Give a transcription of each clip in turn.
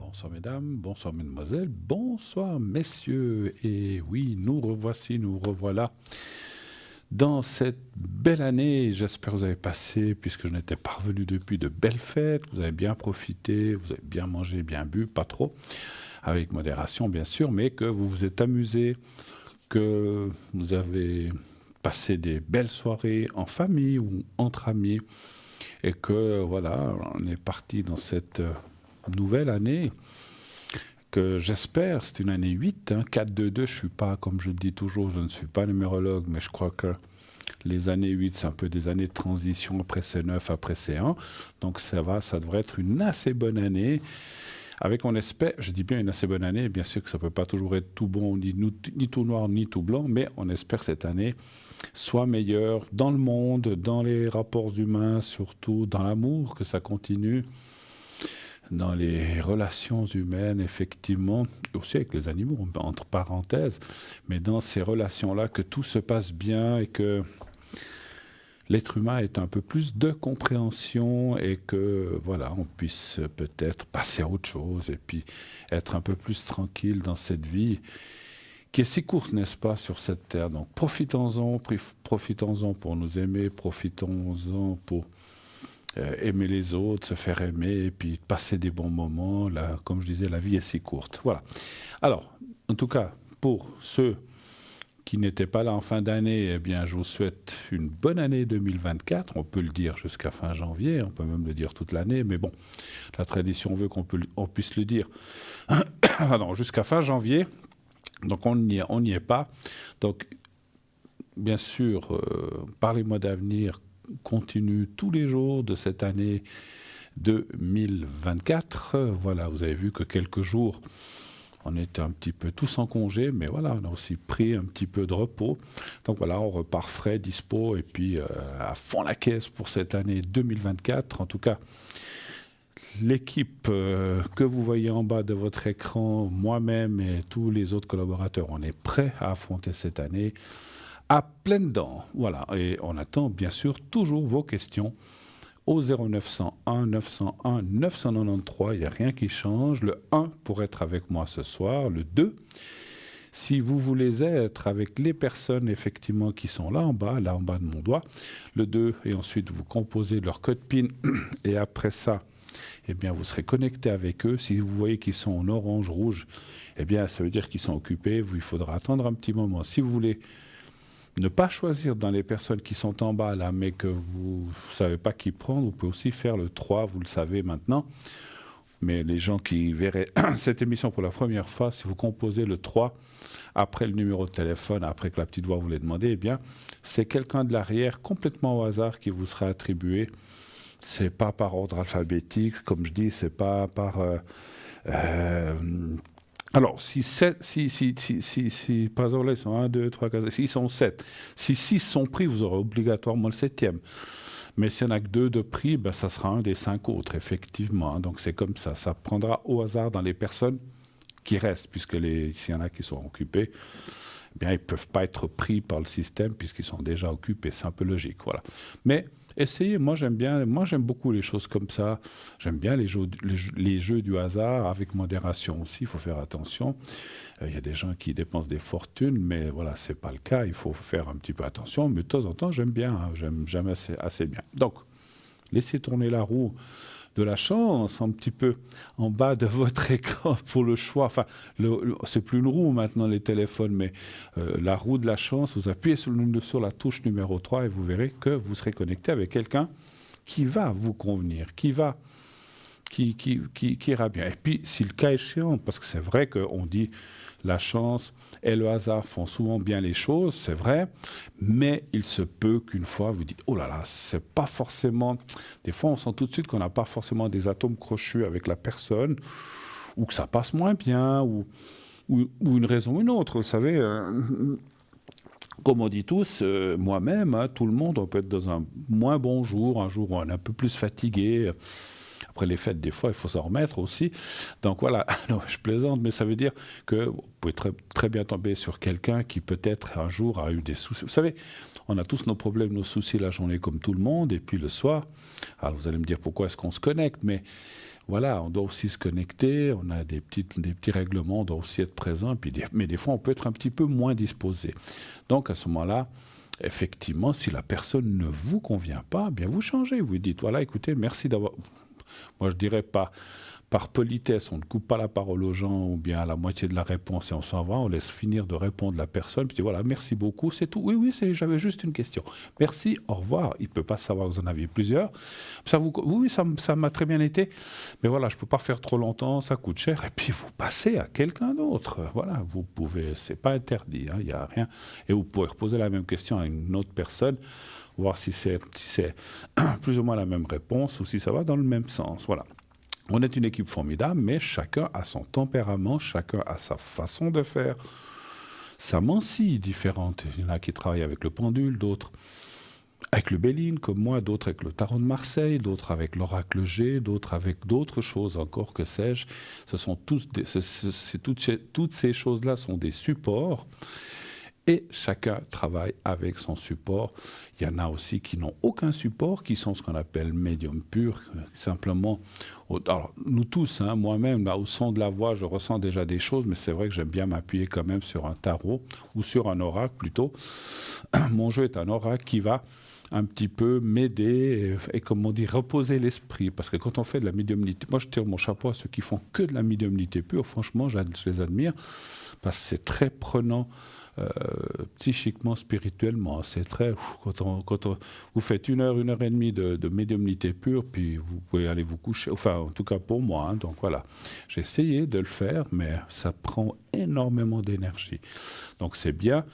Bonsoir mesdames, bonsoir mesdemoiselles, bonsoir messieurs. Et oui, nous revoici, nous revoilà dans cette belle année. J'espère que vous avez passé, puisque je n'étais pas revenu depuis, de belles fêtes. Vous avez bien profité, vous avez bien mangé, bien bu, pas trop, avec modération bien sûr, mais que vous vous êtes amusés, que vous avez passé des belles soirées en famille ou entre amis. Et que voilà, on est parti dans cette nouvelle année que j'espère, c'est une année 8, hein, 4-2-2, je suis pas, comme je le dis toujours, je ne suis pas numérologue, mais je crois que les années 8, c'est un peu des années de transition, après c'est 9, après c'est 1, donc ça va, ça devrait être une assez bonne année, avec on espère, je dis bien une assez bonne année, bien sûr que ça ne peut pas toujours être tout bon, ni tout noir, ni tout blanc, mais on espère que cette année soit meilleure dans le monde, dans les rapports humains, surtout dans l'amour, que ça continue, dans les relations humaines, effectivement, aussi avec les animaux, entre parenthèses, mais dans ces relations-là, que tout se passe bien et que l'être humain ait un peu plus de compréhension et que, voilà, on puisse peut-être passer à autre chose et puis être un peu plus tranquille dans cette vie qui est si courte, n'est-ce pas, sur cette terre. Donc profitons-en pour nous aimer, profitons-en pour aimer les autres, se faire aimer, et puis passer des bons moments. Là, comme je disais, la vie est si courte. Voilà. Alors, en tout cas, pour ceux qui n'étaient pas là en fin d'année, eh bien, je vous souhaite une bonne année 2024. On peut le dire jusqu'à fin janvier, on peut même le dire toute l'année, mais bon, la tradition veut qu'on puisse le dire pardon, jusqu'à fin janvier. Donc, on n'y est pas. Donc, bien sûr, par les mois d'avenir, continue tous les jours de cette année 2024. Voilà, vous avez vu que quelques jours, on était un petit peu tous en congé, mais voilà, on a aussi pris un petit peu de repos. Donc voilà, on repart frais, dispo, et puis à fond la caisse pour cette année 2024. En tout cas, l'équipe que vous voyez en bas de votre écran, moi-même et tous les autres collaborateurs, on est prêts à affronter cette année à pleines dents. Voilà, et on attend bien sûr toujours vos questions au 0901 901 993. Il n'y a rien qui change. Le 1 pour être avec moi ce soir. Le 2, si vous voulez être avec les personnes effectivement qui sont là en bas de mon doigt. Le 2, et ensuite vous composez leur code PIN. Et après ça, eh bien, vous serez connecté avec eux. Si vous voyez qu'ils sont en orange, rouge, eh bien, ça veut dire qu'ils sont occupés. Il faudra attendre un petit moment. Si vous voulez ne pas choisir dans les personnes qui sont en bas là, mais que vous ne savez pas qui prendre, vous pouvez aussi faire le 3, vous le savez maintenant. Mais les gens qui verraient cette émission pour la première fois, si vous composez le 3, après le numéro de téléphone, après que la petite voix vous l'ait demandé, eh bien, c'est quelqu'un de l'arrière, complètement au hasard, qui vous sera attribué. C'est pas par ordre alphabétique, comme je dis, c'est pas par... alors, par exemple, là, ils sont 1, 2, 3, 4, 6, ils sont 7. Si 6 sont pris, vous aurez obligatoirement le 7e. Mais s'il n'y en a que 2 de pris, ben, ça sera un des 5 autres, effectivement. Hein. Donc, c'est comme ça. Ça prendra au hasard dans les personnes qui restent, puisque s'il y en a qui sont occupés, eh bien, ils ne peuvent pas être pris par le système, puisqu'ils sont déjà occupés. C'est un peu logique, voilà. Mais essayez, moi j'aime beaucoup les choses comme ça. J'aime bien les jeux du hasard, avec modération aussi, il faut faire attention. Il y a des gens qui dépensent des fortunes, mais voilà, c'est pas le cas, il faut faire un petit peu attention. Mais de temps en temps, j'aime bien, hein, j'aime assez bien. Donc, laissez tourner la roue de la chance, un petit peu en bas de votre écran pour le choix. Enfin, c'est plus une roue maintenant, les téléphones, mais la roue de la chance, vous appuyez sur la touche numéro 3 et vous verrez que vous serez connecté avec quelqu'un qui va vous convenir, qui ira bien. Et puis, si le cas échéant, parce que c'est vrai qu'on dit la chance et le hasard font souvent bien les choses, c'est vrai, mais il se peut qu'une fois vous dites, oh là là, c'est pas forcément... Des fois, on sent tout de suite qu'on n'a pas forcément des atomes crochus avec la personne, ou que ça passe moins bien, ou une raison ou une autre, vous savez... Comme on dit tous, moi-même, hein, tout le monde, on peut être dans un moins bon jour, un jour où on est un peu plus fatigué. après les fêtes, des fois, il faut s'en remettre aussi. Donc voilà, non, je plaisante, mais ça veut dire que vous pouvez très, très bien tomber sur quelqu'un qui peut-être un jour a eu des soucis. Vous savez, on a tous nos problèmes, nos soucis la journée comme tout le monde, et puis le soir, alors vous allez me dire pourquoi est-ce qu'on se connecte, mais voilà, on doit aussi se connecter, on a des petits règlements, on doit aussi être présent, mais des fois on peut être un petit peu moins disposé. Donc à ce moment-là, effectivement, si la personne ne vous convient pas, bien vous changez. Vous dites, voilà, écoutez, merci d'avoir... Moi, je dirais pas, par politesse, on ne coupe pas la parole aux gens ou bien à la moitié de la réponse et on s'en va, on laisse finir de répondre la personne, puis voilà, merci beaucoup, c'est tout. Oui, oui, j'avais juste une question. Merci, au revoir. Il ne peut pas savoir que vous en aviez plusieurs. Oui, ça m'a très bien été, mais voilà, je ne peux pas faire trop longtemps, ça coûte cher, et puis vous passez à quelqu'un d'autre. Voilà, vous pouvez, c'est pas interdit, il n'y a rien. Et vous pouvez reposer la même question à une autre personne, voir si c'est plus ou moins la même réponse ou si ça va dans le même sens. Voilà. On est une équipe formidable, mais chacun a son tempérament, chacun a sa façon de faire, sa mancie différente. Il y en a qui travaillent avec le pendule, d'autres avec le Béline, comme moi, d'autres avec le tarot de Marseille, d'autres avec l'oracle G, d'autres avec d'autres choses encore, que sais-je. Ce sont toutes ces choses-là sont des supports. Et chacun travaille avec son support. Il y en a aussi qui n'ont aucun support, qui sont ce qu'on appelle médium pur. Simplement, alors nous tous, hein, moi-même, là, au son de la voix, je ressens déjà des choses, mais c'est vrai que j'aime bien m'appuyer quand même sur un tarot, ou sur un oracle plutôt. Mon jeu est un oracle qui va un petit peu m'aider et comme on dit, reposer l'esprit. Parce que quand on fait de la médiumnité, moi je tire mon chapeau à ceux qui font que de la médiumnité pure, franchement, je les admire, parce que c'est très prenant. Psychiquement, spirituellement, c'est très... vous faites une heure et demie de médiumnité pure, puis vous pouvez aller vous coucher, enfin, en tout cas pour moi, hein, donc voilà. J'ai essayé de le faire, mais ça prend énormément d'énergie. Donc c'est bien,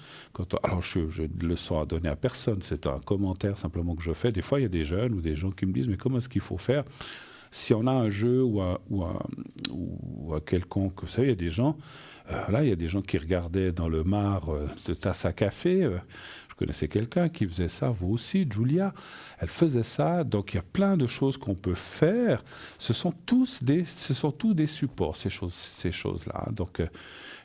alors je ne le sens à donner à personne, c'est un commentaire simplement que je fais. Des fois, il y a des jeunes ou des gens qui me disent, mais comment est-ce qu'il faut faire ? Si on a un jeu ou un quelconque, vous savez, il y a des gens... là, il y a des gens qui regardaient dans le mar de tasse à café. Je connaissais quelqu'un qui faisait ça, vous aussi, Julia. Elle faisait ça. Donc, il y a plein de choses qu'on peut faire. Ce sont tous des supports, ces choses-là. Donc,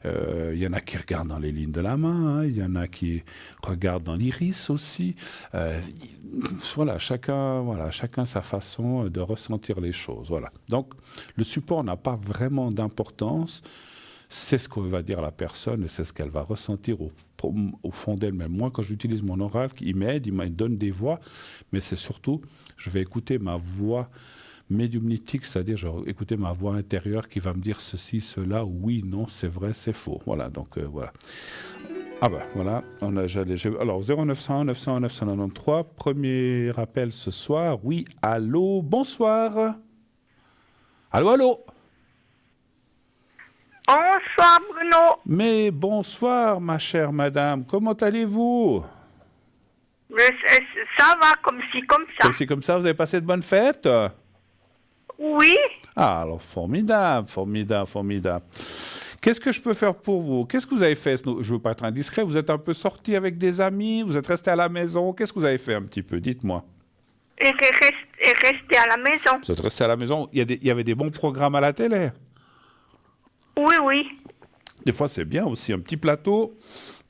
il y en a qui regardent dans les lignes de la main. Il y en a qui regardent dans l'iris aussi. Voilà, chacun sa façon de ressentir les choses. Voilà. Donc, le support n'a pas vraiment d'importance. C'est ce que va dire la personne et c'est ce qu'elle va ressentir au fond d'elle-même. Moi, quand j'utilise mon oracle, il m'aide, il me donne des voix, mais c'est surtout, je vais écouter ma voix médiumnitique, c'est-à-dire je vais écouter ma voix intérieure qui va me dire ceci, cela, oui, non, c'est vrai, c'est faux. Voilà, donc voilà. Ah ben voilà, alors 0901 901 993, premier appel ce soir. Oui, allô, bonsoir. Allô, allô. Bonsoir Bruno. Mais bonsoir ma chère madame, comment allez-vous? Ça va comme ci, comme ça. Comme ci, comme ça, vous avez passé de bonnes fêtes? Oui. Ah, alors formidable, formidable, formidable. Qu'est-ce que je peux faire pour vous? Qu'est-ce que vous avez fait? Je ne veux pas être indiscret, vous êtes un peu sorti avec des amis, vous êtes resté à la maison, qu'est-ce que vous avez fait un petit peu? Dites-moi. Et resté à la maison. Vous êtes resté à la maison, il y avait des bons programmes à la télé? Oui, oui. Des fois, c'est bien aussi, un petit plateau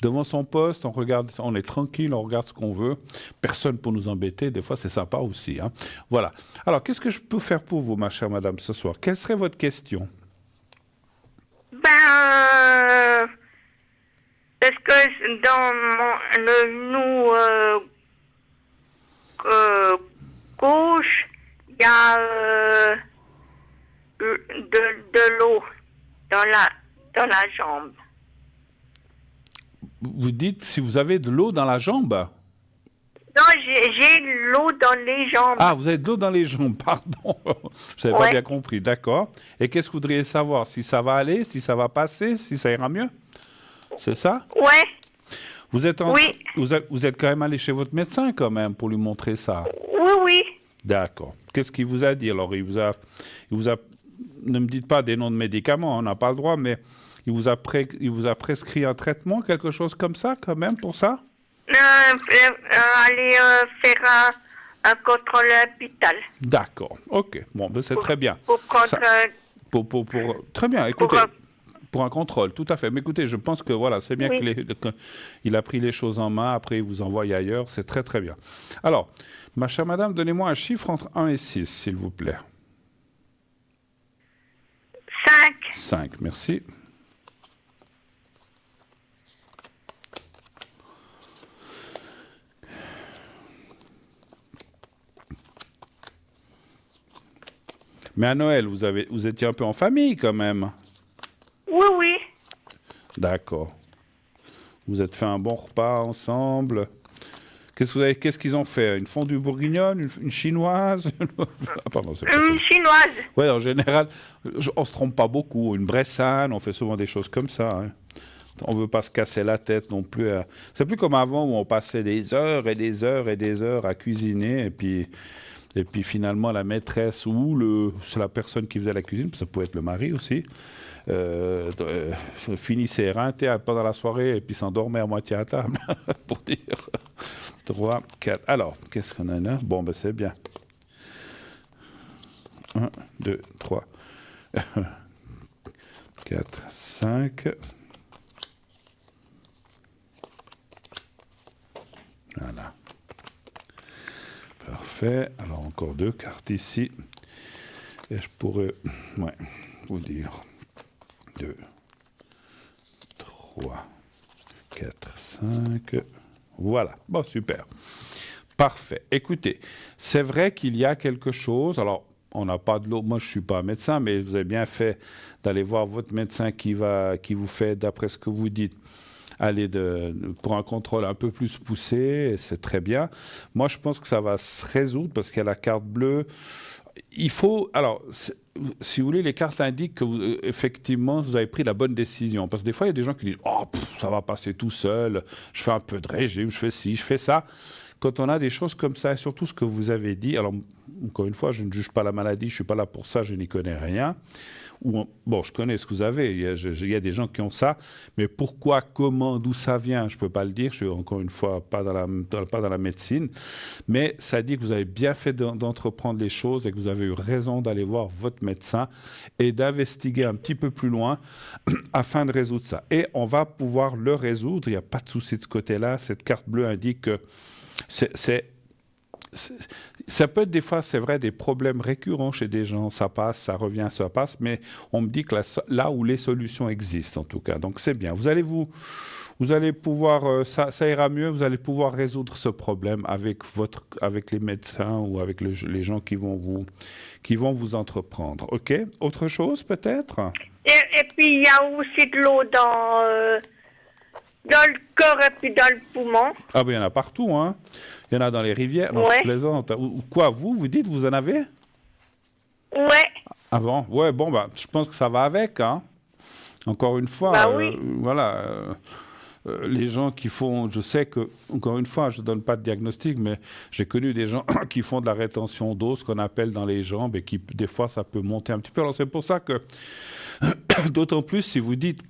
devant son poste, on regarde, on est tranquille, on regarde ce qu'on veut. Personne pour nous embêter, des fois, c'est sympa aussi. Hein. Voilà. Alors, qu'est-ce que je peux faire pour vous, ma chère madame, ce soir? Quelle serait votre question? Parce que dans le gauche, il y a de l'eau dans la jambe. Vous dites si vous avez de l'eau dans la jambe? Non, j'ai l'eau dans les jambes. Ah, vous avez de l'eau dans les jambes, pardon. Je n'avais pas bien compris, d'accord. Et qu'est-ce que vous voudriez savoir? Si ça va aller, si ça va passer, si ça ira mieux? C'est ça? Ouais. Vous êtes, oui. Vous êtes quand même allé chez votre médecin quand même pour lui montrer ça? Oui, oui. D'accord. Qu'est-ce qu'il vous a dit? Alors, il vous a... Ne me dites pas des noms de médicaments, on n'a pas le droit, mais il vous a prescrit un traitement, quelque chose comme ça quand même pour ça? Aller faire un contrôle à l'hôpital. D'accord, ok. Bon, ben c'est très bien. Pour prendre Ça- Très bien, écoutez. Pour un contrôle, tout à fait. Mais écoutez, je pense que voilà, c'est bien Oui. qu'il a pris les choses en main, après il vous envoie ailleurs, c'est très très bien. Alors, ma chère madame, donnez-moi un chiffre entre 1 et 6, s'il vous plaît. 5. 5, merci. Mais à Noël, vous étiez un peu en famille quand même. Oui, oui. D'accord. Vous êtes fait un bon repas ensemble. Qu'est-ce qu'ils ont fait? Une fondue bourguignonne, une chinoise? Ah, pardon, c'est pas ça. Une chinoise. Ouais, en général, on se trompe pas beaucoup. Une bressane, on fait souvent des choses comme ça, hein. On veut pas se casser la tête non plus. C'est plus comme avant où on passait des heures et des heures et des heures à cuisiner et puis finalement la maîtresse ou c'est la personne qui faisait la cuisine, ça pouvait être le mari aussi, finissait éreinté pendant la soirée et puis s'endormait à moitié à table, pour dire. 3, 4. Alors, qu'est-ce qu'on en a? Bon, ben c'est bien. 1, 2, 3, 4, 5. Voilà. Parfait. Alors, encore 2 cartes ici. Et je pourrais vous dire 2, 3, 4, 5. Voilà. Bon, super. Parfait. Écoutez, c'est vrai qu'il y a quelque chose. Alors, on n'a pas de l'eau. Moi, je ne suis pas médecin, mais vous avez bien fait d'aller voir votre médecin qui vous fait, d'après ce que vous dites, aller pour un contrôle un peu plus poussé. C'est très bien. Moi, je pense que ça va se résoudre parce qu'il y a la carte bleue. Il faut. Alors, si vous voulez, les cartes indiquent que effectivement, vous avez pris la bonne décision. Parce que des fois, il y a des gens qui disent oh, ça va passer tout seul, je fais un peu de régime, je fais ci, je fais ça. Quand on a des choses comme ça, et surtout ce que vous avez dit, alors, encore une fois, je ne juge pas la maladie, je ne suis pas là pour ça, je n'y connais rien. Bon, je connais ce que vous avez, il y a des gens qui ont ça, mais pourquoi, comment, d'où ça vient, je ne peux pas le dire, je suis encore une fois pas dans la médecine, mais ça dit que vous avez bien fait d'entreprendre les choses et que vous avez eu raison d'aller voir votre médecin et d'investiguer un petit peu plus loin afin de résoudre ça. Et on va pouvoir le résoudre, il n'y a pas de souci de ce côté-là, cette carte bleue indique que ça peut être des fois, c'est vrai, des problèmes récurrents chez des gens. Ça passe, ça revient, ça passe. Mais on me dit que là où les solutions existent, en tout cas. Donc c'est bien. Vous allez pouvoir, ça ira mieux. Vous allez pouvoir résoudre ce problème avec les médecins ou avec les gens qui vont vous entreprendre. OK? Autre chose peut-être? Et puis, il y a aussi de l'eau dans le corps et puis dans le poumon. Ah ben il y en a partout, hein. Il y en a dans les rivières. Non, Ouais. je plaisante. Ou quoi, vous dites, vous en avez? Ouais. Ah bon? Ouais, bon, bah, je pense que ça va avec, hein. Encore une fois, Bah oui. voilà, les gens qui font, je sais que, encore une fois, je ne donne pas de diagnostic, mais j'ai connu des gens qui font de la rétention d'eau, ce qu'on appelle dans les jambes, et qui, des fois, ça peut monter un petit peu. Alors, c'est pour ça que, d'autant plus si vous dites,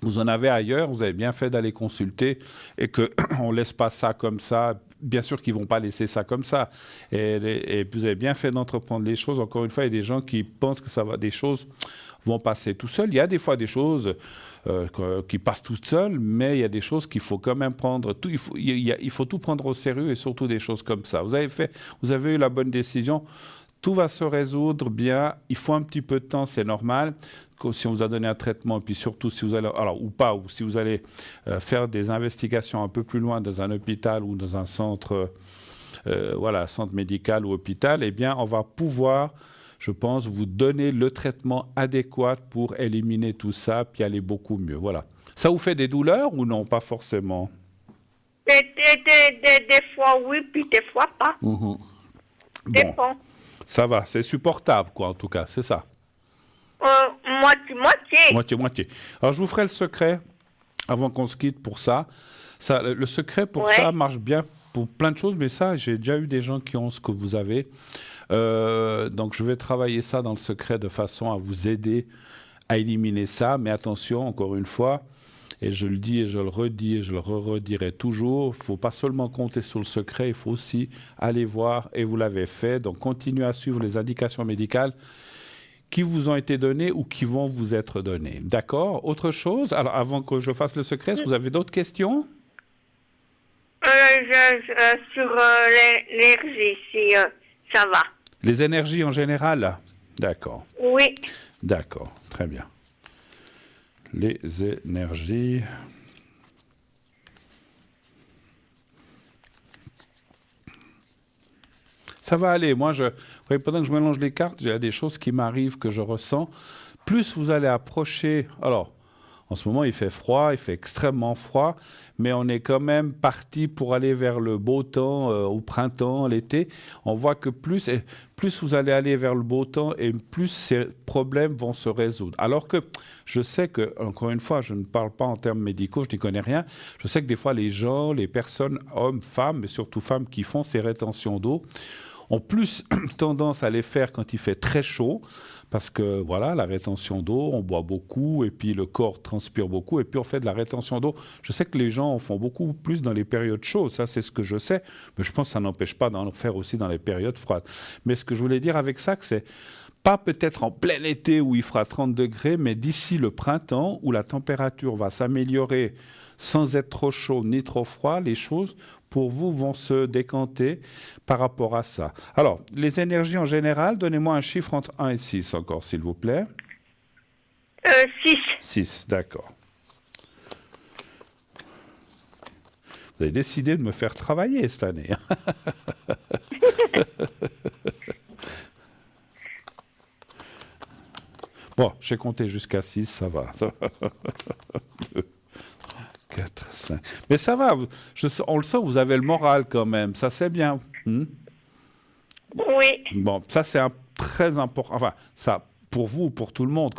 vous en avez ailleurs, vous avez bien fait d'aller consulter et qu'on ne laisse pas ça comme ça. Bien sûr qu'ils ne vont pas laisser ça comme ça. Et vous avez bien fait d'entreprendre les choses. Encore une fois, il y a des gens qui pensent que des choses vont passer tout seuls. Il y a des fois des choses qui passent toutes seules, mais il y a des choses qu'il faut quand même prendre. Il faut tout prendre au sérieux et surtout des choses comme ça. Vous avez eu la bonne décision. Tout va se résoudre bien. Il faut un petit peu de temps, c'est normal. Si on vous a donné un traitement, et puis surtout si vous allez, alors ou pas, ou si vous allez faire des investigations un peu plus loin dans un hôpital ou dans un centre, centre médical ou hôpital, eh bien, on va pouvoir, je pense, vous donner le traitement adéquat pour éliminer tout ça, puis aller beaucoup mieux. Voilà. Ça vous fait des douleurs ou non? Pas forcément. Des fois oui, puis des fois pas. Bon, ça va, c'est supportable, quoi, en tout cas, c'est ça. Moitié. Moitié. Alors, je vous ferai le secret avant qu'on se quitte pour ça. Le secret pour ça marche bien pour plein de choses, mais ça, j'ai déjà eu des gens qui ont ce que vous avez. Donc, je vais travailler ça dans le secret de façon à vous aider à éliminer ça. Mais attention, encore une fois, Et je le dis et je le redis et je le redirai toujours. Il ne faut pas seulement compter sur le secret, il faut aussi aller voir, et vous l'avez fait. Donc, continuez à suivre les indications médicales qui vous ont été données ou qui vont vous être données. D'accord? Autre chose? Alors, avant que je fasse le secret, est-ce que vous avez d'autres questions? Sur l'énergie, si ça va. Les énergies en général? D'accord. Oui. D'accord. Très bien. Les énergies. Ça va aller. Moi, vous voyez, pendant que je mélange les cartes, il y a des choses qui m'arrivent, que je ressens. Plus vous allez approcher... Alors, en ce moment, il fait froid, il fait extrêmement froid, mais on est quand même parti pour aller vers le beau temps au printemps, l'été. On voit que plus vous allez aller vers le beau temps et plus ces problèmes vont se résoudre. Alors que je sais que, encore une fois, je ne parle pas en termes médicaux, je n'y connais rien. Je sais que des fois, les gens, les personnes, hommes, femmes, mais surtout femmes qui font ces rétentions d'eau, ont plus tendance à les faire quand il fait très chaud, parce que voilà, la rétention d'eau, on boit beaucoup, et puis le corps transpire beaucoup, et puis on fait de la rétention d'eau. Je sais que les gens en font beaucoup plus dans les périodes chaudes, ça c'est ce que je sais, mais je pense que ça n'empêche pas d'en faire aussi dans les périodes froides. Mais ce que je voulais dire avec ça, que c'est pas peut-être en plein été où il fera 30 degrés, mais d'ici le printemps, où la température va s'améliorer sans être trop chaud ni trop froid, les choses pour vous vont se décanter par rapport à ça. Alors, les énergies en général, donnez-moi un chiffre entre 1 et 6 encore, s'il vous plaît. 6. 6, d'accord. Vous avez décidé de me faire travailler cette année. Bon, j'ai compté jusqu'à 6, ça va. 4, 5. Mais ça va, on le sent, vous avez le moral quand même, ça c'est bien. Oui. Bon, ça c'est très important, enfin, ça pour vous, pour tout le monde.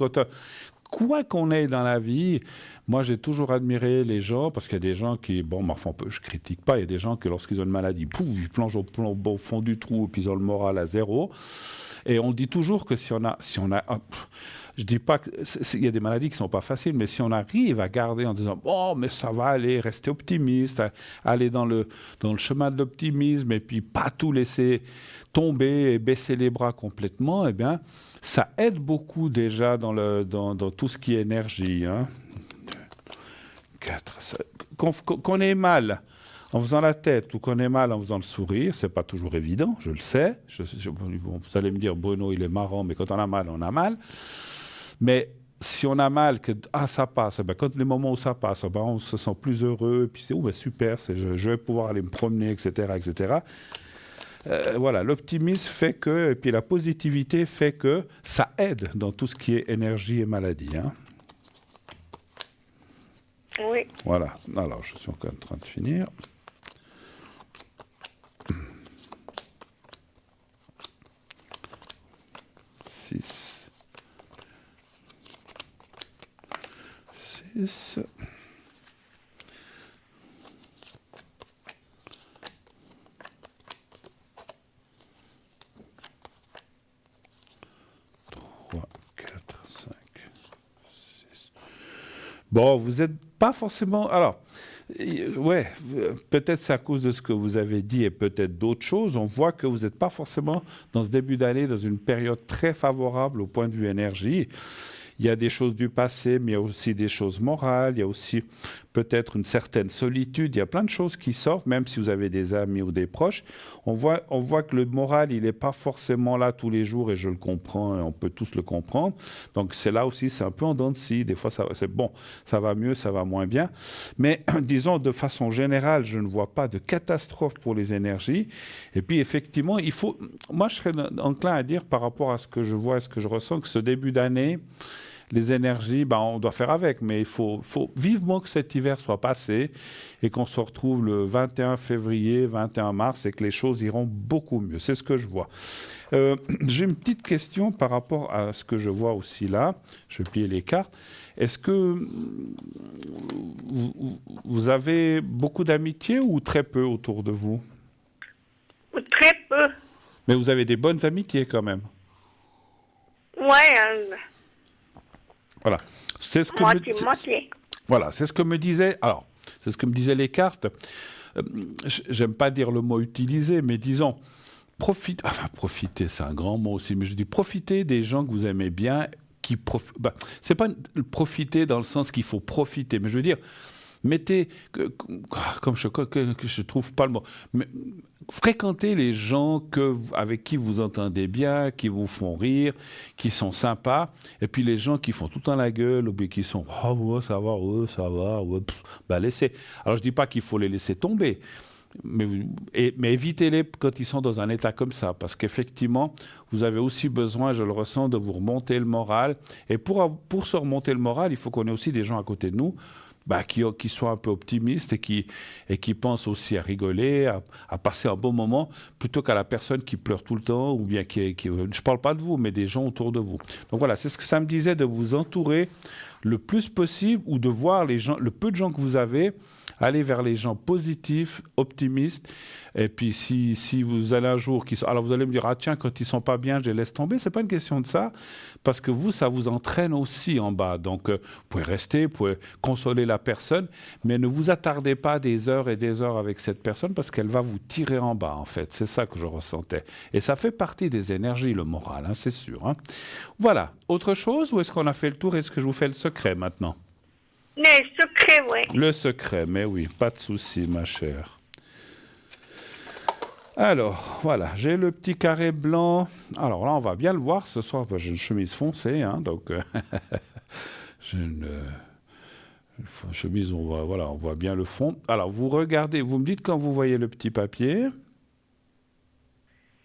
Quoi qu'on ait dans la vie, moi j'ai toujours admiré les gens, parce qu'il y a des gens qui, bon, mais enfin, je critique pas, il y a des gens qui lorsqu'ils ont une maladie, pouf, ils plongent au fond du trou, et puis ils ont le moral à zéro. Et on dit toujours que si on a je dis pas qu'il y a des maladies qui sont pas faciles, mais si on arrive à garder en disant bon, mais ça va aller, rester optimiste, aller dans le chemin de l'optimisme et puis pas tout laisser tomber et baisser les bras complètement, eh bien, ça aide beaucoup déjà dans tout ce qui est énergie. 4, 5. Qu'on ait mal en faisant la tête ou qu'on ait mal en faisant le sourire, c'est pas toujours évident, je le sais. Vous allez me dire, Bruno, il est marrant, mais quand on a mal, on a mal. Mais si on a mal, ça passe, ben, quand les moments où ça passe, ben, on se sent plus heureux, puis c'est ben, super, je vais pouvoir aller me promener, etc. etc. Voilà, l'optimisme fait que, et puis la positivité fait que ça aide dans tout ce qui est énergie et maladie. Oui. Voilà, alors je suis encore en train de finir. Six. 3, 4, 5, 6. Bon, vous n'êtes pas forcément... Alors, ouais, peut-être c'est à cause de ce que vous avez dit et peut-être d'autres choses. On voit que vous n'êtes pas forcément dans ce début d'année dans une période très favorable au point de vue énergie. Il y a des choses du passé, mais il y a aussi des choses morales, il y a aussi peut-être une certaine solitude, il y a plein de choses qui sortent, même si vous avez des amis ou des proches. On voit que le moral, il n'est pas forcément là tous les jours, et je le comprends, et on peut tous le comprendre. Donc c'est là aussi, c'est un peu en dents de scie. Des fois, c'est bon, ça va mieux, ça va moins bien. Mais disons, de façon générale, je ne vois pas de catastrophe pour les énergies. Et puis effectivement, moi je serais enclin à dire par rapport à ce que je vois et ce que je ressens, que ce début d'année, les énergies, on doit faire avec, mais il faut vivement que cet hiver soit passé et qu'on se retrouve le 21 février, 21 mars et que les choses iront beaucoup mieux. C'est ce que je vois. J'ai une petite question par rapport à ce que je vois aussi là. Je vais plier les cartes. Est-ce que vous avez beaucoup d'amitié ou très peu autour de vous? Très peu. Mais vous avez des bonnes amitiés quand même. Ouais. Voilà. C'est ce que Moitié. Voilà, c'est ce que me disaient. Alors, c'est ce que me disaient les cartes. J'aime pas dire le mot utilisé, mais disons, profiter, c'est un grand mot aussi, mais je dis profiter des gens que vous aimez bien, c'est pas profiter dans le sens qu'il faut profiter, mais je veux dire, mettez, comme que je trouve pas le mot, mais fréquentez les gens avec qui vous entendez bien, qui vous font rire, qui sont sympas, et puis les gens qui font tout le temps la gueule, ou bien qui sont « oh ouais, ça va, ouais, bah laissez ». Alors je dis pas qu'il faut les laisser tomber, mais évitez-les quand ils sont dans un état comme ça, parce qu'effectivement, vous avez aussi besoin, je le ressens, de vous remonter le moral, et pour se remonter le moral, il faut qu'on ait aussi des gens à côté de nous qui soient un peu optimistes et qui pensent aussi à rigoler, à passer un bon moment, plutôt qu'à la personne qui pleure tout le temps, ou bien je ne parle pas de vous, mais des gens autour de vous. Donc voilà, c'est ce que ça me disait, de vous entourer le plus possible, ou de voir le peu de gens que vous avez, aller vers les gens positifs, optimistes. Et puis si vous allez un jour, alors vous allez me dire, ah tiens, quand ils sont pas bien, je les laisse tomber. C'est pas une question de ça, parce que ça vous entraîne aussi en bas. Donc vous pouvez rester, vous pouvez consoler la personne, mais ne vous attardez pas des heures et des heures avec cette personne, parce qu'elle va vous tirer en bas, en fait. C'est ça que je ressentais. Et ça fait partie des énergies, le moral, hein, c'est sûr. Hein. Voilà. Autre chose, ou est-ce qu'on a fait le tour? Est-ce que je vous fais le secret maintenant? Le secret, oui. Le secret, mais oui, pas de souci, ma chère. Alors, voilà, j'ai le petit carré blanc. Alors là, on va bien le voir ce soir. J'ai une chemise foncée, hein, donc j'ai une chemise, on voit bien le fond. Alors, vous regardez, vous me dites quand vous voyez le petit papier.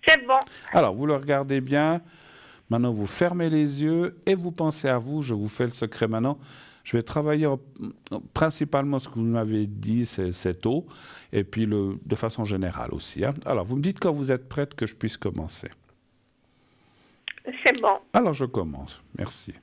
C'est bon. Alors, vous le regardez bien. Maintenant, vous fermez les yeux et vous pensez à vous. Je vous fais le secret maintenant. Je vais travailler principalement ce que vous m'avez dit, c'est cette eau, et puis de façon générale aussi. Hein. Alors, vous me dites quand vous êtes prête que je puisse commencer. C'est bon. Alors, je commence. Merci.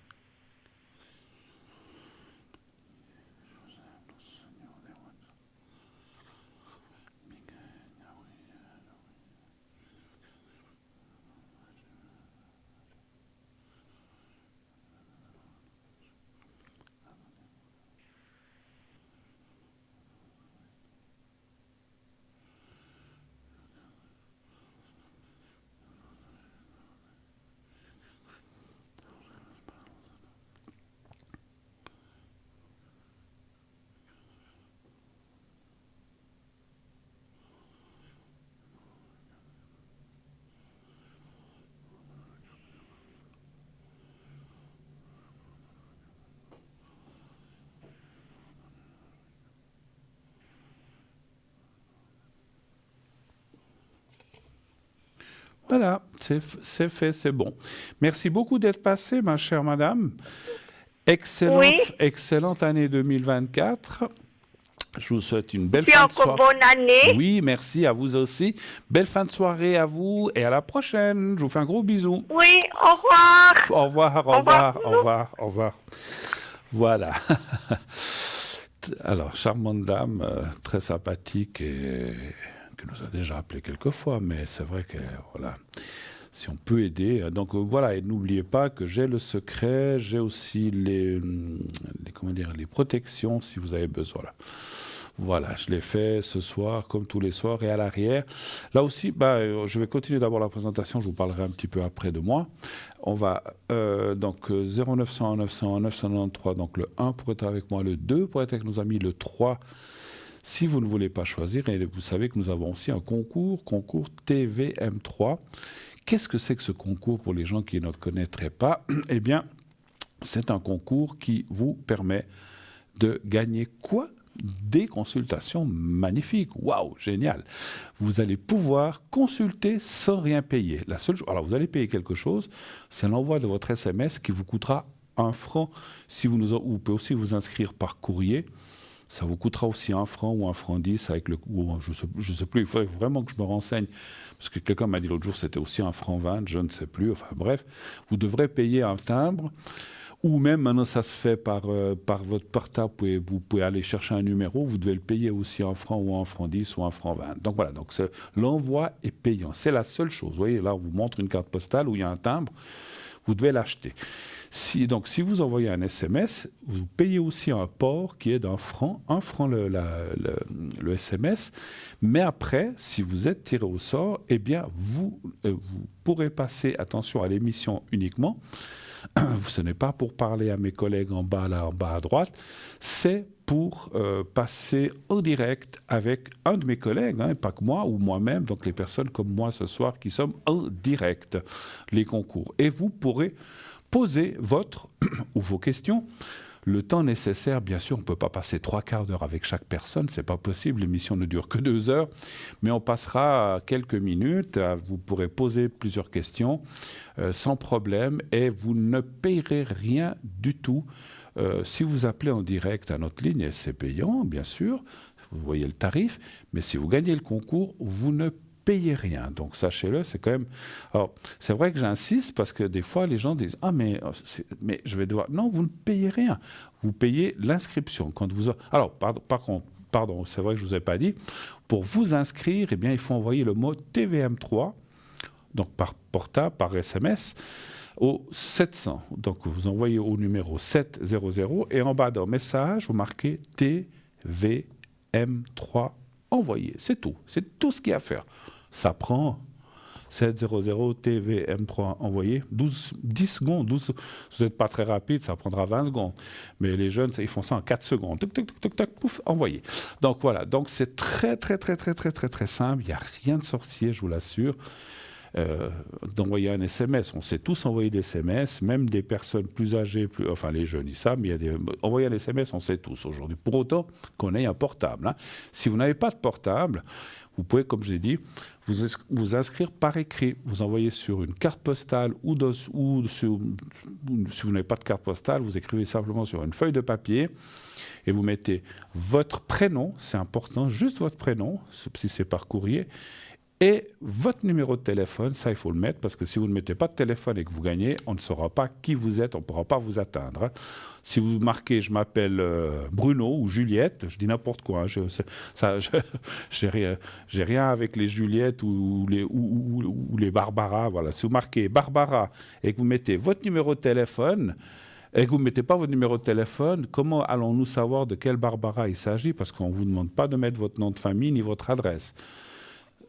Voilà, c'est fait, c'est bon. Merci beaucoup d'être passée, ma chère madame. Excellente année 2024. Je vous souhaite une belle fin de soirée. Bonne année. Oui, merci à vous aussi. Belle fin de soirée à vous et à la prochaine. Je vous fais un gros bisou. Oui, au revoir. Au revoir, au revoir, au revoir, au revoir. Voilà. Alors, charmante dame, très sympathique et qui nous a déjà appelé quelques fois, mais c'est vrai que, voilà, si on peut aider. Donc, voilà, et n'oubliez pas que j'ai le secret, j'ai aussi les protections si vous avez besoin. Voilà, je l'ai fait ce soir, comme tous les soirs, et à l'arrière. Là aussi, je vais continuer d'abord la présentation, je vous parlerai un petit peu après de moi. On va, donc, 0901 901 993, donc le 1 pour être avec moi, le 2 pour être avec nos amis, le 3 si vous ne voulez pas choisir. Et vous savez que nous avons aussi un concours TVM3. Qu'est-ce que c'est que ce concours pour les gens qui ne connaîtraient pas? Eh bien, c'est un concours qui vous permet de gagner quoi? Des consultations magnifiques. Waouh, génial. Vous allez pouvoir consulter sans rien payer. Alors, vous allez payer quelque chose, c'est l'envoi de votre SMS qui vous coûtera 1 franc. Vous pouvez aussi vous inscrire par courrier. Ça vous coûtera aussi 1 franc ou 1 franc 10 avec je sais plus, il faudrait vraiment que je me renseigne, parce que quelqu'un m'a dit l'autre jour c'était aussi 1 franc 20, je ne sais plus, enfin bref, vous devrez payer un timbre, ou même maintenant ça se fait par votre portable, vous pouvez aller chercher un numéro, vous devez le payer aussi 1 franc ou 1 franc 10 ou 1 franc 20. Donc voilà, l'envoi est payant, c'est la seule chose. Vous voyez, là on vous montre une carte postale où il y a un timbre. vous devez l'acheter. Donc, si vous envoyez un SMS, vous payez aussi un port qui est un franc le SMS. Mais après, si vous êtes tiré au sort, eh bien, vous pourrez passer, attention, à l'émission uniquement. Ce n'est pas pour parler à mes collègues en bas à droite, c'est pour passer au direct avec un de mes collègues, pas que moi ou moi-même, donc les personnes comme moi ce soir qui sommes en direct, les concours. Et vous pourrez poser votre ou vos questions. Le temps nécessaire, bien sûr, on ne peut pas passer 3/4 d'heure avec chaque personne, c'est pas possible, l'émission ne dure que 2 heures, mais on passera quelques minutes, vous pourrez poser plusieurs questions sans problème et vous ne payerez rien du tout. Si vous appelez en direct à notre ligne, c'est payant, bien sûr, vous voyez le tarif, mais si vous gagnez le concours, vous ne payez rien. Donc sachez-le, c'est quand même... Alors, c'est vrai que j'insiste parce que des fois, les gens disent « Ah, mais je vais devoir... » Non, vous ne payez rien. Vous payez l'inscription. Quand vous... Alors, pardon, c'est vrai que je ne vous ai pas dit. Pour vous inscrire, eh bien, il faut envoyer le mot TVM3, donc par portable, par SMS, au 700. Donc, vous envoyez au numéro 700 et en bas d'un message, vous marquez TVM3 envoyé. C'est tout. C'est tout ce qu'il y a à faire. Ça prend 700 TVM3 envoyé, 10 secondes. 12, si vous n'êtes pas très rapide, ça prendra 20 secondes. Mais les jeunes, ils font ça en 4 secondes. Tic, tic, tic, tic, tic, pouf, envoyé. Donc voilà. Donc c'est très simple. Il n'y a rien de sorcier, je vous l'assure. D'envoyer un SMS. On sait tous envoyer des SMS, même des personnes plus âgées, enfin les jeunes, ils savent, mais envoyer un SMS, on sait tous aujourd'hui. Pour autant qu'on ait un portable. Si vous n'avez pas de portable, vous pouvez, comme je l'ai dit, vous inscrire par écrit. Vous envoyez sur une carte postale si vous n'avez pas de carte postale, vous écrivez simplement sur une feuille de papier et vous mettez votre prénom, c'est important, juste votre prénom, si c'est par courrier, et votre numéro de téléphone, ça il faut le mettre, parce que si vous ne mettez pas de téléphone et que vous gagnez, on ne saura pas qui vous êtes, on ne pourra pas vous atteindre. Si vous marquez « je m'appelle Bruno » ou « Juliette », je dis n'importe quoi, j'ai rien avec les Juliettes ou les Barbara. Voilà. Si vous marquez « Barbara » et que vous mettez votre numéro de téléphone, et que vous ne mettez pas votre numéro de téléphone, comment allons-nous savoir de quelle Barbara il s'agit? Parce qu'on ne vous demande pas de mettre votre nom de famille ni votre adresse.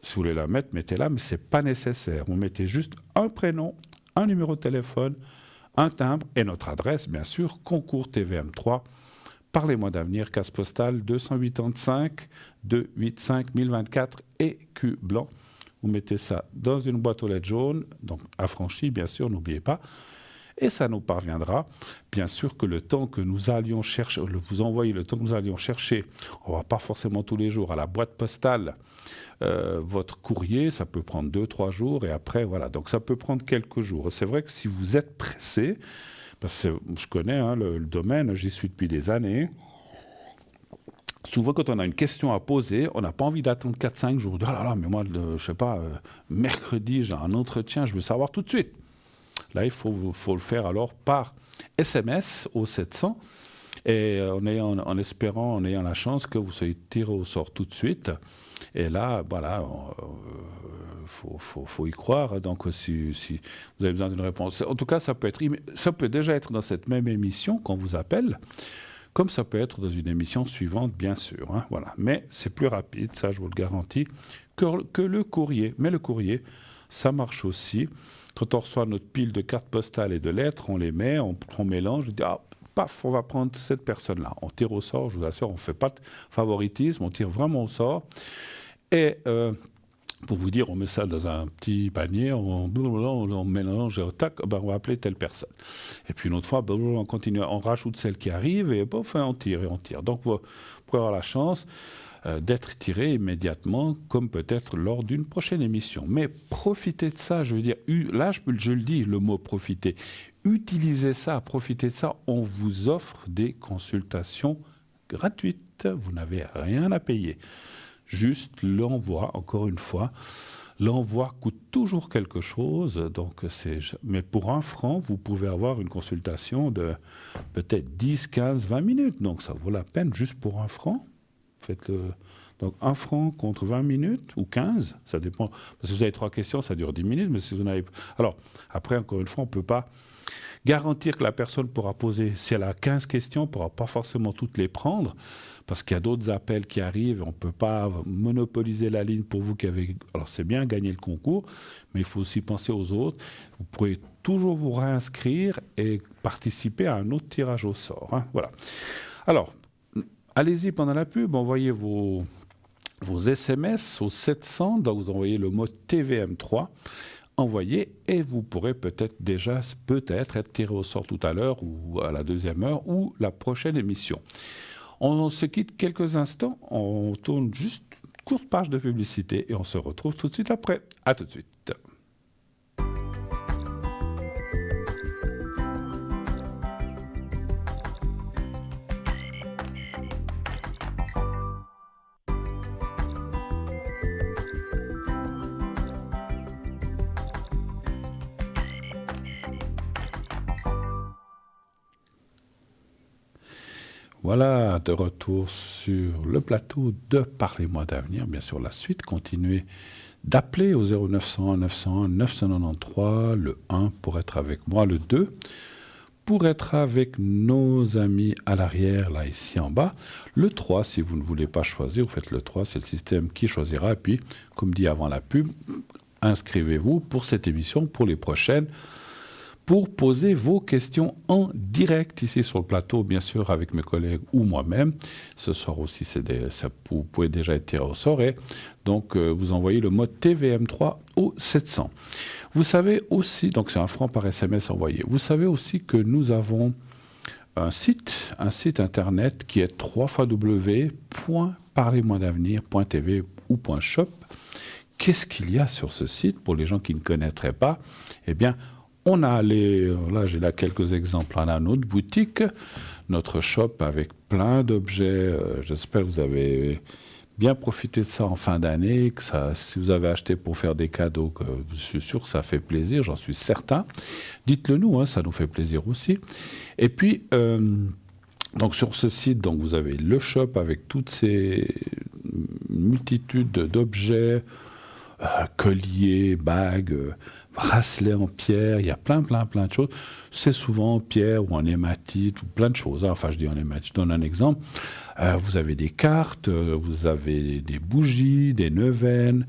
Si vous voulez la mettre, mettez-la, mais ce n'est pas nécessaire. Vous mettez juste un prénom, un numéro de téléphone, un timbre et notre adresse, bien sûr, concours TVM3. Parlez-moi d'avenir, case postale 285 285 1024 écus blanc. Vous mettez ça dans une boîte aux lettres jaunes, donc affranchie, bien sûr, n'oubliez pas. Et ça nous parviendra. Bien sûr que le temps que nous allions chercher, vous envoyez le temps que nous allions chercher, on ne va pas forcément tous les jours à la boîte postale, votre courrier, ça peut prendre 2-3 jours et après, voilà. Donc ça peut prendre quelques jours. C'est vrai que si vous êtes pressé, parce que je connais le domaine, j'y suis depuis des années, souvent quand on a une question à poser, on n'a pas envie d'attendre 4-5 jours. Ah là là, mais moi, je ne sais pas, mercredi, j'ai un entretien, je veux savoir tout de suite. Là, il faut le faire alors par SMS au 700 et en ayant la chance que vous soyez tiré au sort tout de suite. Et là, voilà, faut y croire. Donc, si vous avez besoin d'une réponse, en tout cas, ça peut déjà être dans cette même émission qu'on vous appelle, comme ça peut être dans une émission suivante, bien sûr. Voilà. Mais c'est plus rapide, ça, je vous le garantis, que le courrier. Mais le courrier, ça marche aussi. Quand on reçoit notre pile de cartes postales et de lettres, on les met, on mélange, on dit paf, on va prendre cette personne-là. On tire au sort, je vous assure, on ne fait pas de favoritisme, on tire vraiment au sort. Et pour vous dire, on met ça dans un petit panier, on mélange, tac, on va appeler telle personne. Et puis une autre fois, on continue, on rajoute celle qui arrive et on tire et on tire. Donc vous pouvez avoir la chance d'être tiré immédiatement, comme peut-être lors d'une prochaine émission. Mais profitez de ça, je veux dire, là je le dis, le mot profiter. Utilisez ça, profitez de ça, on vous offre des consultations gratuites, vous n'avez rien à payer. Juste l'envoi, encore une fois, l'envoi coûte toujours quelque chose, donc mais pour 1 franc, vous pouvez avoir une consultation de peut-être 10, 15, 20 minutes, donc ça vaut la peine juste pour 1 franc. Faites-le Donc 1 franc contre 20 minutes ou 15, ça dépend. Parce que si vous avez 3 questions, ça dure 10 minutes. Mais si vous n'avez... Alors, après, encore une fois, on ne peut pas garantir que la personne pourra poser, si elle a 15 questions, on ne pourra pas forcément toutes les prendre, parce qu'il y a d'autres appels qui arrivent, on ne peut pas monopoliser la ligne pour vous qui avez... Alors c'est bien gagner le concours, mais il faut aussi penser aux autres. Vous pourrez toujours vous réinscrire et participer à un autre tirage au sort. Hein. Voilà. Alors, allez-y pendant la pub, envoyez vos SMS au 700, donc vous envoyez le mot TVM3, envoyez et vous pourrez peut-être être tiré au sort tout à l'heure ou à la deuxième heure ou la prochaine émission. On se quitte quelques instants, on tourne juste une courte page de publicité et on se retrouve tout de suite après. À tout de suite. Voilà, de retour sur le plateau de Parlez-moi d'avenir. Bien sûr, la suite, continuez d'appeler au 0901 901 993, le 1 pour être avec moi, le 2 pour être avec nos amis à l'arrière, là, ici en bas. Le 3, si vous ne voulez pas choisir, vous faites le 3, c'est le système qui choisira. Et puis, comme dit avant la pub, inscrivez-vous pour cette émission, pour les prochaines, pour poser vos questions en direct ici sur le plateau, bien sûr, avec mes collègues ou moi-même. Ce soir aussi, vous pouvez déjà être tiré au sort. Et donc, vous envoyez le mode TVM3 au 700. Vous savez aussi, donc c'est 1 franc par SMS envoyé. Vous savez aussi que nous avons un site internet qui est www.parlez-moi-d'avenir.tv ou .shop. Qu'est-ce qu'il y a sur ce site pour les gens qui ne connaîtraient pas? Eh bien, on a là j'ai là quelques exemples. On a notre boutique, notre shop avec plein d'objets. J'espère que vous avez bien profité de ça en fin d'année, que si vous avez acheté pour faire des cadeaux, que je suis sûr que ça fait plaisir, j'en suis certain. Dites-le nous, hein, ça nous fait plaisir aussi. Et puis, donc sur ce site, donc vous avez le shop avec toutes ces multitudes d'objets, colliers, bagues, bracelets en pierre, il y a plein de choses. C'est souvent en pierre ou en hématite ou plein de choses. Enfin, je dis en hématite, je donne un exemple. Vous avez des cartes, vous avez des bougies, des neuvaines.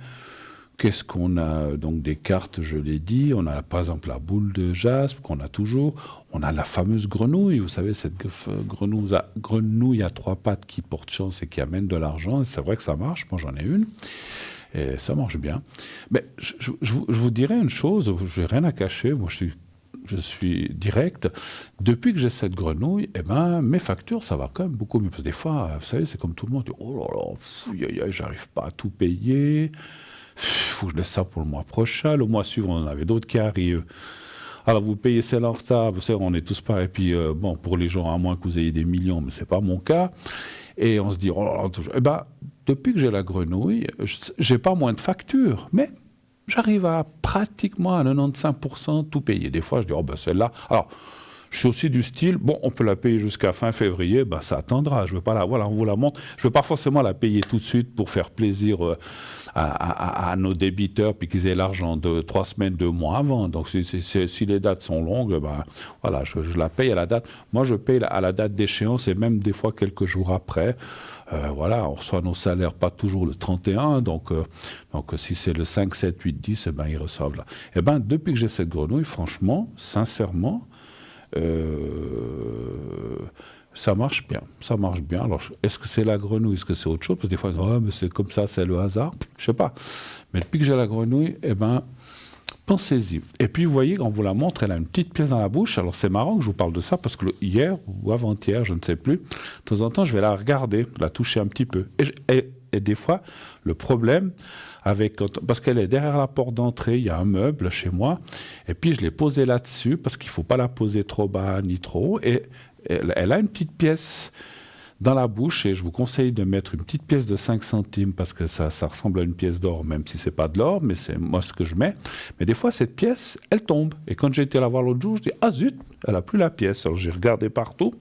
Qu'est-ce qu'on a? Donc des cartes, je l'ai dit. On a par exemple la boule de jaspe qu'on a toujours. On a la fameuse grenouille. Vous savez, cette grenouille à 3 pattes qui porte chance et qui amène de l'argent. Et c'est vrai que ça marche. Moi, j'en ai une. Et ça marche bien. Mais je vous dirais une chose, je n'ai rien à cacher, moi je suis direct. Depuis que j'ai cette grenouille, eh ben, mes factures, ça va quand même beaucoup mieux. Parce que des fois, vous savez, c'est comme tout le monde, oh là là, j'arrive pas à tout payer, faut que je laisse ça pour le mois prochain. Le mois suivant, on avait d'autres qui arrivent. Alors, vous payez celle en retard, vous savez, on est tous pareils. Et puis, bon, pour les gens, à moins que vous ayez des millions, mais ce n'est pas mon cas. Et on se dit, oh là là, eh ben, depuis que j'ai la grenouille, j'ai pas moins de factures, mais j'arrive à pratiquement à 95% tout payer. Des fois, je dis, oh ben celle-là... Alors, je suis aussi du style, bon, on peut la payer jusqu'à fin février, ben ça attendra. Je veux pas voilà, on vous la montre. Je veux pas forcément la payer tout de suite pour faire plaisir à nos débiteurs, puis qu'ils aient l'argent de 3 semaines, 2 mois avant. Donc, si les dates sont longues, ben voilà, je la paye à la date. Moi, je paye à la date d'échéance et même des fois quelques jours après. Voilà, on reçoit nos salaires pas toujours le 31, donc si c'est le 5, 7, 8, 10, eh ben, ils reçoivent là. Eh ben, depuis que j'ai cette grenouille, franchement, sincèrement, ça marche bien. Alors, est-ce que c'est la grenouille, est-ce que c'est autre chose? Parce que des fois, ils disent, oh, mais c'est comme ça, c'est le hasard. Je sais pas. Mais depuis que j'ai la grenouille, eh ben, pensez-y. Et puis, vous voyez, quand on vous la montre, elle a une petite pièce dans la bouche. Alors, c'est marrant que je vous parle de ça parce que hier ou avant-hier, je ne sais plus, de temps en temps, je vais la regarder, la toucher un petit peu. Et des fois, le problème, parce qu'elle est derrière la porte d'entrée, il y a un meuble chez moi, et puis je l'ai posée là-dessus, parce qu'il ne faut pas la poser trop bas ni trop haut, et elle a une petite pièce dans la bouche, et je vous conseille de mettre une petite pièce de 5 centimes, parce que ça ressemble à une pièce d'or, même si ce n'est pas de l'or, mais c'est moi ce que je mets. Mais des fois, cette pièce, elle tombe. Et quand j'ai été la voir l'autre jour, je dis, ah zut, elle n'a plus la pièce. Alors j'ai regardé partout.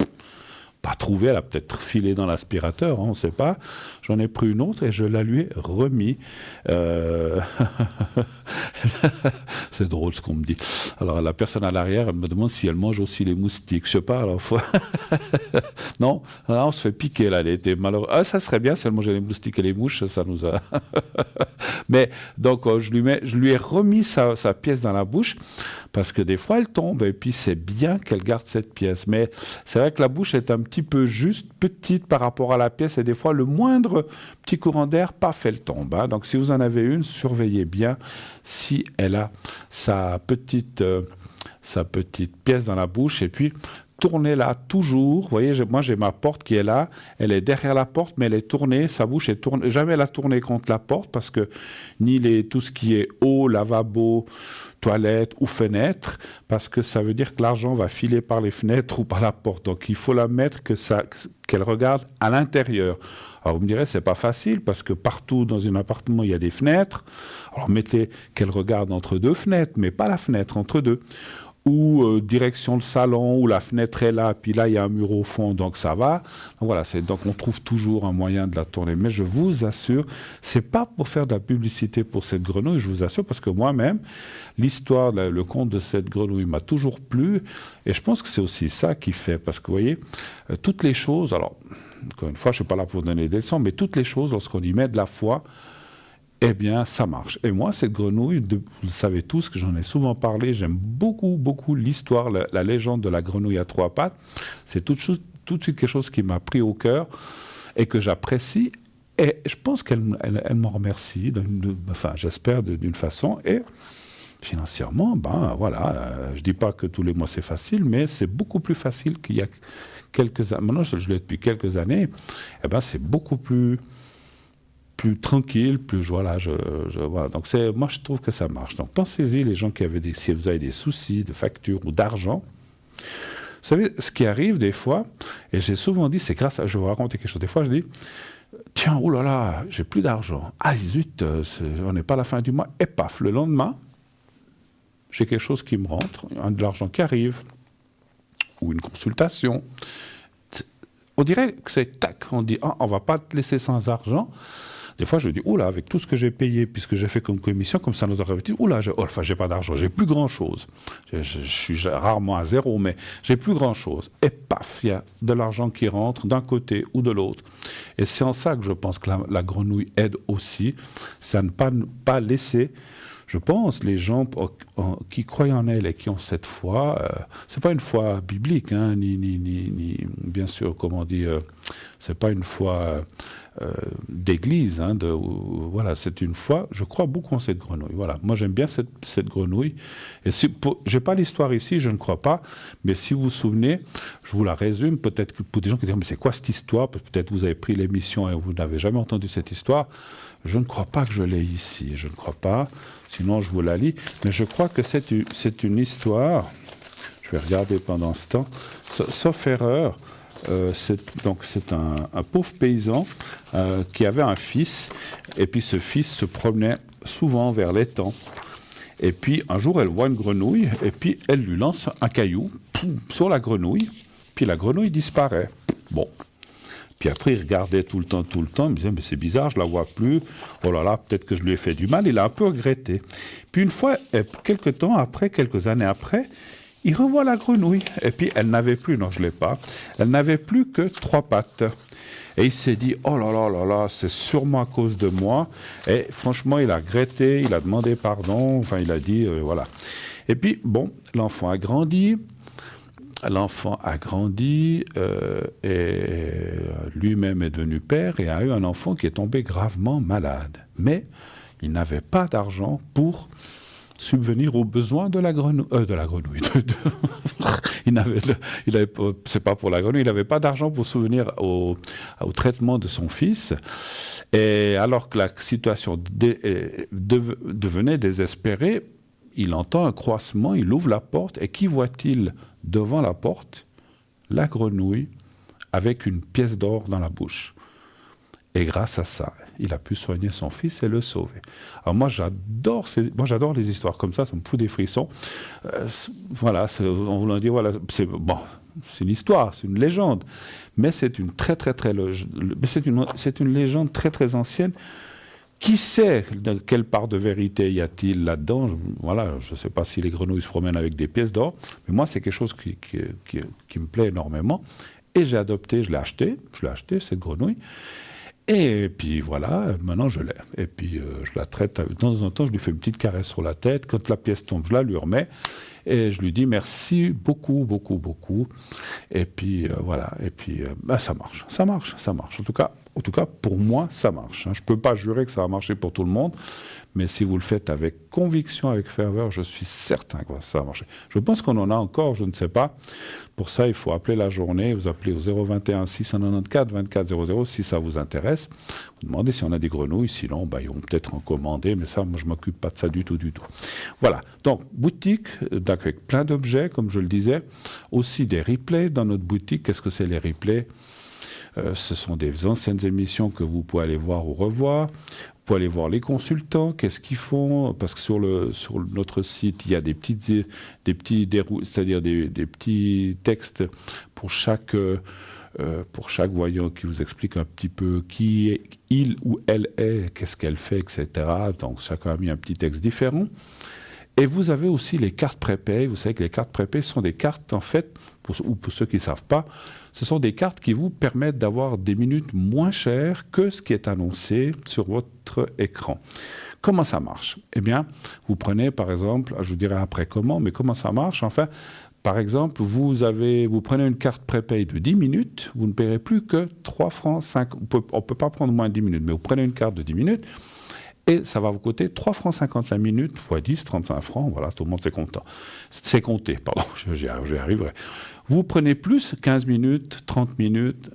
pas trouvé, elle a peut-être filé dans l'aspirateur, hein, on ne sait pas. J'en ai pris une autre et je la lui ai remis. C'est drôle ce qu'on me dit. Alors la personne à l'arrière, elle me demande si elle mange aussi les moustiques. Je sais pas, alors non, là, on se fait piquer là, elle était malheureuse. Ah, ça serait bien si elle mangeait les moustiques et les mouches, ça nous a... Mais donc je lui ai remis sa pièce dans la bouche parce que des fois elle tombe et puis c'est bien qu'elle garde cette pièce. Mais c'est vrai que la bouche est un petit peu juste, petite par rapport à la pièce et des fois le moindre petit courant d'air, paf, elle tombe. Hein. Donc si vous en avez une, surveillez bien si elle a sa petite pièce dans la bouche et puis tournez-la toujours. Vous voyez, moi j'ai ma porte qui est là, elle est derrière la porte, mais elle est tournée, sa bouche est tournée. Jamais la tournée contre la porte parce que ni tout ce qui est eau, lavabo, toilette ou fenêtre, parce que ça veut dire que l'argent va filer par les fenêtres ou par la porte. Donc il faut la mettre qu'elle regarde à l'intérieur. Alors vous me direz, c'est pas facile parce que partout dans un appartement il y a des fenêtres. Alors mettez qu'elle regarde entre deux fenêtres, mais pas la fenêtre, entre deux. Ou direction le salon, où la fenêtre est là, puis là il y a un mur au fond, donc ça va. Donc voilà, donc on trouve toujours un moyen de la tourner. Mais je vous assure, c'est pas pour faire de la publicité pour cette grenouille, je vous assure, parce que moi-même, l'histoire, le conte de cette grenouille m'a toujours plu, et je pense que c'est aussi ça qui fait, parce que vous voyez, toutes les choses, alors, encore une fois, je suis pas là pour donner des leçons, mais toutes les choses, lorsqu'on y met de la foi, eh bien, ça marche. Et moi, cette grenouille, vous le savez tous, que j'en ai souvent parlé, j'aime beaucoup, beaucoup l'histoire, la légende de la grenouille à trois pattes. C'est tout de suite quelque chose qui m'a pris au cœur et que j'apprécie. Et je pense qu'elle m'en remercie, enfin, j'espère d'une façon. Et financièrement, ben voilà, je ne dis pas que tous les mois c'est facile, mais c'est beaucoup plus facile qu'il y a quelques années. Maintenant, je l'ai depuis quelques années. Eh ben, c'est beaucoup plus tranquille, plus voilà, voilà. Donc moi je trouve que ça marche. Donc pensez-y, les gens si vous avez des soucis de facture ou d'argent, vous savez, ce qui arrive des fois, et j'ai souvent dit, c'est grâce à, je vais vous raconter quelque chose, des fois je dis, tiens, oh là là, j'ai plus d'argent, ah zut, on n'est pas à la fin du mois, et paf, le lendemain, j'ai quelque chose qui me rentre, de l'argent qui arrive, ou une consultation. On dirait que c'est tac, on dit, on va pas te laisser sans argent. Des fois, je dis, oula, avec tout ce que j'ai payé, puisque j'ai fait comme commission, comme ça nous aurait dit, oula, j'ai pas d'argent, j'ai plus grand-chose. Je suis rarement à zéro, mais j'ai plus grand-chose. Et paf, il y a de l'argent qui rentre d'un côté ou de l'autre. Et c'est en ça que je pense que la grenouille aide aussi, c'est à ne pas laisser, je pense, les gens qui croient en elle et qui ont cette foi, c'est pas une foi biblique, hein, ni bien sûr, comment on dit, c'est pas une foi d'église, hein, voilà, c'est une foi, je crois beaucoup en cette grenouille. Voilà, moi j'aime bien cette grenouille. Et j'ai pas l'histoire ici, je ne crois pas, mais si vous vous souvenez, je vous la résume, peut-être que pour des gens qui disent, mais c'est quoi cette histoire? Peut-être vous avez pris l'émission et vous n'avez jamais entendu cette histoire. Je ne crois pas que je l'ai ici, je ne crois pas, sinon je vous la lis, mais je crois que c'est une histoire, je vais regarder pendant ce temps, sauf erreur, c'est un pauvre paysan qui avait un fils, et puis ce fils se promenait souvent vers l'étang, et puis un jour elle voit une grenouille, et puis elle lui lance un caillou sur la grenouille, puis la grenouille disparaît. Bon. Puis après, il regardait tout le temps, il me disait, mais c'est bizarre, je ne la vois plus, oh là là, peut-être que je lui ai fait du mal, il a un peu regretté. Puis une fois, quelques années après, il revoit la grenouille, et puis elle n'avait plus, non je ne l'ai pas, elle n'avait plus que 3 pattes. Et il s'est dit, oh là là là là, c'est sûrement à cause de moi, et franchement, il a regretté, il a demandé pardon, enfin il a dit, voilà. Et puis, bon, l'enfant a grandi, et lui-même est devenu père et a eu un enfant qui est tombé gravement malade. Mais il n'avait pas d'argent pour subvenir aux besoins de la grenouille. C'est pas pour la grenouille. Il n'avait pas d'argent pour subvenir au traitement de son fils. Et alors que la situation devenait désespérée, il entend un croassement, il ouvre la porte, et qui voit-il devant la porte? La grenouille avec une pièce d'or dans la bouche. Et grâce à ça, il a pu soigner son fils et le sauver. Alors moi, j'adore les histoires comme ça me fout des frissons. Voilà, on vous l'a dit, voilà, c'est bon. c'est une histoire, c'est une légende. Mais c'est une très, très, très... Mais c'est une légende très, très ancienne. Qui sait quelle part de vérité y a-t-il là-dedans? Voilà, je ne sais pas si les grenouilles se promènent avec des pièces d'or, mais moi, c'est quelque chose qui me plaît énormément. Et j'ai adopté, je l'ai acheté, cette grenouille. Et puis voilà, maintenant je l'ai. Et puis je la traite, de temps en temps, je lui fais une petite caresse sur la tête. Quand la pièce tombe, je la lui remets. Et je lui dis merci beaucoup, beaucoup, beaucoup. Et puis voilà, et puis ça marche. En tout cas, pour moi, ça marche. Je ne peux pas jurer que ça va marcher pour tout le monde, mais si vous le faites avec conviction, avec ferveur, je suis certain que ça va marcher. Je pense qu'on en a encore, je ne sais pas. Pour ça, il faut appeler la journée. Vous appelez au 021 694 24 00 si ça vous intéresse. Vous demandez si on a des grenouilles. Sinon, ils vont peut-être en commander, mais ça, moi, je ne m'occupe pas de ça du tout, du tout. Voilà. Donc, boutique avec plein d'objets, comme je le disais. Aussi des replays dans notre boutique. Qu'est-ce que c'est les replays? Ce sont des anciennes émissions que vous pouvez aller voir ou revoir. Vous pouvez aller voir les consultants, qu'est-ce qu'ils font, parce que sur notre site, il y a des petits textes pour chaque voyant qui vous explique un petit peu qui il ou elle est, qu'est-ce qu'elle fait, etc. Donc chacun a mis un petit texte différent. Et vous avez aussi les cartes prépay. Vous savez que les cartes prépay sont des cartes, en fait, pour ceux qui ne savent pas, ce sont des cartes qui vous permettent d'avoir des minutes moins chères que ce qui est annoncé sur votre écran. Comment ça marche? Eh bien, vous prenez, par exemple, je vous dirai après comment ça marche, enfin, par exemple, vous prenez une carte prépay de 10 minutes, vous ne paierez plus que 3 francs 5. On ne peut pas prendre moins de 10 minutes, mais vous prenez une carte de 10 minutes, et ça va vous coûter 3 francs 50 la minute, x 10, 35 francs, voilà, tout le monde est content. C'est compté, pardon, j'y arriverai. Vous prenez plus, 15 minutes, 30 minutes,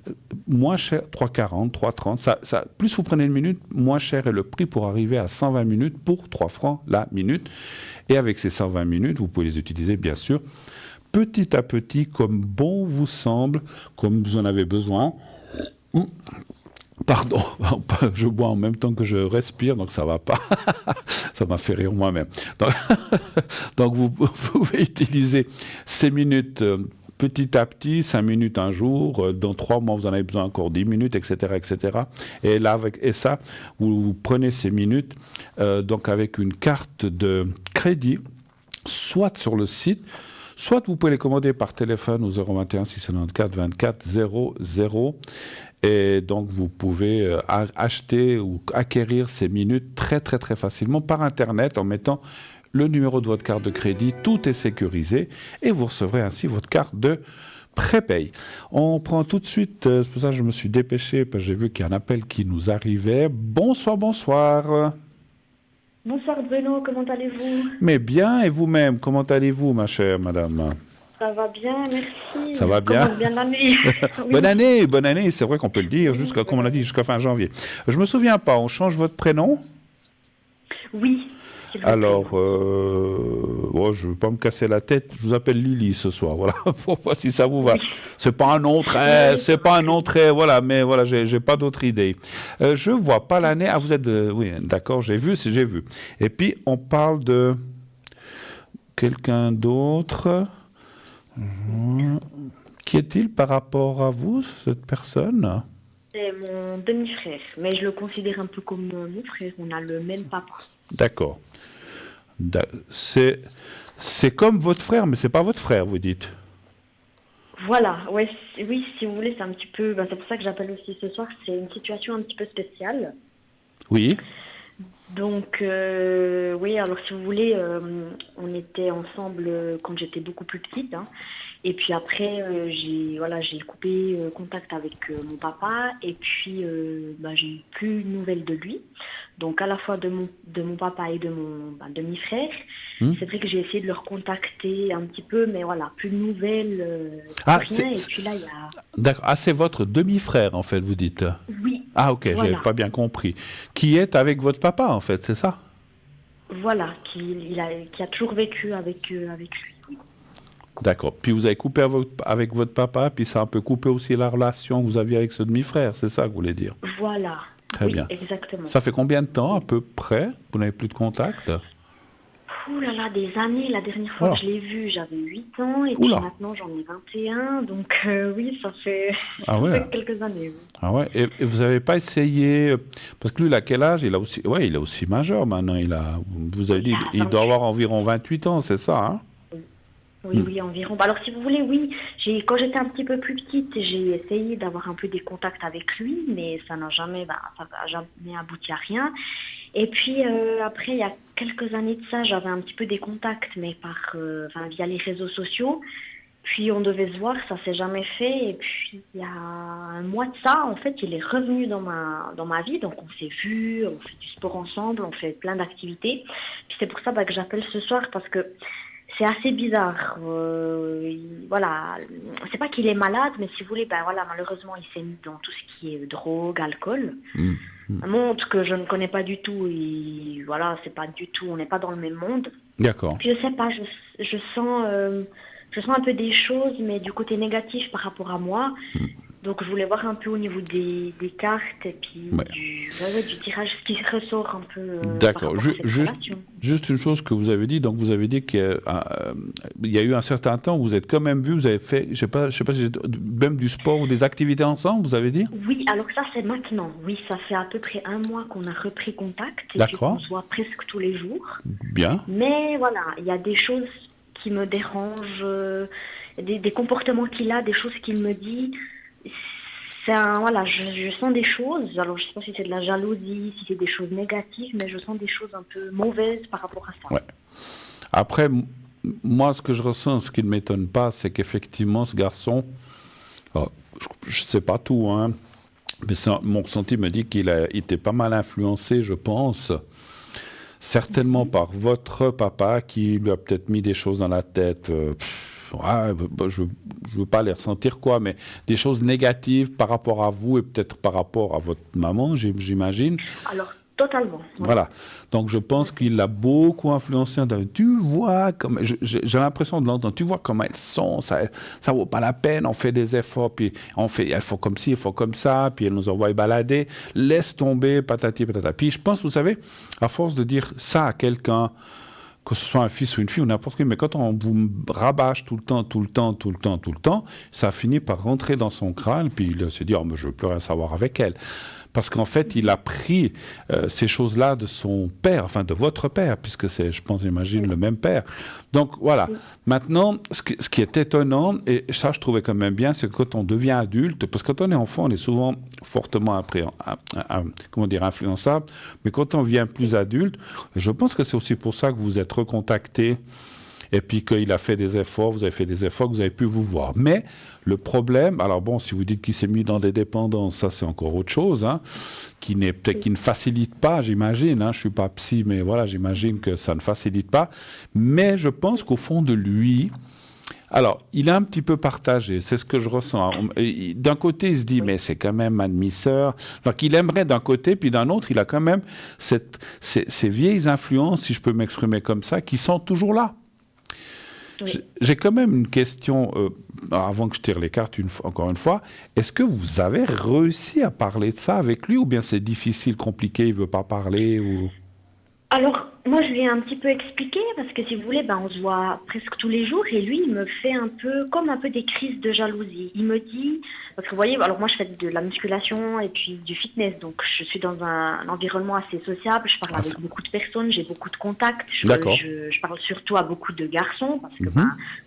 moins cher, 3,40, 3,30, plus vous prenez une minute, moins cher est le prix pour arriver à 120 minutes pour 3 francs la minute. Et avec ces 120 minutes, vous pouvez les utiliser, bien sûr, petit à petit, comme bon vous semble, comme vous en avez besoin. Pardon, je bois en même temps que je respire, donc ça ne va pas. Ça m'a fait rire moi-même. Donc vous pouvez utiliser ces minutes petit à petit, 5 minutes un jour. Dans 3 mois, vous en avez besoin encore 10 minutes, etc. etc. Et là, vous prenez ces minutes donc avec une carte de crédit, soit sur le site, soit vous pouvez les commander par téléphone au 021 694 24 00. Et donc, vous pouvez acheter ou acquérir ces minutes très, très, très facilement par Internet en mettant le numéro de votre carte de crédit. Tout est sécurisé et vous recevrez ainsi votre carte de prépay. On prend tout de suite, c'est pour ça que je me suis dépêché, parce que j'ai vu qu'il y a un appel qui nous arrivait. Bonsoir, bonsoir. Bonsoir Bruno, comment allez-vous? Mais bien, et vous-même, comment allez-vous, ma chère madame? Ça va bien, merci. Ça va bien. Bien l'année. Oui. Bonne année, c'est vrai qu'on peut le dire, comme on l'a dit, jusqu'à fin janvier. Je me souviens pas, on change votre prénom? Oui. Alors, je ne veux pas me casser la tête, je vous appelle Lily ce soir, voilà, pour voir si ça vous va. Oui. C'est pas un nom très, voilà, mais voilà, j'ai pas d'autre idée. Je vois pas l'année, vous êtes, oui, d'accord, j'ai vu. Et puis, on parle de quelqu'un d'autre. Qui est-il par rapport à vous, cette personne? C'est mon demi-frère, mais je le considère un peu comme mon frère, on a le même papa. D'accord. C'est comme votre frère, mais c'est pas votre frère, vous dites? Voilà, oui, si vous voulez, c'est un petit peu... c'est pour ça que j'appelle aussi ce soir, c'est une situation un petit peu spéciale. Oui. Donc, oui, alors si vous voulez, on était ensemble quand j'étais beaucoup plus petite. Et puis après, j'ai coupé contact avec mon papa. Et puis, j'ai eu plus de nouvelles de lui. Donc, à la fois de mon papa et de mon demi-frère. C'est vrai que j'ai essayé de le recontacter un petit peu, mais voilà, plus de nouvelles. Rien. Et puis là, il y a... D'accord. Ah, c'est votre demi-frère, en fait, vous dites? Oui. Ah, ok, voilà. J'avais pas bien compris. Qui est avec votre papa, en fait, c'est ça? Voilà, qui a toujours vécu avec lui. D'accord. Puis vous avez coupé avec votre papa, puis ça a un peu coupé aussi la relation que vous aviez avec ce demi-frère, c'est ça que vous voulez dire? Voilà. Très bien. Exactement. Ça fait combien de temps, à peu près, vous n'avez plus de contact? ouh là là, des années. La dernière fois que je l'ai vu, j'avais 8 ans et puis maintenant j'en ai 21. Donc oui, ça fait, ça fait quelques années. Oui. Ah ouais. Et vous n'avez pas essayé, parce que lui, il a quel âge? Il est aussi majeur maintenant. Vous avez dit, il doit avoir environ 28 ans, c'est ça, hein? Oui, environ. Bah, alors, si vous voulez, oui. Quand j'étais un petit peu plus petite, j'ai essayé d'avoir un peu des contacts avec lui, mais ça n'a jamais abouti à rien. Et puis, après, il y a quelques années de ça, j'avais un petit peu des contacts, mais via les réseaux sociaux. Puis, on devait se voir, ça s'est jamais fait. Et puis, il y a un mois de ça, en fait, il est revenu dans ma vie. Donc, on s'est vus, on fait du sport ensemble, on fait plein d'activités. Puis, c'est pour ça que j'appelle ce soir, parce que c'est assez bizarre. Voilà, c'est pas qu'il est malade, mais si vous voulez, malheureusement, il s'est mis dans tout ce qui est drogue, alcool. Un monde que je ne connais pas du tout. Et voilà, c'est pas du tout. On n'est pas dans le même monde. D'accord. Puis je sais pas, je sens un peu des choses, mais du côté négatif par rapport à moi. Donc je voulais voir un peu au niveau des cartes et puis du tirage, ce qui ressort un peu. D'accord. Juste une chose que vous avez dit. Donc vous avez dit qu'il y a eu un certain temps où vous êtes quand même vus, vous avez fait, je sais pas si même du sport ou des activités ensemble, vous avez dit? Oui, alors ça c'est maintenant. Oui, ça fait à peu près un mois qu'on a repris contact. Et d'accord. on se voit presque tous les jours. Bien. Mais voilà, il y a des choses qui me dérangent, des comportements qu'il a, des choses qu'il me dit. Je sens des choses. Alors, je ne sais pas si c'est de la jalousie, si c'est des choses négatives, mais je sens des choses un peu mauvaises par rapport à ça. Ouais. Après, moi, ce que je ressens, ce qui ne m'étonne pas, c'est qu'effectivement, ce garçon, je ne sais pas tout, hein, mais mon ressenti me dit qu'il était pas mal influencé, je pense, certainement par votre papa qui lui a peut-être mis des choses dans la tête. Je ne veux pas les ressentir, mais des choses négatives par rapport à vous et peut-être par rapport à votre maman, j'imagine. Alors, totalement. Voilà. Donc, je pense qu'il l'a beaucoup influencé. Tu vois, j'ai l'impression de l'entendre, tu vois comment elles sont, ça ne vaut pas la peine, on fait des efforts, puis il faut comme ci, il faut comme ça, puis elle nous envoie balader, laisse tomber, patati patata. Puis je pense, vous savez, à force de dire ça à quelqu'un, que ce soit un fils ou une fille ou n'importe qui, mais quand on vous rabâche tout le temps, ça finit par rentrer dans son crâne, puis il se dit « Oh, mais je ne veux plus rien savoir avec elle ». Parce qu'en fait, il a pris ces choses-là de son père, enfin de votre père, puisque c'est, je pense, j'imagine, le même père. Donc voilà. Maintenant, ce qui est étonnant, et ça je trouvais quand même bien, c'est que quand on devient adulte, parce que quand on est enfant, on est souvent fortement influençable, mais quand on devient plus adulte, je pense que c'est aussi pour ça que vous êtes recontacté, et puis qu'il a fait des efforts, vous avez fait des efforts, que vous avez pu vous voir. Mais le problème, alors bon, si vous dites qu'il s'est mis dans des dépendances, ça c'est encore autre chose, hein, qui ne facilite pas, j'imagine, hein, je ne suis pas psy, mais voilà, j'imagine que ça ne facilite pas. Mais je pense qu'au fond de lui, alors, il est un petit peu partagé, c'est ce que je ressens. D'un côté, il se dit, mais c'est quand même ma demi-sœur. Donc, il aimerait d'un côté, puis d'un autre, il a quand même ces vieilles influences, si je peux m'exprimer comme ça, qui sont toujours là. Oui. J'ai quand même une question, avant que je tire les cartes encore une fois. Est-ce que vous avez réussi à parler de ça avec lui ou bien c'est difficile, compliqué, il ne veut pas parler ou... Alors, moi, je lui ai un petit peu expliqué parce que si vous voulez, on se voit presque tous les jours et lui, il me fait un peu des crises de jalousie. Il me dit, parce que vous voyez, alors moi, je fais de la musculation et puis du fitness, donc je suis dans un environnement assez sociable. Je parle avec beaucoup de personnes, j'ai beaucoup de contacts. Je parle surtout à beaucoup de garçons parce que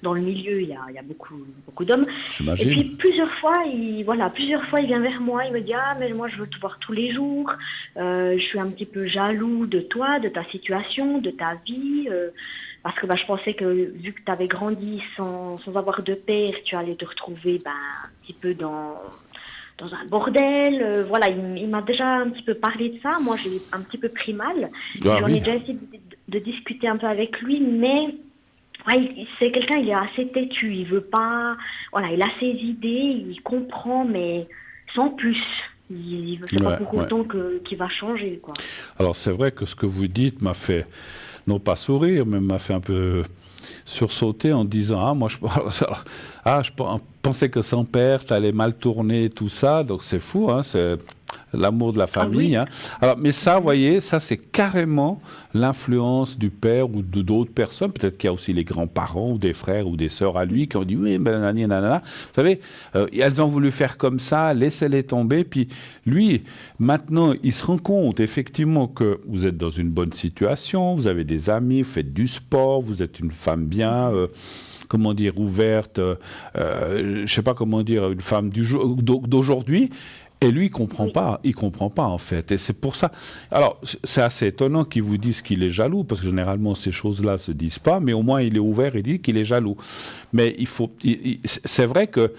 dans le milieu, il y a beaucoup d'hommes. Et puis plusieurs fois, il vient vers moi, il me dit mais moi, je veux te voir tous les jours. Je suis un petit peu jaloux de toi, de ta situation, de ta vie, parce que je pensais que vu que tu avais grandi sans avoir de père, tu allais te retrouver un petit peu dans un bordel. Voilà, il m'a déjà un petit peu parlé de ça. Moi, j'ai un petit peu pris mal. J'en ai déjà essayé de discuter un peu avec lui, mais c'est quelqu'un, il est assez têtu. Il veut pas... Voilà, il a ses idées, il comprend, mais sans plus. C'est pas pour autant qu'il va changer, quoi. Alors, c'est vrai que ce que vous dites m'a fait, non pas sourire, mais m'a fait un peu sursauter en disant moi, je pensais que sans père, t'allais mal tourner, tout ça, donc c'est fou, hein, l'amour de la famille. oui. Hein. Alors, mais ça, vous voyez, ça c'est carrément l'influence du père ou de d'autres personnes. Peut-être qu'il y a aussi les grands-parents ou des frères ou des sœurs à lui qui ont dit oui, ben nanani, nanana. Vous savez, elles ont voulu faire comme ça, laissez-les tomber. Puis lui, maintenant, il se rend compte effectivement que vous êtes dans une bonne situation, vous avez des amis, vous faites du sport, vous êtes une femme bien, comment dire, ouverte, je sais pas comment dire, une femme d'aujourd'hui. Et lui, il comprend pas en fait. Et c'est pour ça. Alors, c'est assez étonnant qu'ils vous disent qu'il est jaloux, parce que généralement ces choses-là se disent pas. Mais au moins, il est ouvert et dit qu'il est jaloux. Mais c'est vrai que,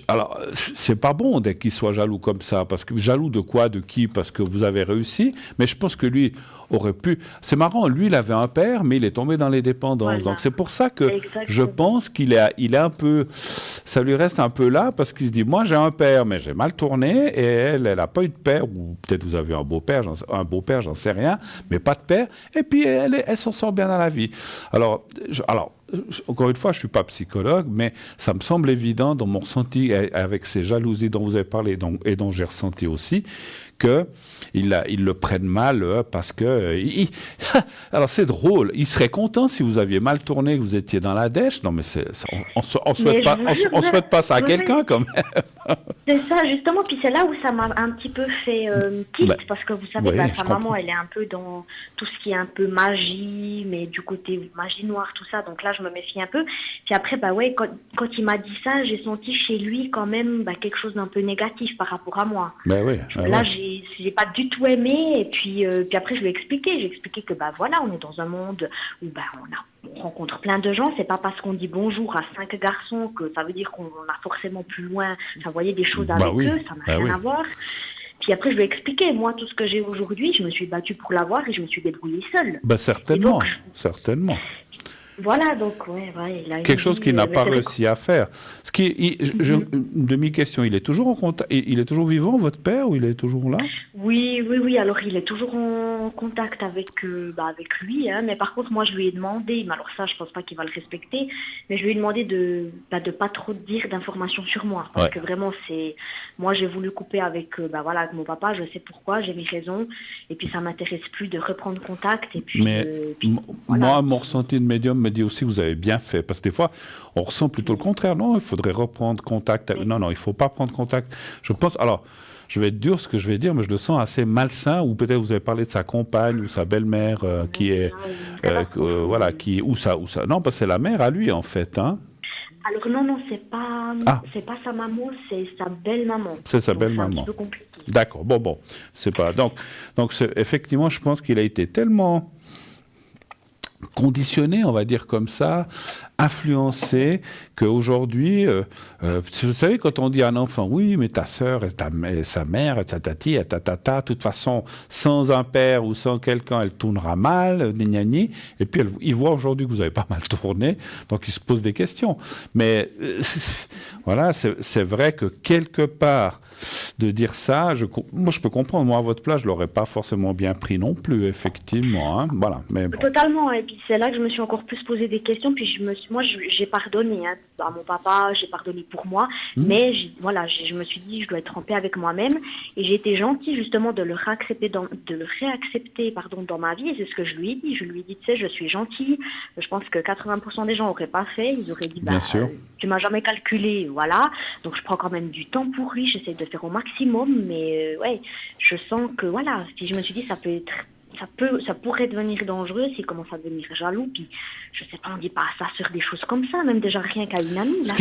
alors, c'est pas bon dès qu'il soit jaloux comme ça, parce que jaloux de quoi, de qui, parce que vous avez réussi. Mais je pense que lui aurait pu. C'est marrant. Lui, il avait un père, mais il est tombé dans les dépendances. Voilà. Donc c'est pour ça que Exactement. je pense qu'il est un peu. Ça lui reste un peu là, parce qu'il se dit, moi, j'ai un père, mais j'ai mal tourné. Et elle n'a pas eu de père, ou peut-être vous avez un beau-père, j'en sais rien, mais pas de père. Et puis elle s'en sort bien dans la vie. Alors, encore une fois, je ne suis pas psychologue, mais ça me semble évident dans mon ressenti avec ces jalousies dont vous avez parlé et dont j'ai ressenti aussi, qu'ils le prennent mal parce que... alors c'est drôle, il serait content si vous aviez mal tourné, que vous étiez dans la dèche. Non mais on ne souhaite pas ça à quelqu'un quand même. C'est ça, justement. Puis c'est là où ça m'a un petit peu fait tilt, parce que vous savez, sa maman, elle est un peu dans tout ce qui est un peu magie, mais du côté magie noire, tout ça. Donc là, je me méfie un peu. Puis après, quand il m'a dit ça, j'ai senti chez lui quand même quelque chose d'un peu négatif par rapport à moi. Là, j'ai pas du tout aimé. Et puis après, je lui ai expliqué. J'ai expliqué que voilà, on est dans un monde où on rencontre plein de gens. C'est pas parce qu'on dit bonjour à 5 garçons que ça veut dire qu'on a forcément plus loin. Enfin, vous voyez, des choses avec eux, ça n'a rien à voir. Puis après, je lui ai expliqué, moi, tout ce que j'ai aujourd'hui, je me suis battue pour l'avoir et je me suis débrouillée seule. Certainement. Voilà, donc, il a quelque chose qu'il n'a pas réussi à faire. Une demi-question, il est toujours en contact, il est toujours vivant, votre père, ou il est toujours là? Oui, alors il est toujours en contact avec lui, hein, mais par contre, moi, je lui ai demandé, mais alors ça, je pense pas qu'il va le respecter, mais je lui ai demandé de pas trop dire d'informations sur moi, parce que vraiment, moi, j'ai voulu couper avec mon papa, je sais pourquoi, j'ai mes raisons, et puis ça m'intéresse plus de reprendre contact, et puis... Mais moi, mon ressenti de médium me dit aussi que vous avez bien fait, parce que des fois, on ressent plutôt le contraire. Non, il faudrait reprendre contact. Non, il ne faut pas prendre contact. Je pense, alors, je vais être dur ce que je vais dire, mais je le sens assez malsain, ou peut-être vous avez parlé de sa compagne ou sa belle-mère qui est, ou ça. Non, parce que c'est la mère à lui, en fait, hein. Alors non, c'est pas sa maman, c'est sa belle-maman. C'est sa belle-maman. C'est un petit peu compliqué. D'accord, bon, c'est pas... Donc effectivement, je pense qu'il a été tellement... conditionné, on va dire comme ça, influencé, qu'aujourd'hui, vous savez, quand on dit à un enfant, oui, mais ta sœur et sa mère, et tatati, et tatata, de toute façon, sans un père ou sans quelqu'un, elle tournera mal, gnagnagni, et puis il voit aujourd'hui que vous avez pas mal tourné, donc il se pose des questions. Mais voilà, c'est vrai que quelque part, de dire ça, moi je peux comprendre, moi à votre place, je l'aurais pas forcément bien pris non plus, effectivement, hein, voilà. Mais bon. Totalement, et puis c'est là que je me suis encore plus posé des questions, puis j'ai pardonné à mon papa, j'ai pardonné pour moi, mais je me suis dit je dois être en paix avec moi-même, et j'ai été gentille justement de le réaccepter dans ma vie, et c'est ce que je lui ai dit. Je lui ai dit, tu sais, je suis gentille, je pense que 80% des gens n'auraient pas fait, ils auraient dit, tu m'as jamais calculé, voilà, donc je prends quand même du temps pour lui, j'essaie de faire au maximum, mais je sens que si je me suis dit ça pourrait devenir dangereux s'il commence à devenir jaloux, puis je sais pas, on dit pas ça sur des choses comme ça, même déjà rien qu'à une amie. Là,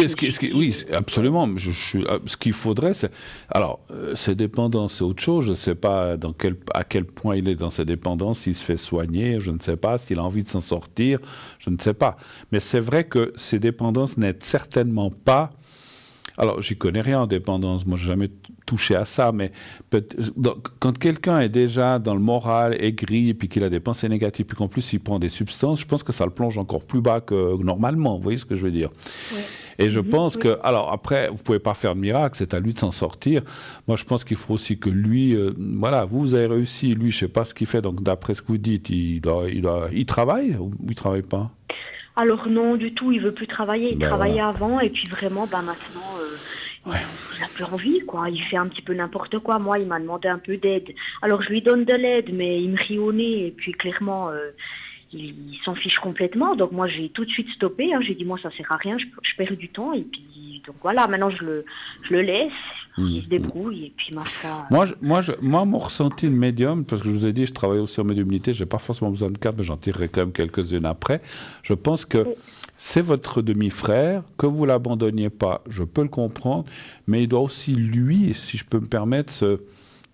oui, absolument. Ce qu'il faudrait, c'est... Alors, ses dépendances, c'est autre chose. Je ne sais pas à quel point il est dans ses dépendances, s'il se fait soigner, je ne sais pas, s'il a envie de s'en sortir, je ne sais pas. Mais c'est vrai que ces dépendances n'aident certainement pas... Alors, j'y connais rien en dépendance, moi, je n'ai jamais touché à ça, mais quand quelqu'un est déjà dans le moral, aigri, et puis qu'il a des pensées négatives, puis qu'en plus il prend des substances, je pense que ça le plonge encore plus bas que normalement, vous voyez ce que je veux dire? Oui. Et je pense que, alors après, vous ne pouvez pas faire de miracle, c'est à lui de s'en sortir. Moi, je pense qu'il faut aussi que lui, vous avez réussi, lui, je ne sais pas ce qu'il fait, donc d'après ce que vous dites, il travaille ou il ne travaille pas? Alors non, du tout, il veut plus travailler. Il travaillait avant, et puis vraiment, maintenant, il n'a plus envie, quoi. Il fait un petit peu n'importe quoi. Moi, il m'a demandé un peu d'aide. Alors, je lui donne de l'aide, mais il me rit au nez. Et puis, clairement, il s'en fiche complètement. Donc, moi, j'ai tout de suite stoppé. J'ai dit, moi, ça sert à rien. Je perds du temps. Et puis, donc voilà, maintenant, je le laisse. Il se débrouille. Et puis, ma foi... Moi, mon ressenti de médium, parce que je vous ai dit, je travaille aussi en médiumnité, je n'ai pas forcément besoin de cartes, mais j'en tirerai quand même quelques-unes après. Je pense que c'est votre demi-frère, que vous ne l'abandonniez pas, je peux le comprendre, mais il doit aussi, lui, si je peux me permettre, se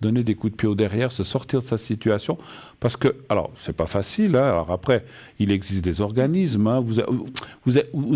donner des coups de pied au derrière, se sortir de sa situation, parce que, alors, c'est pas facile, hein, alors après, il existe des organismes, hein, vous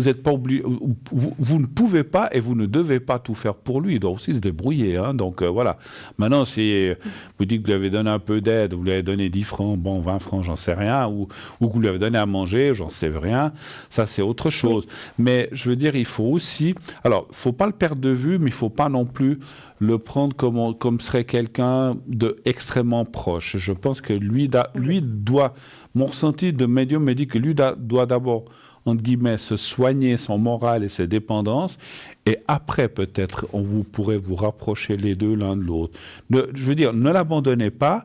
êtes pas obligé, vous ne pouvez pas et vous ne devez pas tout faire pour lui, il doit aussi se débrouiller, hein, donc voilà. Maintenant, si vous dites que vous lui avez donné un peu d'aide, vous lui avez donné 10 francs, bon, 20 francs, j'en sais rien, ou que vous lui avez donné à manger, j'en sais rien, ça c'est autre chose. Mais je veux dire, il faut aussi, alors, il ne faut pas le perdre de vue, mais il ne faut pas non plus le prendre comme serait quelqu'un de extrêmement proche. Je pense que lui doit, mon ressenti de médium me dit que lui doit d'abord, entre guillemets, se soigner son moral et ses dépendances, et après peut-être vous pourrez vous rapprocher les deux l'un de l'autre. Je veux dire, ne l'abandonnez pas,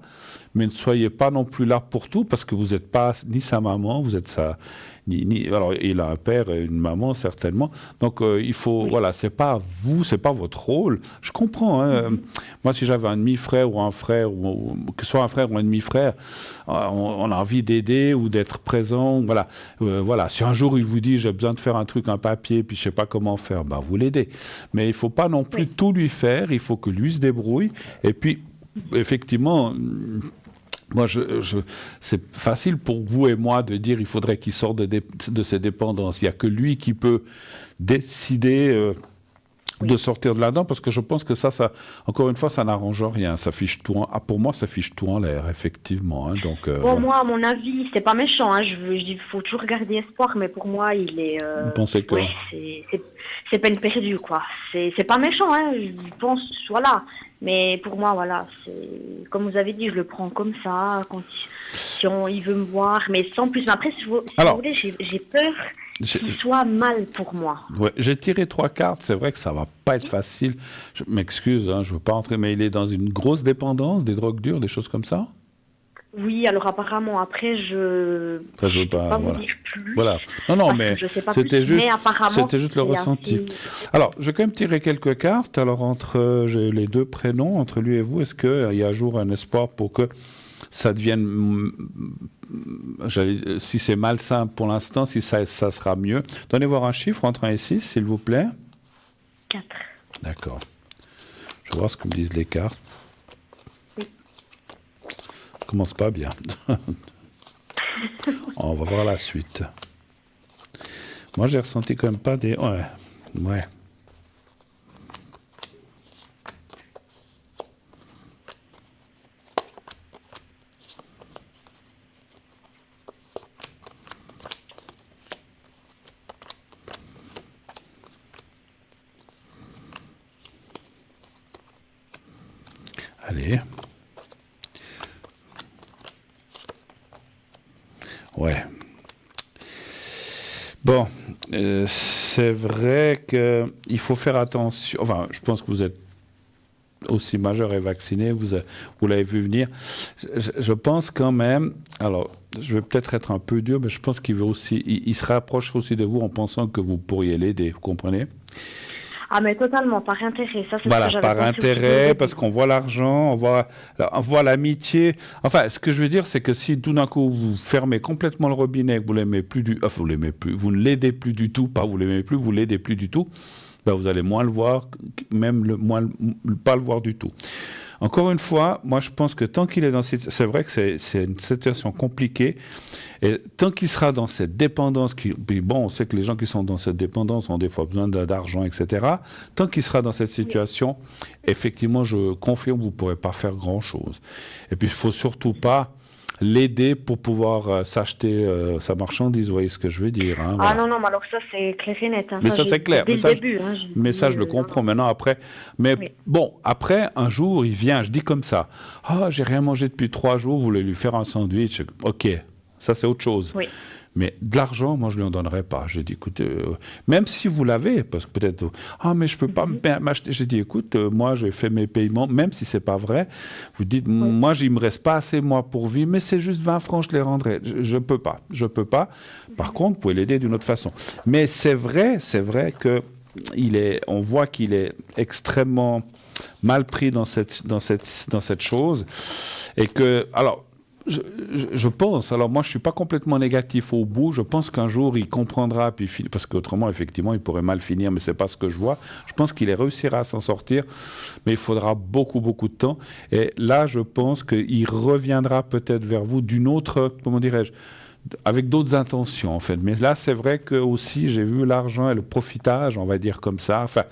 mais ne soyez pas non plus là pour tout, parce que vous n'êtes pas ni sa maman, vous êtes sa... alors, il a un père et une maman, certainement. Donc, il faut... Voilà, c'est pas vous, c'est pas votre rôle. Je comprends, hein. Moi, si j'avais un demi-frère ou un frère, que ce soit un frère ou un demi-frère, on a envie d'aider ou d'être présent. Voilà. Voilà. Si un jour, il vous dit, j'ai besoin de faire un truc, un papier, puis je sais pas comment faire, ben, vous l'aidez. Mais il faut pas non plus tout lui faire. Il faut que lui se débrouille. Et puis, effectivement... Moi, c'est facile pour vous et moi de dire qu'il faudrait qu'il sorte de ses dépendances. Il n'y a que lui qui peut décider de sortir de là-dedans, parce que je pense que ça, encore une fois, ça n'arrange rien. Ça fiche tout pour moi, ça fiche tout en l'air, effectivement. Hein, donc, bon, moi, à mon avis, c'est pas méchant. Hein, il faut toujours garder espoir, mais pour moi, il est... vous pensez que... Ouais, c'est peine perdue, quoi. C'est pas méchant, hein, je pense, voilà. Mais pour moi, voilà, comme vous avez dit, je le prends comme ça, si il veut me voir, mais sans plus. Après, si vous voulez, j'ai peur qu'il soit mal pour moi. Ouais, j'ai tiré 3 cartes, c'est vrai que ça va pas être facile. Je m'excuse, hein, je veux pas entrer, mais il est dans une grosse dépendance, des drogues dures, des choses comme ça? Oui, alors apparemment, après, je veux pas vous dire plus. Voilà. Non, mais c'était juste le ressenti. Assez... Alors, je vais quand même tirer quelques cartes. Alors, entre les deux prénoms, entre lui et vous, est-ce qu'il y a un jour un espoir pour que ça devienne, si c'est malsain pour l'instant, si ça sera mieux? Donnez voir un chiffre entre 1 et 6, s'il vous plaît. 4. D'accord. Je vais voir ce que me disent les cartes. Commence pas bien. On va voir la suite. Moi, j'ai ressenti quand même pas des... Ouais. Allez. Ouais. Bon, c'est vrai qu'il faut faire attention. Enfin, je pense que vous êtes aussi majeur et vacciné, vous l'avez vu venir. Je pense quand même, alors, je vais peut-être être un peu dur, mais je pense qu'il veut aussi, il se rapproche aussi de vous en pensant que vous pourriez l'aider, vous comprenez? Ah, mais totalement, par intérêt. Ça, c'est voilà, ce que j'avais par intérêt, parce qu'on voit l'argent, on voit l'amitié. Enfin, ce que je veux dire, c'est que si tout d'un coup vous fermez complètement le robinet, que vous l'aimez plus vous l'aimez plus, vous ne l'aidez plus du tout, pas vous l'aimez plus, vous l'aidez plus du tout, ben vous allez moins le voir, même pas le voir du tout. Encore une fois, moi je pense que tant qu'il est dans cette... C'est vrai que c'est une situation compliquée, et tant qu'il sera dans cette dépendance, puis bon, on sait que les gens qui sont dans cette dépendance ont des fois besoin d'argent, etc. Tant qu'il sera dans cette situation, effectivement, je confirme, vous ne pourrez pas faire grand-chose. Et puis, il ne faut surtout pas l'aider pour pouvoir s'acheter sa marchandise, vous voyez ce que je veux dire. Hein, voilà. Ah non, mais alors ça c'est clair et net. Hein. Mais ça c'est clair. Mais ça je le comprends comprends maintenant après. Mais oui. Bon, après un jour il vient, je dis comme ça, j'ai rien mangé depuis 3 jours, vous voulez lui faire un sandwich, ok, ça c'est autre chose. Oui. Mais de l'argent, moi, je ne lui en donnerai pas. J'ai dit, écoute, même si vous l'avez, parce que peut-être, mais je ne peux pas m'acheter. J'ai dit, écoute, moi, j'ai fait mes paiements, même si ce n'est pas vrai. Vous dites, moi, il ne me reste pas assez, moi, pour vivre, mais c'est juste 20 francs, je les rendrai. Je ne peux pas. Je peux pas. Par contre, vous pouvez l'aider d'une autre façon. Mais c'est vrai que on voit qu'il est extrêmement mal pris dans cette chose. Et que, alors, je pense, alors moi je ne suis pas complètement négatif au bout, je pense qu'un jour il comprendra, parce qu'autrement effectivement il pourrait mal finir, mais ce n'est pas ce que je vois. Je pense qu'il réussira à s'en sortir, mais il faudra beaucoup de temps. Et là je pense qu'il reviendra peut-être vers vous d'une autre, comment dirais-je, avec d'autres intentions en fait. Mais là c'est vrai que aussi j'ai vu l'argent et le profitage, on va dire comme ça. Enfin,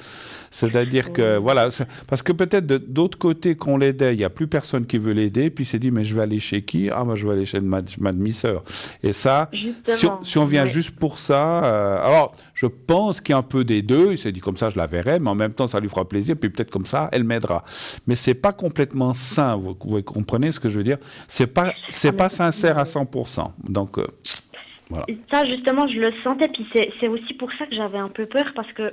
c'est-à-dire que voilà, parce que peut-être d'autre côté qu'on l'aidait, il n'y a plus personne qui veut l'aider, puis il s'est dit mais je vais aller chez qui? Ah moi je vais aller chez ma demi-sœur. Et ça, si on vient juste pour ça, alors je pense qu'il y a un peu des deux. Il s'est dit comme ça je la verrai, mais en même temps ça lui fera plaisir, puis peut-être comme ça elle m'aidera. Mais c'est pas complètement sain, vous comprenez ce que je veux dire? C'est pas sincère à 100%. Donc voilà. Ça, justement, je le sentais. Puis c'est aussi pour ça que j'avais un peu peur parce que,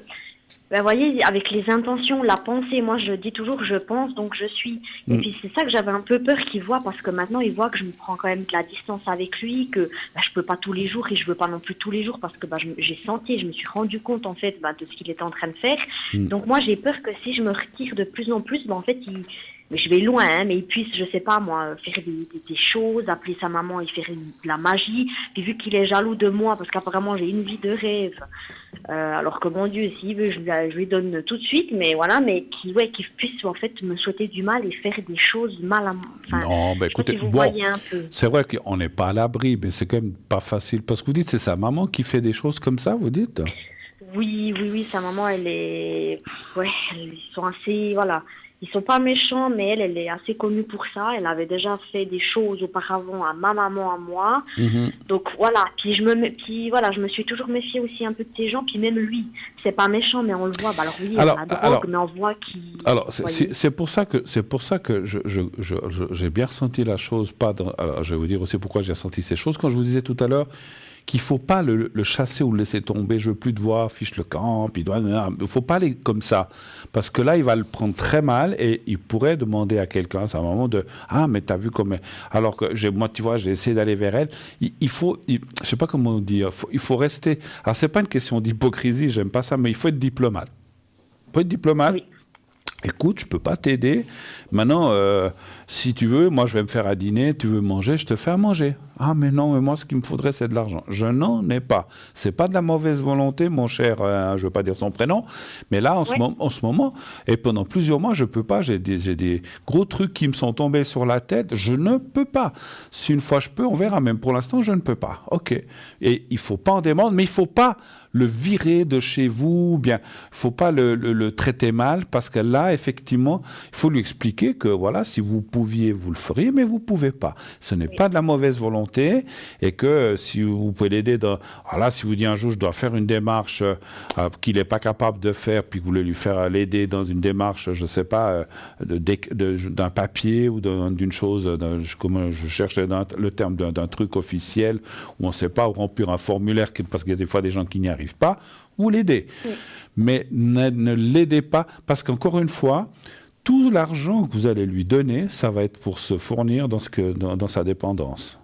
vous voyez, avec les intentions, la pensée, moi, je dis toujours je pense, donc je suis. Et puis c'est ça que j'avais un peu peur qu'il voit parce que maintenant, il voit que je me prends quand même de la distance avec lui, que je peux pas tous les jours et je veux pas non plus tous les jours parce que j'ai senti, je me suis rendu compte, en fait, de ce qu'il était en train de faire. Donc moi, j'ai peur que si je me retire de plus en plus, en fait, mais je vais loin, mais il puisse, je sais pas moi, faire des choses, appeler sa maman et faire de la magie. Puis vu qu'il est jaloux de moi, parce qu'apparemment j'ai une vie de rêve, alors que mon Dieu, s'il veut, je lui donne tout de suite, mais voilà, mais qu'il puisse en fait me souhaiter du mal et faire des choses mal à moi. Enfin, non, ben écoutez, c'est vrai qu'on n'est pas à l'abri, mais c'est quand même pas facile. Parce que vous dites, c'est sa maman qui fait des choses comme ça, vous dites? Oui, sa maman, elle est... ils sont assez... Voilà. Ils sont pas méchants, mais elle est assez connue pour ça. Elle avait déjà fait des choses auparavant à ma maman, à moi. Donc voilà. Puis je me suis toujours méfiée aussi un peu de ces gens. Puis même lui, c'est pas méchant, mais on le voit. Alors oui, il a la drogue, mais on voit qu'il. Alors c'est pour ça que j'ai bien ressenti la chose. Alors je vais vous dire aussi pourquoi j'ai ressenti ces choses. Quand je vous disais tout à l'heure qu'il ne faut pas le chasser ou le laisser tomber, je veux plus te voir, fiche le camp, il ne faut pas aller comme ça, parce que là, il va le prendre très mal et il pourrait demander à quelqu'un à un moment de « Ah, mais t'as vu comme… » Alors que moi, tu vois, j'ai essayé d'aller vers elle. Je ne sais pas comment on dit, il faut rester… Alors, ce n'est pas une question d'hypocrisie, j'aime pas ça, mais il faut être diplomate. Il faut être diplomate. Oui. Écoute, je ne peux pas t'aider. Maintenant, si tu veux, moi, je vais me faire à dîner. Tu veux manger, je te fais à manger. Ah, mais non, mais moi, ce qu'il me faudrait, c'est de l'argent. Je n'en ai pas. Ce n'est pas de la mauvaise volonté, mon cher, je ne veux pas dire son prénom. Mais là, en ce moment, et pendant plusieurs mois, je ne peux pas. J'ai des gros trucs qui me sont tombés sur la tête. Je ne peux pas. Si une fois je peux, on verra. Même pour l'instant, je ne peux pas. OK. Et il ne faut pas en demander, mais il ne faut pas le virer de chez vous. Bien, il ne faut pas le traiter mal, parce que là, effectivement, il faut lui expliquer que, voilà, si vous pouviez, vous le feriez, mais vous ne pouvez pas. Ce n'est pas de la mauvaise volonté, et que si vous pouvez l'aider voilà, si vous dites un jour je dois faire une démarche qu'il n'est pas capable de faire, puis que vous voulez lui faire l'aider dans une démarche, je ne sais pas, d'un papier ou d'une chose, comme je cherchais le terme d'un truc officiel, où on ne sait pas, ou remplir un formulaire, parce qu'il y a des fois des gens qui n'y arrivent pas, vous l'aidez. Oui. Mais ne l'aidez pas, parce qu'encore une fois, tout l'argent que vous allez lui donner, ça va être pour se fournir dans sa dépendance.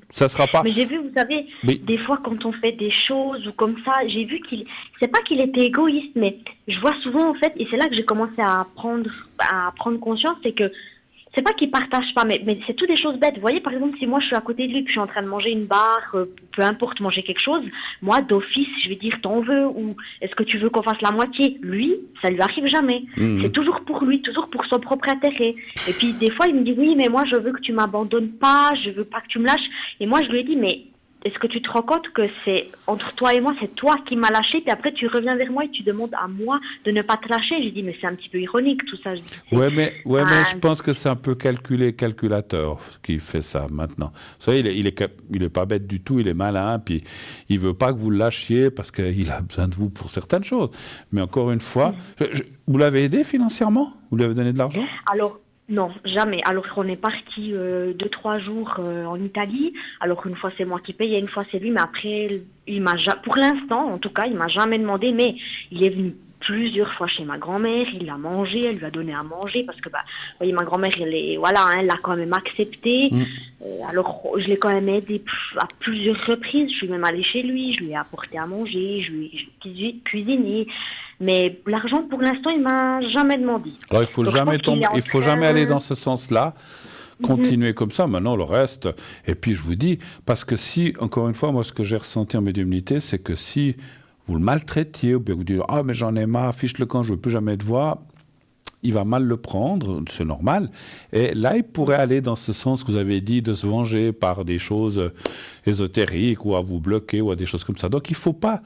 Ça sera pas. Mais j'ai vu, vous savez, des fois quand on fait des choses ou comme ça, j'ai vu c'est pas qu'il était égoïste, mais je vois souvent en fait, et c'est là que j'ai commencé à prendre conscience, c'est que c'est pas qu'il partage pas, mais c'est tout des choses bêtes. Vous voyez, par exemple, si moi je suis à côté de lui, puis je suis en train de manger une barre, peu importe, manger quelque chose, moi d'office, je vais dire t'en veux, ou est-ce que tu veux qu'on fasse la moitié? Lui, ça lui arrive jamais. C'est toujours pour lui, toujours pour son propre intérêt. Et puis des fois, il me dit oui, mais moi je veux que tu m'abandonnes pas, je veux pas que tu me lâches. Et moi je lui ai dit mais est-ce que tu te rends compte que c'est entre toi et moi, c'est toi qui m'as lâché, puis après tu reviens vers moi et tu demandes à moi de ne pas te lâcher. J'ai dit mais c'est un petit peu ironique tout ça. Ouais, mais je pense que c'est un peu calculateur qui fait ça maintenant. Vous savez, il est pas bête du tout, il est malin, puis il veut pas que vous le lâchiez parce qu'il a besoin de vous pour certaines choses. Mais encore une fois, vous l'avez aidé financièrement? Vous lui avez donné de l'argent? Non, jamais. Alors on est parti 2-3 jours en Italie. Alors une fois c'est moi qui paye et une fois c'est lui. Mais après, pour l'instant, en tout cas, il m'a jamais demandé. Mais il est venu plusieurs fois chez ma grand-mère. Il l'a mangé, elle lui a donné à manger parce que vous voyez, ma grand-mère, elle l'a quand même accepté. Alors je l'ai quand même aidé à plusieurs reprises. Je suis même allée chez lui, je lui ai apporté à manger, je lui ai cuisiné. Mais l'argent, pour l'instant, il m'a jamais demandé. Alors, il faut jamais aller dans ce sens-là. Continuer comme ça, maintenant le reste. Et puis je vous dis, parce que si, encore une fois, moi ce que j'ai ressenti en médiumnité, c'est que si vous le maltraitiez, ou bien vous dites « Ah, mais j'en ai marre, fiche le camp, je ne veux plus jamais te voir », il va mal le prendre, c'est normal. Et là, il pourrait aller dans ce sens que vous avez dit, de se venger par des choses ésotériques, ou à vous bloquer, ou à des choses comme ça. Donc il faut pas,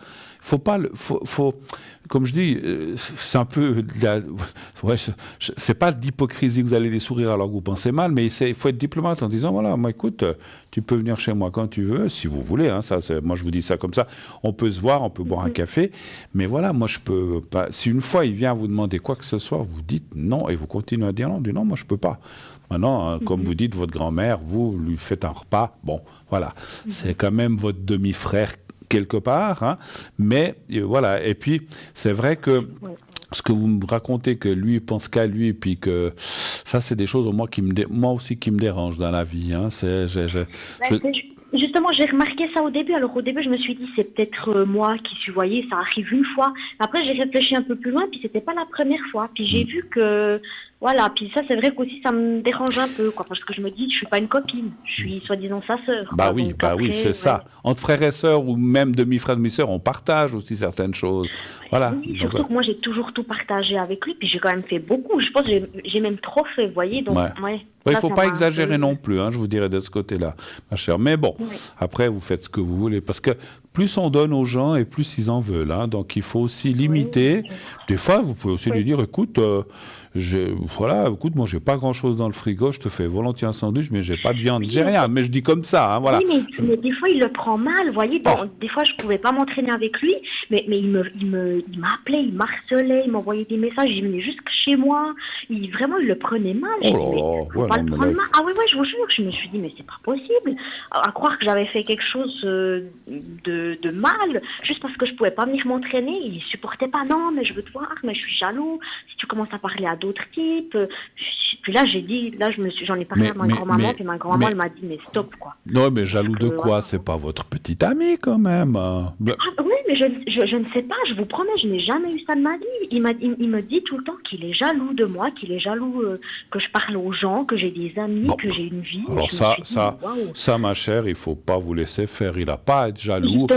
comme je dis, c'est un peu, c'est pas d'hypocrisie que vous allez les sourire alors que vous pensez mal, mais il faut être diplomate en disant, voilà, moi écoute, tu peux venir chez moi quand tu veux, si vous voulez, hein, moi je vous dis ça comme ça, on peut se voir, on peut boire un café, mais voilà, moi je peux pas, si une fois il vient vous demander quoi que ce soit, vous dites non, et vous continuez à dire non, non, moi je peux pas. Maintenant, hein, comme vous dites, votre grand-mère, vous lui faites un repas, bon, voilà, c'est quand même votre demi-frère quelque part, hein, mais voilà, et puis c'est vrai que ce que vous me racontez, que lui pense qu'à lui, puis que ça c'est des choses moi aussi qui me dérangent dans la vie, hein, Justement, j'ai remarqué ça au début. Alors au début, je me suis dit, c'est peut-être moi qui suis, voyez, ça arrive une fois. Après, j'ai réfléchi un peu plus loin, puis c'était pas la première fois. Puis j'ai vu que, voilà, puis ça, c'est vrai qu'aussi, ça me dérange un peu, quoi, parce que je me dis, je suis pas une copine, je suis soi-disant sa sœur. Oui, c'est ça. Entre frères et sœurs, ou même demi-frères, demi-sœurs, on partage aussi certaines choses. Voilà. Oui, surtout que moi, j'ai toujours tout partagé avec lui, puis j'ai quand même fait beaucoup. Je pense que j'ai même trop fait, vous voyez, donc, il ne faut pas exagérer non plus, hein, je vous dirais de ce côté-là, ma chère. Mais bon, après, vous faites ce que vous voulez, parce que plus on donne aux gens et plus ils en veulent. Hein, donc, il faut aussi limiter. Des fois, vous pouvez aussi lui dire, écoute, écoute, moi, j'ai pas grand-chose dans le frigo, je te fais volontiers un sandwich, mais j'ai pas de viande, j'ai rien. Mais je dis comme ça, hein, voilà. Oui, mais des fois, il le prend mal, vous voyez. Bon, des fois, je pouvais pas m'entraîner avec lui, mais il m'appelait, il m'harcelait, il m'envoyait des messages, il venait jusque chez moi. Vraiment, il le prenait mal. Ah oui, je vous jure, je me suis dit, mais c'est pas possible. À croire que j'avais fait quelque chose de mal, juste parce que je pouvais pas venir m'entraîner. Il supportait pas, non, mais je veux te voir, mais je suis jaloux. Si tu commences à parler à d'autres types. Puis là, j'en ai parlé à ma grand-maman, puis ma grand-maman, elle m'a dit, mais stop, quoi. Non, mais jaloux de quoi? C'est pas votre petite amie, quand même. Oui, mais je ne sais pas, je vous promets, je n'ai jamais eu ça de ma vie. Il me dit tout le temps qu'il est jaloux de moi, qu'il est jaloux que je parle aux gens, que j'ai des amis, que j'ai une vie. Alors ça, ma chère, il faut pas vous laisser faire. Il n'a pas à être jaloux.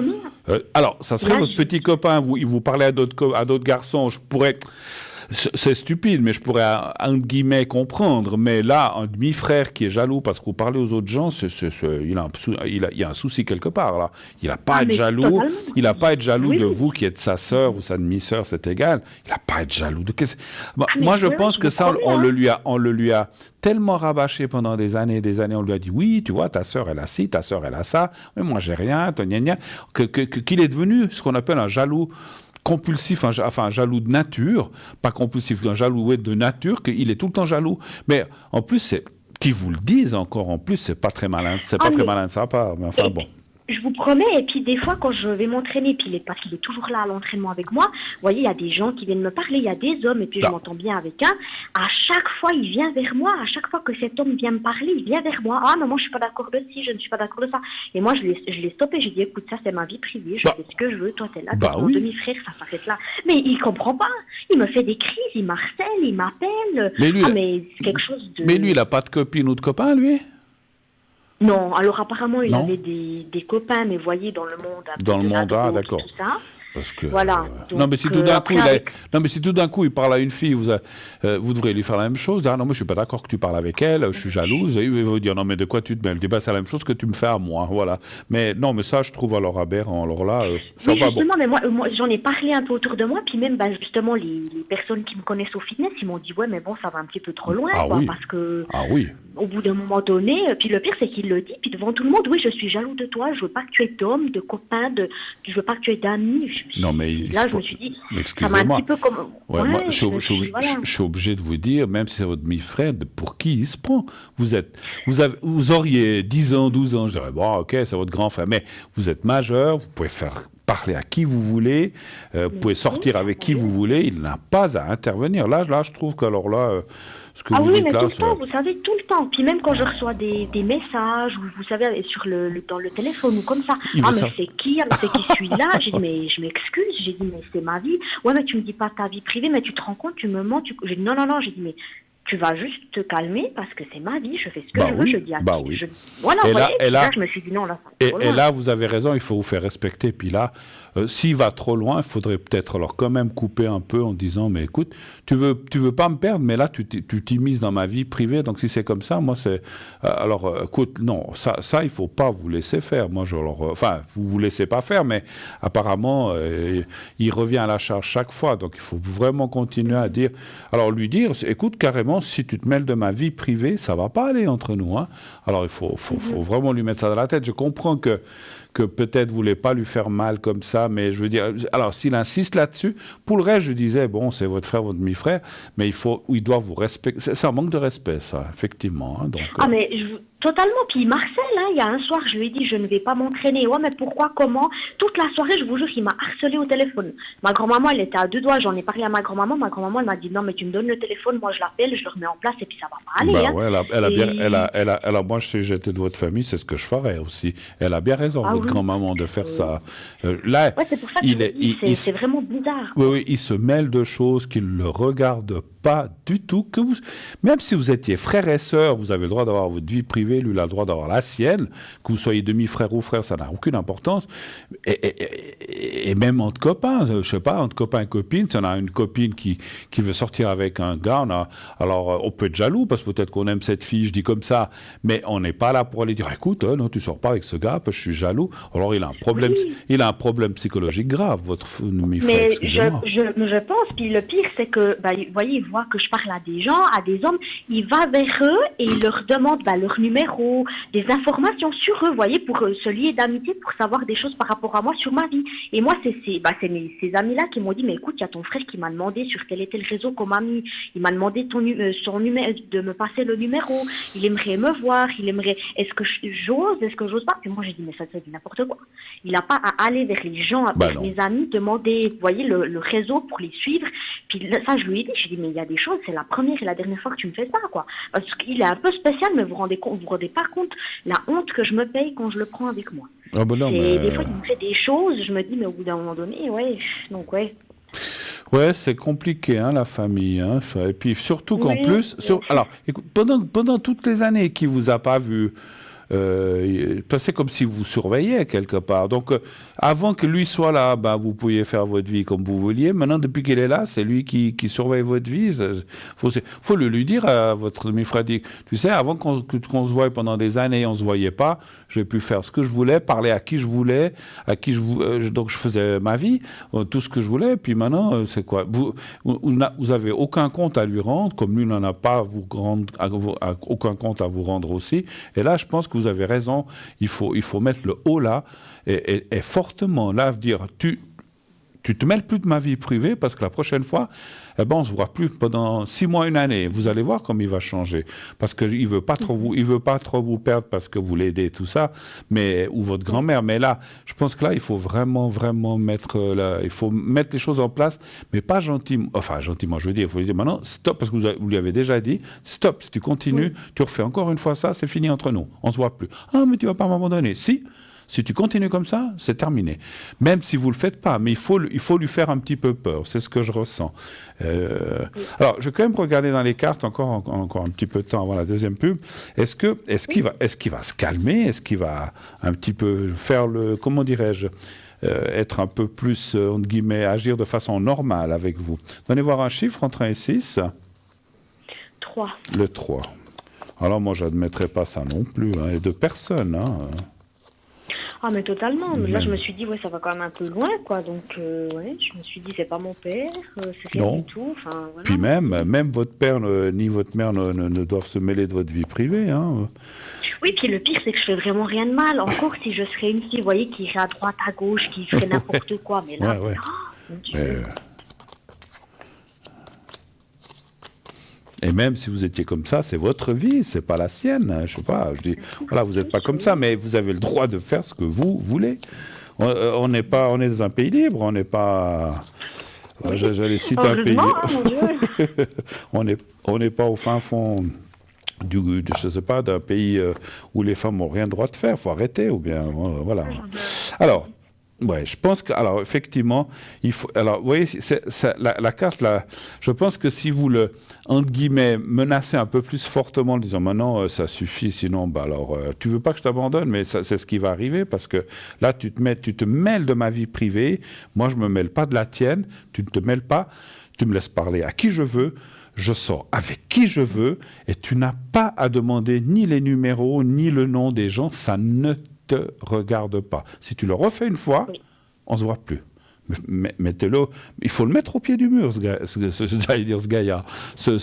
Alors, ça serait votre petit copain. Il vous parlait à d'autres garçons. Je pourrais... C'est stupide, mais je pourrais, entre guillemets, comprendre. Mais là, un demi-frère qui est jaloux parce que vous parlez aux autres gens, il y a un souci quelque part, là. Il n'a pas à être jaloux. Il n'a pas à être jaloux de vous qui êtes sa sœur ou sa demi-sœur, c'est égal. Il n'a pas à être jaloux de... Moi, je pense que ça, on le lui a tellement rabâché pendant des années, on lui a dit, oui, tu vois, ta sœur, elle a ci, ta sœur, elle a ça, mais moi, j'ai rien, qu'il est devenu ce qu'on appelle un jaloux compulsif, un jaloux de nature, pas compulsif, un jaloux de nature, qu'il est tout le temps jaloux. Mais en plus, c'est qu'ils vous le disent encore, en plus, c'est pas très malin, très malin de sa part, mais enfin bon. Je vous promets, et puis des fois quand je vais m'entraîner, parce qu'il est toujours là à l'entraînement avec moi, vous voyez, il y a des gens qui viennent me parler, il y a des hommes, et puis je m'entends bien avec un, à chaque fois il vient vers moi, à chaque fois que cet homme vient me parler, il vient vers moi, ah non, moi je suis pas d'accord de ci, je ne suis pas d'accord de ça, et moi je l'ai stoppé, j'ai dit écoute, ça c'est ma vie privée, je fais ce que je veux, toi t'es là, t'es mon demi-frère, ça s'arrête là, mais il comprend pas, il me fait des crises, il m'harcèle, il m'appelle, mais c'est quelque chose de... Mais lui il a pas de copine ou de copain, lui? Non, alors apparemment il avait des copains, mais voyez, dans le monde... Dans le monde, d'accord. Tout ça. Parce que, voilà. Donc, non, mais si tout d'un coup il parle à une fille, vous devrez lui faire la même chose. Ah non, moi je suis pas d'accord que tu parles avec elle, je suis jalouse. Et il va vous dire non, mais de quoi tu te mêles? C'est la même chose que tu me fais à moi, voilà. Mais non, mais ça je trouve alors aberrant. Alors là, ça va bon. Mais moi j'en ai parlé un peu autour de moi, puis même justement les personnes qui me connaissent au fitness, ils m'ont dit ouais, mais bon, ça va un petit peu trop loin, parce que. Ah oui. Au bout d'un moment donné, puis le pire c'est qu'il le dit, puis devant tout le monde, oui, je suis jaloux de toi, je veux pas que tu aies d'homme, de copain, je veux pas que tu aies d'amis. Non, mais là, je me suis dit, ça m'a un excusez-moi. petit peu comme... Ouais, moi, je suis obligé de vous dire, même si c'est votre demi-frère, pour qui il se prend. Vous auriez 10 ans, 12 ans, je dirais, bon, ok, c'est votre grand frère, mais vous êtes majeur, vous pouvez faire parler à qui vous voulez, vous pouvez sortir avec qui vous voulez, il n'a pas à intervenir. Là, je trouve que, alors là, ce que Ah vous oui, dites mais là, tout le temps, vous savez, tout le temps. Puis même quand je reçois des messages, ou vous savez, dans le téléphone ou comme ça, Il ah veut mais ça. c'est qui? Ah, mais c'est qui celui-là? J'ai dit, mais je m'excuse, j'ai dit, mais c'est ma vie. Ouais, mais tu me dis pas ta vie privée, mais tu te rends compte, tu me mens. J'ai dit, non, j'ai dit, mais tu vas juste te calmer parce que c'est ma vie, je fais ce que je veux, je dis à qui oui. Voilà, Et vous là- voyez, et là- je me suis dit, non, là, ça va Et, trop et loin. là, vous avez raison, il faut vous faire respecter. Puis là, s'il va trop loin, il faudrait peut-être alors quand même couper un peu en disant, mais écoute, tu veux pas me perdre, mais là, tu t'immisces dans ma vie privée. Donc si c'est comme ça, moi, c'est... écoute, non, ça, il faut pas vous laisser faire. Moi, enfin, vous laissez pas faire, mais apparemment, il revient à la charge chaque fois. Donc il faut vraiment continuer à dire... Alors lui dire, écoute, carrément, si tu te mêles de ma vie privée, ça va pas aller entre nous. Hein. Alors il faut vraiment lui mettre ça dans la tête. Je comprends que peut-être vous voulez pas lui faire mal comme ça, mais je veux dire, alors s'il insiste là-dessus, pour le reste, je disais, bon, c'est votre frère, votre demi-frère, mais il doit vous respecter. C'est un manque de respect, ça, effectivement. Hein, donc, Ah mais totalement, puis Marcel, hein, il y a un soir, je lui ai dit, je ne vais pas m'entraîner. Ouais, mais pourquoi, comment? Toute la soirée, je vous jure, il m'a harcelé au téléphone. Ma grand-maman, elle était à 2 doigts, j'en ai parlé à ma grand-maman, elle m'a dit, non, mais tu me donnes le téléphone, moi je l'appelle, je le remets en place, et puis ça va pas aller. bah hein. ouais, moi, j'étais de votre famille, c'est ce que je ferais aussi. Elle a bien raison, Ah votre oui. grand-maman, de faire ça. Là, Ouais, c'est pour ça que je vous dis, c'est vraiment bizarre. Oui, il se mêle de choses qui ne le regardent pas du tout. Même si vous étiez frères et sœurs, vous avez le droit d'avoir votre vie privée, lui, il a le droit d'avoir la sienne. Que vous soyez demi-frère ou frère, ça n'a aucune importance. Et même entre copains, je sais pas, entre copains et copines, si on a une copine qui veut sortir avec un gars, alors on peut être jaloux, parce que peut-être qu'on aime cette fille, je dis comme ça, mais on n'est pas là pour aller dire, écoute, non, tu sors pas avec ce gars, parce que je suis jaloux. Alors il a un problème, il a un problème psychologique grave, votre demi-frère, Mais excusez-moi. je pense, puis le pire, c'est que, vous voyez, il voit que je parle à des gens, à des hommes, il va vers eux et il leur demande leur numéro, des informations sur eux, vous voyez, pour se lier d'amitié, pour savoir des choses par rapport à moi sur ma vie. Et moi, c'est ces amis-là qui m'ont dit, mais écoute, il y a ton frère qui m'a demandé sur quel était le réseau qu'on m'a mis, il m'a demandé son numéro, de me passer le numéro, il aimerait me voir, est-ce que j'ose, est-ce que j'ose pas? Puis moi, j'ai dit, mais ça c'est n'importe quoi. Il n'a pas à aller vers les gens, vers mes amis, demander, vous voyez, le réseau pour les suivre. Puis là, ça, je lui ai dit, mais il y a des choses, c'est la première et la dernière fois que tu me fais ça, quoi. Parce qu'il est un peu spécial, mais vous vous rendez pas compte la honte que je me paye quand je le prends avec moi. Ah ben non, mais... Des fois, il me fait des choses, je me dis, mais au bout d'un moment donné, donc ouais. Ouais, c'est compliqué, hein, la famille. Hein, ça. Et puis surtout qu'en plus... Alors, écoute, pendant toutes les années qu'il ne vous a pas vu... c'est comme si vous surveillez quelque part. Donc, avant que lui soit là, vous pouviez faire votre vie comme vous vouliez. Maintenant, depuis qu'il est là, c'est lui qui surveille votre vie. Faut le lui dire à votre demi-frère. Tu sais, avant qu'on se voie pendant des années, on se voyait pas. J'ai pu faire ce que je voulais, parler à qui je voulais, donc je faisais ma vie, tout ce que je voulais. Puis maintenant, c'est quoi? Vous avez aucun compte à lui rendre, comme lui n'en a pas aucun compte à vous rendre aussi. Et là, je pense que vous avez raison, il faut mettre le haut là et fortement là dire tu te mêles plus de ma vie privée parce que la prochaine fois, on se voit plus pendant 6 mois, 1 année. Vous allez voir comme il va changer parce que il veut pas trop vous perdre parce que vous l'aidez tout ça, ou votre grand-mère. Mais là, je pense que là, il faut vraiment mettre les choses en place, mais pas gentiment. Enfin, gentiment, je veux dire, il faut lui dire maintenant stop parce que vous lui avez déjà dit stop. Si tu continues, tu refais encore une fois ça, c'est fini entre nous. On se voit plus. Ah, mais tu vas pas m'abandonner. Si tu continues comme ça, c'est terminé. Même si vous ne le faites pas, mais il faut lui faire un petit peu peur. C'est ce que je ressens. Alors, je vais quand même regarder dans les cartes encore un petit peu de temps avant la deuxième pub. Est-ce qu'il va se calmer? Est-ce qu'il va un petit peu faire comment dirais-je, être un peu plus, entre guillemets, agir de façon normale avec vous? Donnez voir un chiffre entre 1 et 6. 3. Le 3. Alors, moi, je n'admettrai pas ça non plus. Et de personne, hein. Ah, mais totalement. Mais là, Mais- je me suis dit, ouais, ça va quand même un peu loin, quoi. Donc, ouais, je me suis dit, c'est pas mon père, c'est rien Non. du tout. Enfin, voilà. Puis même votre père ni votre mère ne doivent se mêler de votre vie privée. Hein. Oui, puis le pire, c'est que je fais vraiment rien de mal. Encore si je serais une fille, vous voyez, qui irait à droite, à gauche, qui ferait n'importe quoi. Mais là, Ouais. oh, mon Dieu. Euh, Et même si vous étiez comme ça, c'est votre vie, c'est pas la sienne. Hein, je sais pas. Je dis, voilà, vous n'êtes pas comme ça, mais vous avez le droit de faire ce que vous voulez. On est dans un pays libre, on n'est pas. J'allais citer un pays. Heureusement, hein, mon Dieu. on n'est pas au fin fond je sais pas, d'un pays où les femmes n'ont rien le droit de faire. Il faut arrêter, ou bien voilà. Alors. Ouais, je pense que, alors effectivement, il faut. Alors, vous voyez, la carte là. Je pense que si vous le, entre guillemets, menacez un peu plus fortement, en disant maintenant ça suffit, sinon, bah alors, tu veux pas que je t'abandonne, mais c'est ce qui va arriver parce que là, tu te mêles de ma vie privée. Moi, je me mêle pas de la tienne. Tu ne te mêles pas. Tu me laisses parler à qui je veux. Je sors avec qui je veux, et tu n'as pas à demander ni les numéros ni le nom des gens. Ça ne te regarde pas. Si tu le refais une fois, on se voit plus. Mettez-le. Il faut le mettre au pied du mur, j'allais dire ce gaillard.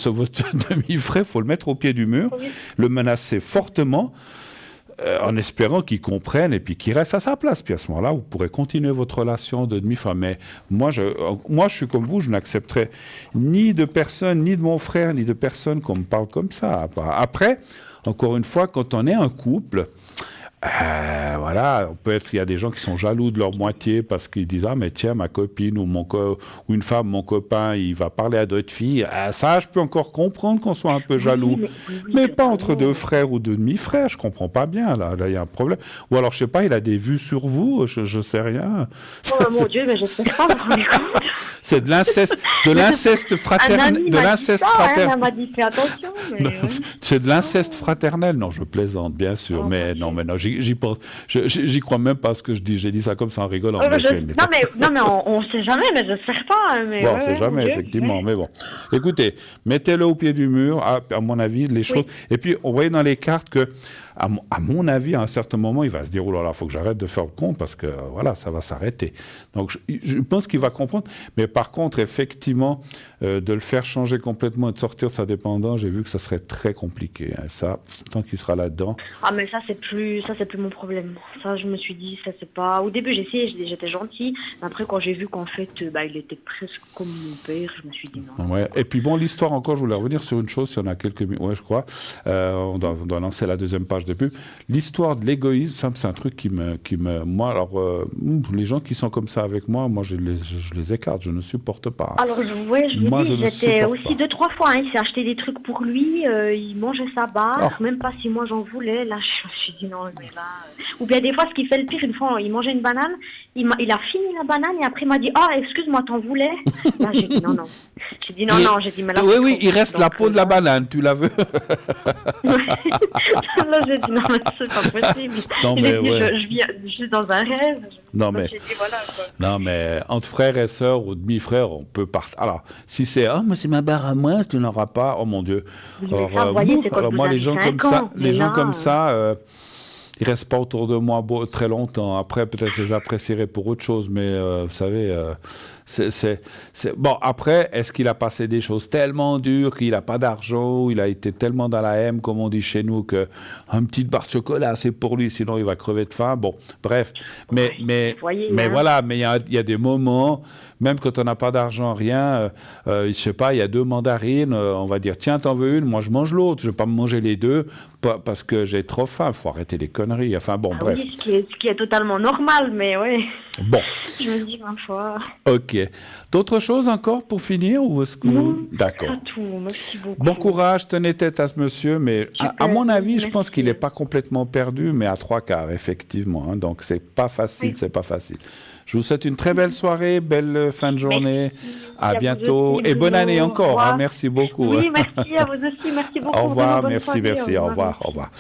Votre demi-frère, il faut le mettre au pied du mur, le menacer fortement, en espérant qu'il comprenne et puis qu'il reste à sa place. Puis à ce moment-là, vous pourrez continuer votre relation de demi-frère. Mais moi, je suis comme vous, je n'accepterai ni de personne, ni de mon frère, ni de personne qu'on me parle comme ça. Après, encore une fois, quand on est un couple, voilà, il y a des gens qui sont jaloux de leur moitié parce qu'ils disent « Ah, mais tiens, ma copine ou une femme, mon copain, il va parler à d'autres filles. » Ça, je peux encore comprendre qu'on soit un peu jaloux. Mais pas entre deux frères ou deux demi-frères, je comprends pas bien. Là, il y a un problème. Ou alors, je sais pas, il a des vues sur vous, je sais rien. Oh mon Dieu, mais j'espère pas, vous vous rendez compte. C'est de l'inceste fraternel. Un ami m'a dit, fais attention. Mais c'est de l'inceste fraternel. Non, je plaisante, bien sûr. Oh, mais non, j'y pense. J'y crois même pas ce que je dis. J'ai dit ça comme ça en rigolant. Non, mais on sait jamais, mais j'espère pas. Mais bon, on sait jamais, effectivement. Mais bon. Écoutez, mettez-le au pied du mur, à mon avis, les choses. Et puis, on voyait dans les cartes que, à mon avis, à un certain moment, il va se dire, oh là là, il faut que j'arrête de faire le con parce que, voilà, ça va s'arrêter. Donc, je pense qu'il va comprendre. Mais par contre, effectivement, de le faire changer complètement et de sortir sa dépendance, j'ai vu que ça serait très compliqué. Hein. Ça, tant qu'il sera là-dedans. Ah, mais ça, c'est plus mon problème. Ça, je me suis dit, ça, c'est pas. Au début, j'étais gentille. Mais après, quand j'ai vu qu'en fait, il était presque comme mon père, je me suis dit non. Ouais. Et puis, bon, l'histoire encore, je voulais revenir sur une chose, si on a quelques minutes. Ouais, je crois. On doit lancer la deuxième page des pubs. L'histoire de l'égoïsme, c'est un truc qui me. Moi, alors, les gens qui sont comme ça avec moi, je les écarte, je ne supporte pas. Alors, ouais, j'étais aussi 2-3 fois. Hein, il s'est acheté des trucs pour lui, il mangeait sa barre, même pas si moi j'en voulais. Là, je me suis dit non, mais là. Ou bien des fois, ce qui fait le pire, une fois, il mangeait une banane, il a fini la banane et après il m'a dit ah, excuse-moi, t'en voulais. Là, j'ai dit non. J'ai dit non, j'ai dit mais là. Oui, il reste la peau de la banane, tu la veux. Là, j'ai dit non, mais c'est pas possible. Non, mais je suis dans un rêve. Non, mais, dit, voilà, quoi. Non, mais entre frères et sœurs ou demi-frères, on peut partir. Alors, si c'est mais c'est ma barre à moi, tu n'auras pas. Oh mon Dieu. Alors, moi, les gens comme ça, ils restent pas autour de moi très longtemps. Après, peut-être les apprécierai pour autre chose, mais vous savez. Bon, après, est-ce qu'il a passé des choses tellement dures qu'il n'a pas d'argent, il a été tellement dans la haine, comme on dit chez nous, qu'un petit barre de chocolat, c'est pour lui, sinon il va crever de faim. Bon, bref. Mais voilà, mais il y a des moments, même quand on n'a pas d'argent, rien, je sais pas, il y a 2 mandarines, on va dire, tiens, t'en veux une, moi je mange l'autre, je vais pas me manger les 2 parce que j'ai trop faim, il faut arrêter les conneries. Enfin bon, bref. Oui, ce qui est totalement normal, mais ouais. Bon. Je me dis 20 fois. Ok. D'autres choses encore pour finir ou est-ce que... Non, d'accord. pas tout. Merci beaucoup. Bon courage, tenez tête à ce monsieur, mais à mon avis, je pense qu'il n'est pas complètement perdu, mais à 3/4, effectivement. Hein, donc c'est pas facile, c'est pas facile. Je vous souhaite une très belle soirée, belle fin de journée. À bientôt et bonne année encore. Hein, merci beaucoup. Oui, merci à vous aussi. Merci beaucoup. Au revoir, merci. Au revoir.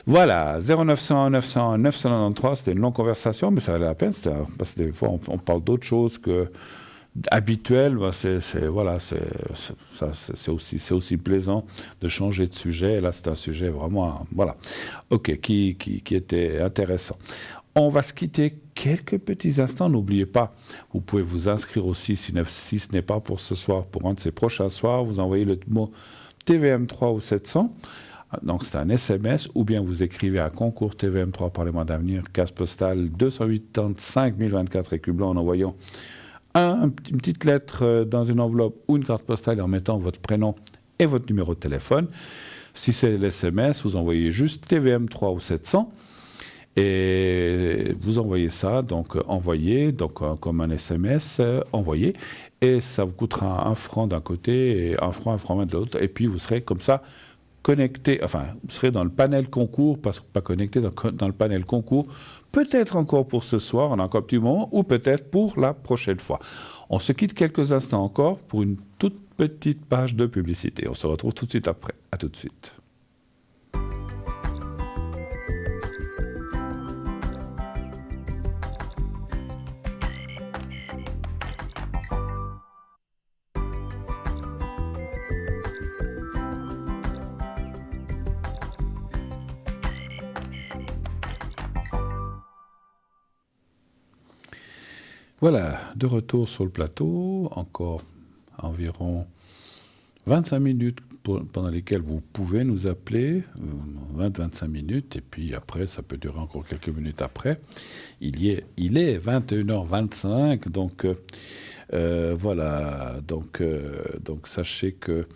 Voilà, 0900 900 993, c'était une longue conversation, mais ça valait la peine, parce que des fois on parle d'autre chose que habituel, bah, voilà, c'est aussi plaisant de changer de sujet. Là, c'est un sujet vraiment, voilà, ok, qui était intéressant. On va se quitter quelques petits instants. N'oubliez pas, vous pouvez vous inscrire aussi, si ce n'est pas pour ce soir, pour un de ces prochains soirs, vous envoyez le mot TVM3 au 700. Donc, c'est un SMS, ou bien vous écrivez à concours TVM3 par les mois d'avenir, case postale 285 024 écus blancs, en envoyant une petite lettre dans une enveloppe ou une carte postale et en mettant votre prénom et votre numéro de téléphone. Si c'est l'SMS, vous envoyez juste TVM3 au 700 et vous envoyez ça, donc envoyez, donc comme un SMS, envoyez, et ça vous coûtera 1 franc d'un côté et 1 franc de l'autre, et puis vous serez comme ça connecté, enfin, vous serez dans le panel concours, pas connecté, dans le panel concours, peut-être encore pour ce soir, on a encore un petit moment, ou peut-être pour la prochaine fois. On se quitte quelques instants encore pour une toute petite page de publicité. On se retrouve tout de suite après. À tout de suite. Voilà, de retour sur le plateau, encore environ 25 minutes pendant lesquelles vous pouvez nous appeler, 20-25 minutes, et puis après, ça peut durer encore quelques minutes après. Il est 21h25, donc voilà, donc sachez que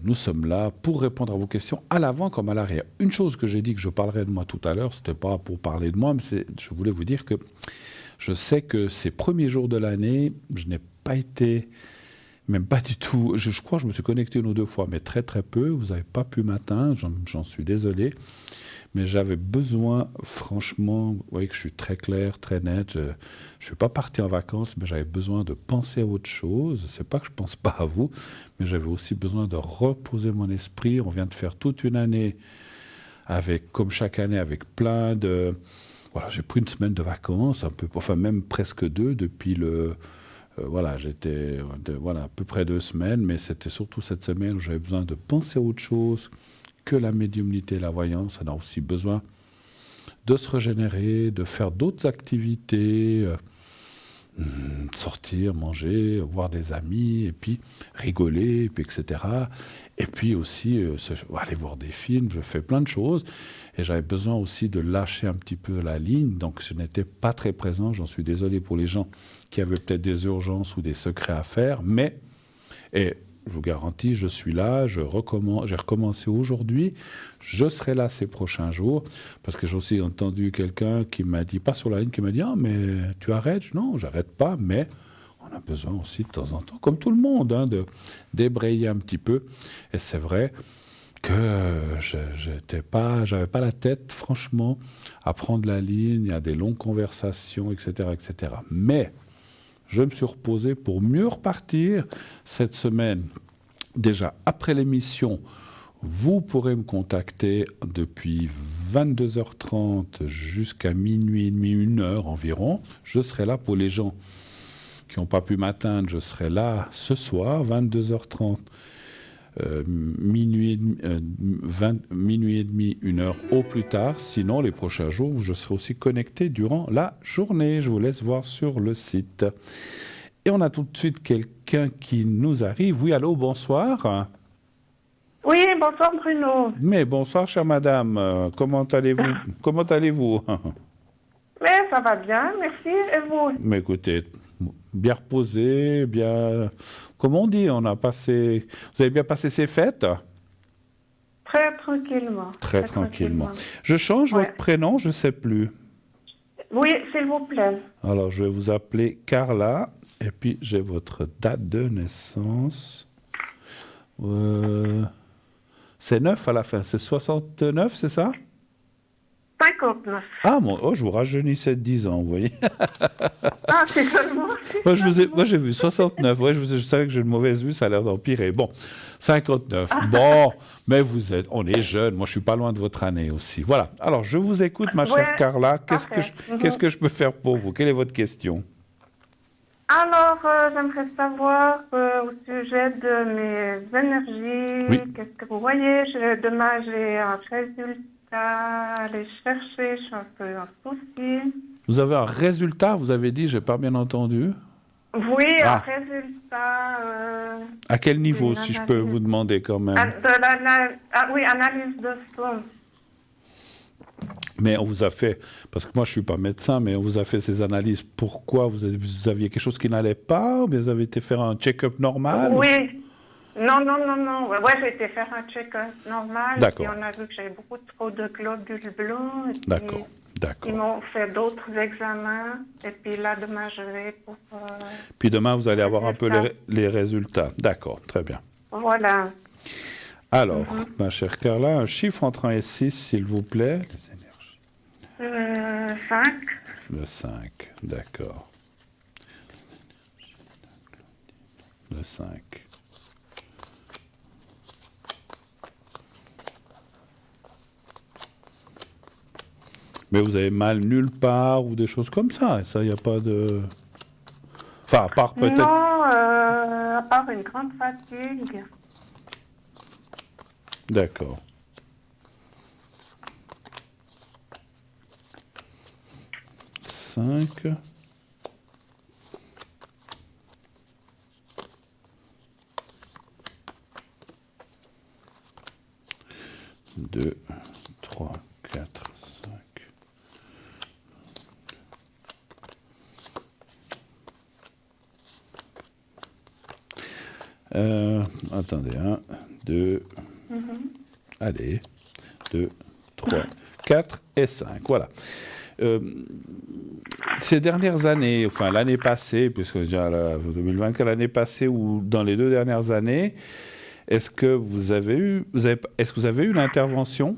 nous sommes là pour répondre à vos questions à l'avant comme à l'arrière. Une chose que j'ai dit que je parlerai de moi tout à l'heure, c'était pas pour parler de moi, mais je voulais vous dire que je sais que ces premiers jours de l'année, je n'ai pas été, même pas du tout, je crois que je me suis connecté 1 ou 2 fois, mais très très peu, vous n'avez pas pu m'atteindre, j'en suis désolé, mais j'avais besoin, franchement, vous voyez que je suis très clair, très net, je ne suis pas parti en vacances, mais j'avais besoin de penser à autre chose, c'est pas que je ne pense pas à vous, mais j'avais aussi besoin de reposer mon esprit. On vient de faire toute une année, comme chaque année, avec plein de... Voilà, j'ai pris une semaine de vacances, enfin même presque 2 depuis voilà, j'étais à peu près 2 semaines, mais c'était surtout cette semaine où j'avais besoin de penser à autre chose que la médiumnité et la voyance. On a aussi besoin de se régénérer, de faire d'autres activités, sortir, manger, voir des amis, et puis rigoler, et puis etc. Et puis aussi aller voir des films, je fais plein de choses. Et j'avais besoin aussi de lâcher un petit peu la ligne, donc je n'étais pas très présent. J'en suis désolé pour les gens qui avaient peut-être des urgences ou des secrets à faire, mais, et je vous garantis, je suis là, j'ai recommencé aujourd'hui, je serai là ces prochains jours, parce que j'ai aussi entendu quelqu'un qui m'a dit, pas sur la ligne, qui m'a dit « Ah, mais tu arrêtes ?» Non, j'arrête pas, mais on a besoin aussi de temps en temps, comme tout le monde, de débrayer un petit peu. Et c'est vrai que j'avais pas la tête, franchement, à prendre la ligne, à des longues conversations, etc., etc. Mais je me suis reposé pour mieux repartir cette semaine. Déjà, après l'émission, vous pourrez me contacter depuis 22h30 jusqu'à minuit et demi, 1h environ. Je serai là pour les gens qui n'ont pas pu m'atteindre. Je serai là ce soir, 22h30. Minuit et demi, 1h au plus tard. Sinon, les prochains jours, je serai aussi connecté durant la journée. Je vous laisse voir sur le site. Et on a tout de suite quelqu'un qui nous arrive. Oui, allô, bonsoir. Oui, bonsoir Bruno. Mais bonsoir, chère madame. Comment allez-vous? Mais ça va bien, merci. Et vous? Mais écoutez, bien reposé, bien... Comment on dit, vous avez bien passé ces fêtes? Très tranquillement. Très tranquillement. Je change votre prénom, je ne sais plus. Oui, s'il vous plaît. Alors, je vais vous appeler Carla, et puis j'ai votre date de naissance. C'est 9 à la fin, c'est 69, c'est ça? 59. Ah, je vous rajeunissais de 10 ans, vous voyez. Ah, c'est seulement... Moi, j'ai vu 69. Ouais, je savais que j'ai une mauvaise vue, ça a l'air d'empirer. Bon, 59. Bon, mais on est jeunes. Moi, je suis pas loin de votre année aussi. Voilà. Alors, je vous écoute, ma chère Carla. Qu'est-ce que je peux faire pour vous? Quelle est votre question? Alors, j'aimerais savoir au sujet de mes énergies, Oui. qu'est-ce que vous voyez? Demain, j'ai un résultat à aller chercher, je suis un peu en souci. Vous avez un résultat, vous avez dit, j'ai pas bien entendu. Oui, un Ah. résultat. À quel niveau, Une si je peux analyse. vous demander quand même? Oui, analyse de son. Mais on vous a fait, parce que moi je suis pas médecin, mais on vous a fait ces analyses. Pourquoi vous aviez quelque chose qui n'allait pas, ou bien vous avez été faire un check-up normal? Oui. Non. Ouais, j'ai été faire un check-up normal. D'accord. Et on a vu que j'avais beaucoup trop de globules blancs. Et puis, D'accord, ils d'accord. m'ont fait d'autres examens. Et puis là, demain, je vais pour... Puis demain, vous allez avoir un peu résultats. les résultats. D'accord, très bien. Voilà. Alors, ma chère Carla, un chiffre entre 1 et 6, s'il vous plaît. Les énergies. 5. Le 5, d'accord. Le 5. Mais vous avez mal nulle part ou des choses comme ça. Ça, il n'y a pas de... Enfin, à part peut-être... Non, à part une grande fatigue. D'accord. 5. 2, 3, 4, 5. Attendez, 1, 2, allez, 2, 3, 4 et 5, voilà. Ces dernières années, enfin l'année passée, puisque déjà 2024, l'année passée ou dans les 2 dernières années, est-ce que vous avez eu une intervention?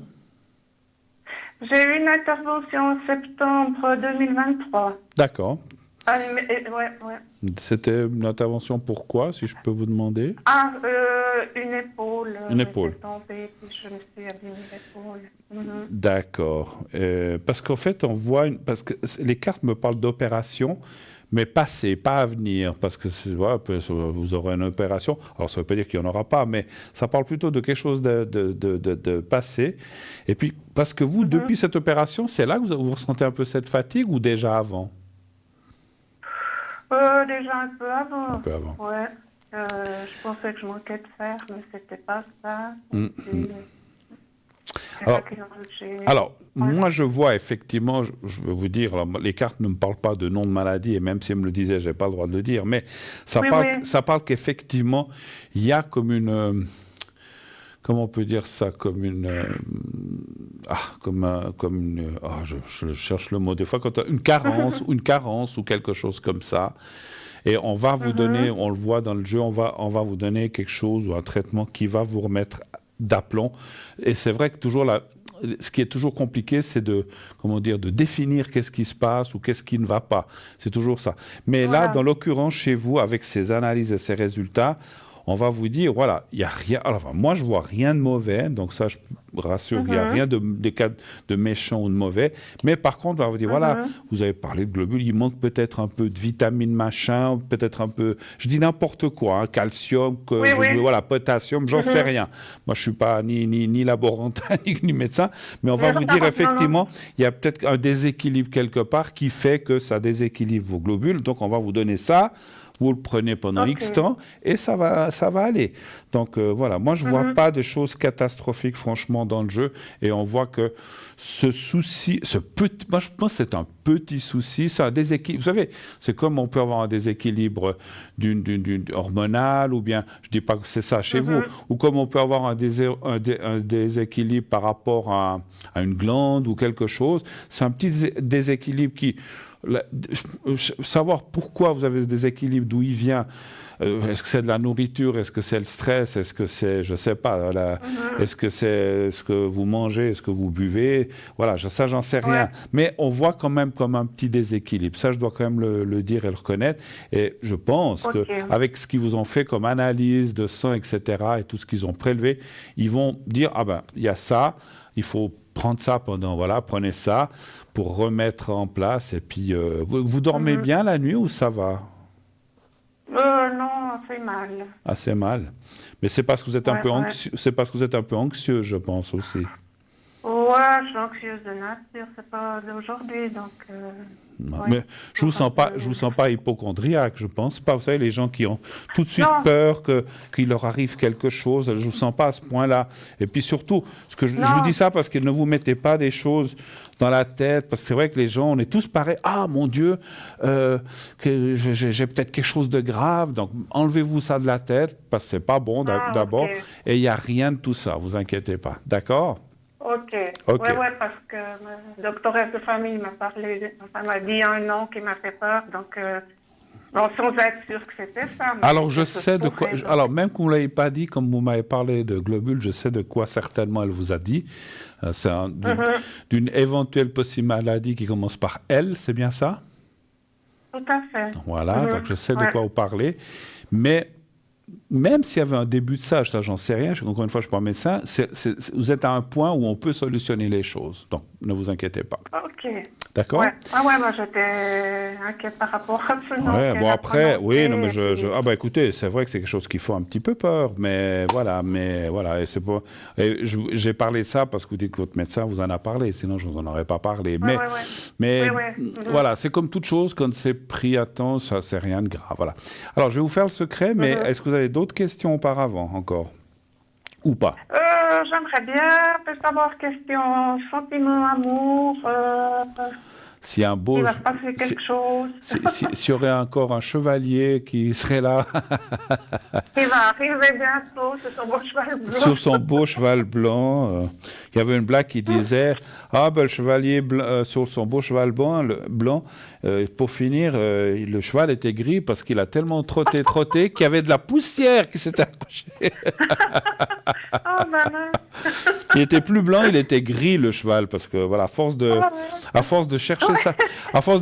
J'ai eu une intervention en septembre 2023. D'accord. Ouais. C'était une intervention pourquoi, si je peux vous demander? Ah, une épaule. Une épaule. J'étais tombée, puis je me suis abîmé l'épaule. Mhm. D'accord. Parce qu'en fait, on voit... parce que les cartes me parlent d'opération, mais passé, pas à venir. Parce que voilà, vous aurez une opération. Alors, ça ne veut pas dire qu'il n'y en aura pas, mais ça parle plutôt de quelque chose de passé. Et puis, parce que vous, depuis cette opération, c'est là que vous ressentez un peu cette fatigue ou déjà avant? Déjà un peu avant. Un peu avant. Ouais. Je pensais que je manquais de fer, mais c'était pas ça. Alors, moi, je vois effectivement, je vais vous dire, alors, les cartes ne me parlent pas de nom de maladie, et même si elles me le disaient, je n'ai pas le droit de le dire, mais ça parle qu'effectivement, il y a comme une... comment on peut dire ça? Comme une... je cherche le mot. Des fois, quand une carence ou quelque chose comme ça. Et on va vous donner, on le voit dans le jeu, on va vous donner quelque chose ou un traitement qui va vous remettre d'aplomb. Et c'est vrai que toujours ce qui est toujours compliqué, c'est de définir qu'est-ce qui se passe ou qu'est-ce qui ne va pas. C'est toujours ça. Mais là, dans l'occurrence, chez vous, avec ces analyses et ces résultats, on va vous dire, voilà, il n'y a rien. Alors, enfin, moi, je vois rien de mauvais, donc ça, je vous rassure, il n'y a rien de cas de méchant ou de mauvais. Mais par contre, on va vous dire, voilà, vous avez parlé de globules, il manque peut-être un peu de vitamines, machin, peut-être un peu, je dis n'importe quoi, hein, calcium, voilà, potassium, j'en sais rien. Moi, je ne suis pas ni laborantin, ni médecin, mais on va vous dire, effectivement, il y a peut-être un déséquilibre quelque part qui fait que ça déséquilibre vos globules. Donc, on va vous donner ça. Vous le prenez pendant X temps et ça va aller. Donc voilà, moi je ne vois pas de choses catastrophiques franchement dans le jeu et on voit que ce souci, moi je pense que c'est un petit souci, c'est un déséquilibre. Vous savez, c'est comme on peut avoir un déséquilibre hormonal ou bien, je ne dis pas que c'est ça chez vous, ou comme on peut avoir un déséquilibre par rapport à une glande ou quelque chose. C'est un petit déséquilibre qui... savoir pourquoi vous avez ce déséquilibre, d'où il vient, est-ce que c'est de la nourriture, est-ce que c'est le stress, est-ce que c'est, je ne sais pas, est-ce que c'est ce que vous mangez, est-ce que vous buvez, voilà, ça j'en sais rien, mais on voit quand même comme un petit déséquilibre, ça je dois quand même le dire et le reconnaître, et je pense qu'avec ce qu'ils vous ont fait comme analyse de sang, etc., et tout ce qu'ils ont prélevé, ils vont dire, ah ben, il y a ça, il faut prendre ça prenez ça pour remettre en place. Et puis, vous dormez bien la nuit ou ça va? Non, assez mal. Assez mal. Mais c'est parce que vous êtes un Ouais, peu ouais. anxieux, c'est parce que vous êtes un peu anxieux, je pense aussi. Ouais, je suis anxieuse de nature, c'est pas d'aujourd'hui, donc... Non, ouais. mais je vous sens pas, que- je vous sens pas hypochondriaque, je pense pas. Vous savez, les gens qui ont tout de suite Non. peur qu'il leur arrive quelque chose, je vous sens pas à ce point-là. Et puis surtout, je vous Non. dis ça parce que ne vous mettez pas des choses dans la tête, parce que c'est vrai que les gens, on est tous pareils. Ah, mon Dieu, que j'ai peut-être quelque chose de grave. Donc, enlevez-vous ça de la tête, parce que c'est pas bon Ah, d'abord. ok. Et il n'y a rien de tout ça, vous inquiétez pas. D'accord? Ok. Ok. Ouais, parce que le doctoresse de famille m'a parlé, enfin, m'a dit un nom qui m'a fait peur, donc, bon, sans être sûr que c'était ça. mais Alors, je ça se sais de quoi. pourrait, donc. Alors, même que vous ne l'avez pas dit, comme vous m'avez parlé de globules, je sais de quoi certainement elle vous a dit. C'est d'une éventuelle possible maladie qui commence par L, c'est bien ça? Tout à fait. Voilà, donc je sais de Ouais. quoi vous parlez. Mais même s'il y avait un début de ça j'en sais rien, encore une fois, je ne suis pas médecin, vous êtes à un point où on peut solutionner les choses. Donc, ne vous inquiétez pas. Ok. D'accord? Ouais. Ah ouais, moi j'étais inquiète par rapport à ce nom. Ouais, qu'elle bon a après, oui, non, mais prononcé, et puis- ah bah écoutez, c'est vrai que c'est quelque chose qui fait un petit peu peur, mais voilà, et c'est pas, j'ai parlé de ça parce que vous dites que votre médecin vous en a parlé, sinon je vous en aurais pas parlé. Ouais, ouais. Mais Oui, ouais. voilà, c'est comme toute chose, quand c'est pris à temps, ça c'est rien de grave, voilà. Alors je vais vous faire le secret, mais est-ce que vous avez d'autres questions auparavant encore ou pas? J'aimerais bien peut-être savoir question sentiment, amour, S'il y a un beau, il va se passer quelque chose. s'il y aurait encore un chevalier qui serait là. Il va arriver bientôt sur son beau cheval blanc. Sur son beau cheval blanc, il y avait une blague qui disait ah ben le chevalier sur son beau cheval blanc, pour finir le cheval était gris parce qu'il a tellement trotté qu'il y avait de la poussière qui s'était accrochée. Oh, maman. Il était plus blanc, il était gris le cheval parce que voilà à force de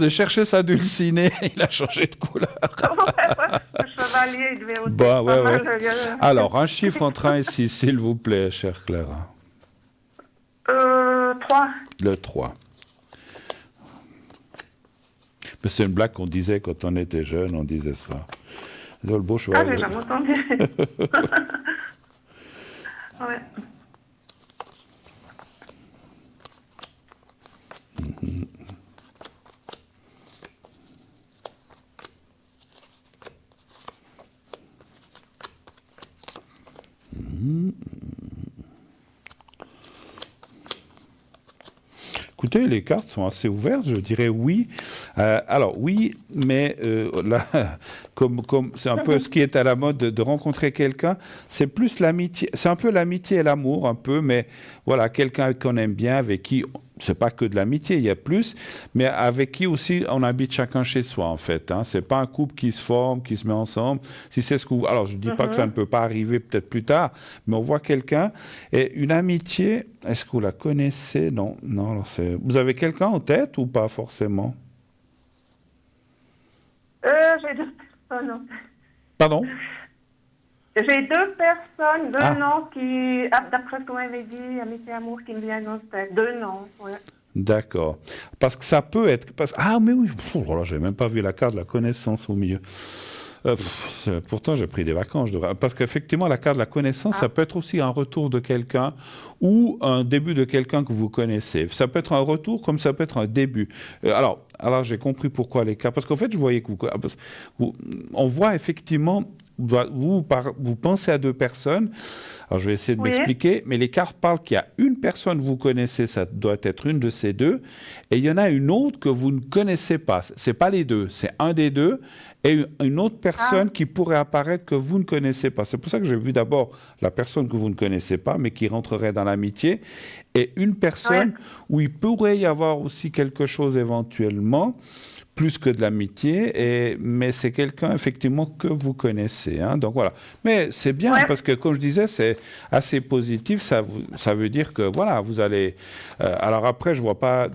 chercher sa dulcinée, il a changé de couleur. Le chevalier, il devait aussi Bah, ouais, pas mal, ouais. le gars. Alors un chiffre entre 1 et 6, s'il vous plaît, chère Clara. 3. Le 3. Mais c'est une blague qu'on disait quand on était jeune, on disait ça. Le beau Ah, cheval. j'ai jamais entendu. Ouais. Écoutez, les cartes sont assez ouvertes, je dirais oui. Alors oui, mais là, comme c'est un peu ce qui est à la mode de rencontrer quelqu'un, c'est plus l'amitié, c'est un peu l'amitié et l'amour, un peu, mais voilà, quelqu'un qu'on aime bien, avec qui, c'est pas que de l'amitié, il y a plus, mais avec qui aussi on habite chacun chez soi, en fait. Hein. C'est pas un couple qui se forme, qui se met ensemble. Si c'est ce que alors je dis pas que ça ne peut pas arriver peut-être plus tard, mais on voit quelqu'un et une amitié. Est-ce que vous la connaissez? Non, non. Alors vous avez quelqu'un en tête ou pas forcément? J'ai 2 personnes. Pardon? J'ai 2 personnes, 2 Ah. noms qui, d'après ce qu'on m'avait dit, amitié amour, qui me viennent en tête. 2 noms, ouais. D'accord. Parce que ça peut être... Ah, mais oui, j'ai même pas vu la carte de la connaissance au milieu. Pourtant, j'ai pris des vacances. Parce qu'effectivement, la carte de la connaissance, ça peut être aussi un retour de quelqu'un ou un début de quelqu'un que vous connaissez. Ça peut être un retour comme ça peut être un début. Alors j'ai compris pourquoi les cartes. Parce qu'en fait, je voyais que on voit effectivement... Vous pensez à 2 personnes. Alors, je vais essayer de m'expliquer. Mais les cartes parlent qu'il y a une personne que vous connaissez, ça doit être une de ces 2. Et il y en a une autre que vous ne connaissez pas. Ce n'est pas les 2, c'est un des 2. Et une autre personne qui pourrait apparaître que vous ne connaissez pas. C'est pour ça que j'ai vu d'abord la personne que vous ne connaissez pas, mais qui rentrerait dans l'amitié. Et une personne où il pourrait y avoir aussi quelque chose éventuellement, plus que de l'amitié, mais c'est quelqu'un effectivement que vous connaissez. Hein, donc voilà. Mais c'est bien parce que, comme je disais, c'est assez positif. Ça veut dire que voilà, vous allez. Alors après, je vois pas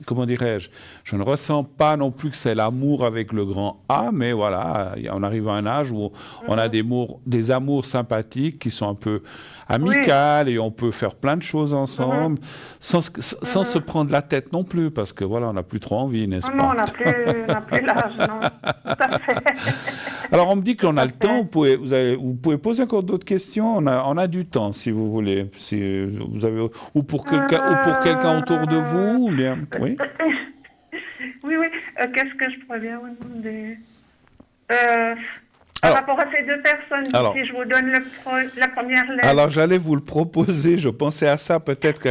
comment dirais-je. Je ne ressens pas non plus que c'est l'amour avec le grand A, mais voilà, on arrive à un âge où on a des amours sympathiques qui sont un peu amicales et on peut faire plein de choses ensemble sans se prendre la tête non plus, parce que voilà, on n'a plus trop envie, n'est-ce pas? Non, on n'a plus l'âge, non. Tout à fait. Alors, on me dit qu'on a le Parfait. temps. Vous pouvez poser encore d'autres questions. On a du temps, si vous voulez. Si vous avez, ou pour quelqu'un autour de vous. Ou bien, oui. Oui. Qu'est-ce que je pourrais bien vous demander Par Alors- rapport à ces deux personnes, alors- si je vous donne la première lettre. Alors, j'allais vous le proposer. Je pensais à ça, peut-être que.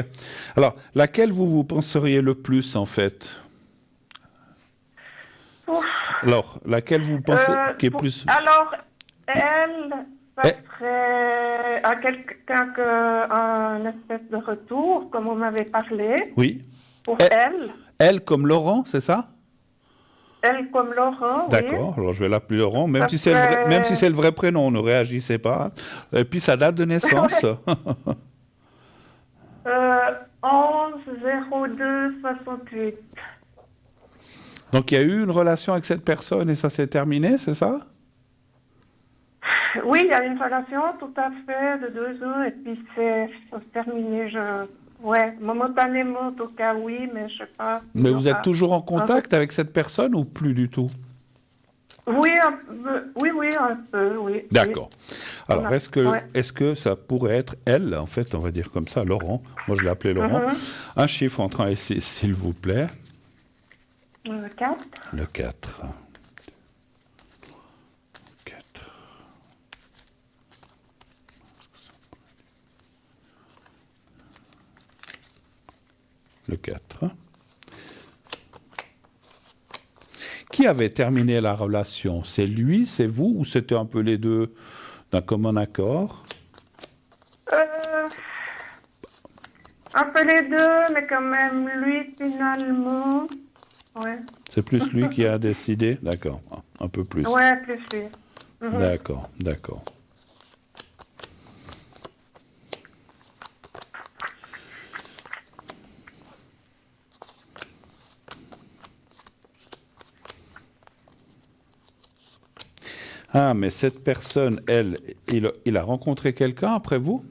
Alors, laquelle vous penseriez le plus, en fait? Ouf. Alors, laquelle vous pensez qui est Pour- plus. Alors, elle, ça Eh. serait à quelqu'un un espèce de retour, comme on m'avait parlé, Oui. pour Eh. elle. Elle comme Laurent, c'est ça? Elle comme Laurent, oui. D'accord, alors je vais l'appeler Laurent, même Ça si c'est le vrai, fait- même si c'est le vrai prénom, ne réagissez pas. Et puis sa date de naissance. 11-02-68. Donc il y a eu une relation avec cette personne et ça s'est terminé, c'est ça? Oui, il y a une relation tout à fait de 2 ans et puis ça s'est terminé. Ouais, momentanément en tout cas oui, mais je sais pas. Mais vous êtes toujours en contact avec cette personne ou plus du tout? Oui, un peu, oui. D'accord. Alors Ouais. est-ce que ça pourrait être elle, en fait, on va dire comme ça, Laurent. Moi je l'ai appelé Laurent. Un chiffre entre 1 et 6, s'il vous plaît. 4. Le 4. 4. Le 4. Qui avait terminé la relation? C'est lui, c'est vous, ou c'était un peu les deux d'un commun accord? Un peu les deux, mais quand même lui finalement. Ouais, C'est plus lui qui a décidé? D'accord, un peu plus. ouais, plus lui. D'accord, d'accord. Ah, mais cette personne, elle, il a rencontré quelqu'un après vous?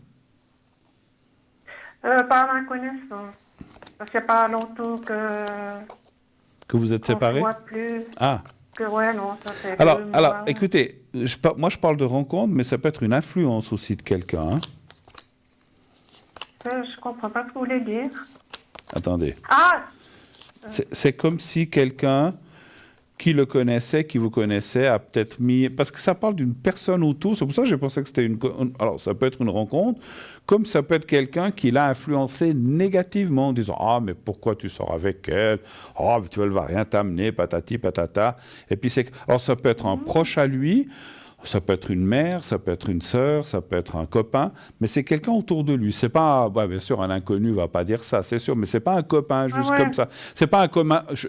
Par ma connaissance. Ça fait pas longtemps Que vous êtes qu'on se séparés? voit plus. Ah, Ouais, non, ça fait alors, 2 alors mois. écoutez, moi je parle de rencontre, mais ça peut être une influence aussi de quelqu'un. Hein. Je comprends pas ce que vous voulez dire. Attendez. Ah, C'est comme si quelqu'un qui le connaissait, qui vous connaissait, a peut-être mis... Parce que ça parle d'une personne autour, c'est pour ça que j'ai pensé que c'était une... Alors, ça peut être une rencontre, comme ça peut être quelqu'un qui l'a influencé négativement, en disant « Ah, mais pourquoi tu sors avec elle? Ah, mais tu vois, elle va rien t'amener, patati, patata. » Et puis, c'est... Alors, ça peut être un proche à lui, ça peut être une mère, ça peut être une sœur, ça peut être un copain, mais c'est quelqu'un autour de lui. C'est pas, bah, bien sûr, un inconnu va pas dire ça, c'est sûr, mais c'est pas un copain juste ouais. comme ça. C'est pas un commun. Je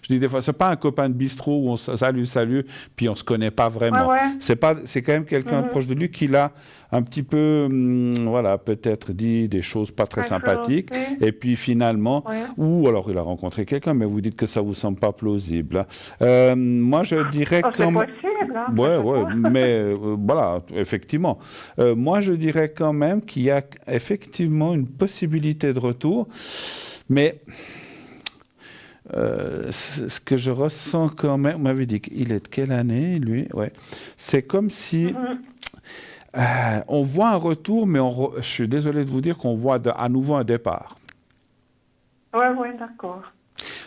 dis des fois, c'est pas un copain de bistrot où on se salut, puis on se connaît pas vraiment. Ouais. C'est quand même quelqu'un de proche de lui qui l'a un petit peu, voilà, peut-être dit des choses pas très sympathiques, et puis finalement, ou alors il a rencontré quelqu'un, mais vous dites que ça vous semble pas plausible. Moi, je dirais c'est possible. Hein, ouais, mais voilà, effectivement. Moi, je dirais quand même qu'il y a effectivement une possibilité de retour, mais ce que je ressens quand même, vous m'avez dit qu'il est de quelle année, lui? Ouais. C'est comme si on voit un retour, mais je suis désolé de vous dire qu'on voit à nouveau un départ. Ouais, d'accord.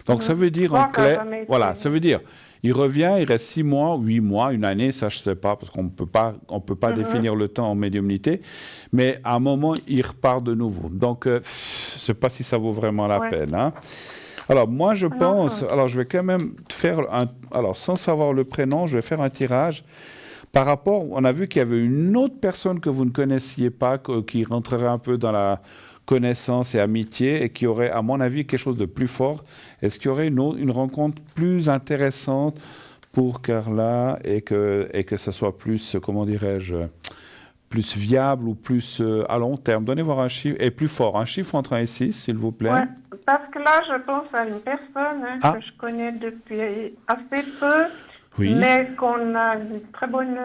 Donc ça veut dire en clair, voilà, ça veut dire, il revient, il reste 6 mois, 8 mois, une année, ça je sais pas, parce qu'on peut pas définir le temps en médiumnité, mais à un moment, il repart de nouveau. Donc, je sais pas si ça vaut vraiment la peine. Hein. Alors moi, je pense, alors je vais quand même faire alors sans savoir le prénom, je vais faire un tirage. Par rapport, on a vu qu'il y avait une autre personne que vous ne connaissiez pas, qui rentrerait un peu dans la connaissance et amitié, et qui aurait, à mon avis, quelque chose de plus fort. Est-ce qu'il y aurait une rencontre plus intéressante pour Carla, et que ça soit plus, comment dirais-je, plus viable ou plus à long terme? Donnez voir un chiffre, et plus fort, un chiffre entre 1 et 6, s'il vous plaît. Ouais, parce que là, je pense à une personne que je connais depuis assez peu. Oui. Mais qu'on a une très bonne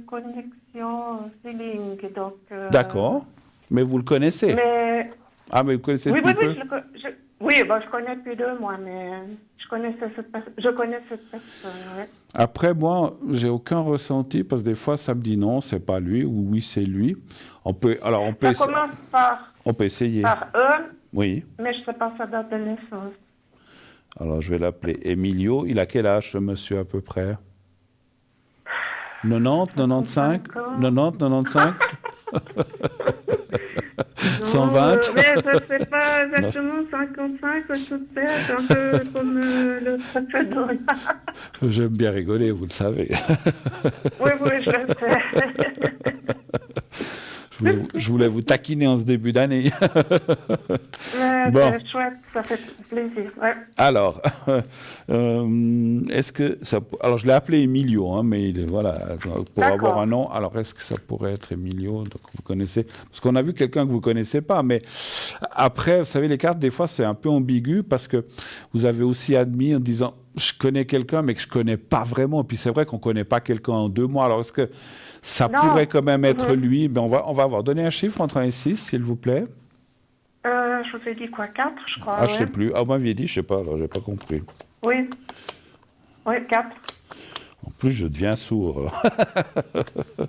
connexion feeling. Donc, D'accord. Mais vous le connaissez? Mais... Ah, mais vous connaissez Oui, depuis peu? Oui, bon, je connais depuis 2 mois, mais je connais cette personne, ouais. Après, moi, j'ai aucun ressenti parce que des fois, ça me dit non, c'est pas lui ou oui, c'est lui. On peut Ça commence on peut essayer. par E, Oui. mais je ne sais pas sa date de naissance. Alors, je vais l'appeler Emilio. Il a quel âge, ce monsieur, à peu près? 90, 95, 90, 95 120 Mais je ne sais pas exactement, 55, peut-être, un peu comme le précédent. J'aime bien rigoler, vous le savez. Oui, je le sais. Je voulais vous taquiner en ce début d'année. Mais Bon. c'est chouette, ça fait plaisir. Ouais. Alors, est-ce que ça... Alors, je l'ai appelé Emilio, hein, mais voilà, pour D'accord. avoir un nom, alors est-ce que ça pourrait être Emilio, donc vous connaissez? Parce qu'on a vu quelqu'un que vous ne connaissez pas, mais après, vous savez, les cartes, des fois, c'est un peu ambigu parce que vous avez aussi admis en disant je connais quelqu'un, mais que je ne connais pas vraiment. Et puis, c'est vrai qu'on ne connaît pas quelqu'un en 2 mois. Alors, est-ce que ça Non. pourrait quand même être lui? Ben, on va avoir. Donnez un chiffre entre 1 et 6, s'il vous plaît. Je vous ai dit quoi, 4, je crois. Ah, je ne sais plus. Ah, vous m'aviez dit, je ne sais pas, alors, je n'ai pas compris. Oui. Oui, 4. En plus, je deviens sourd.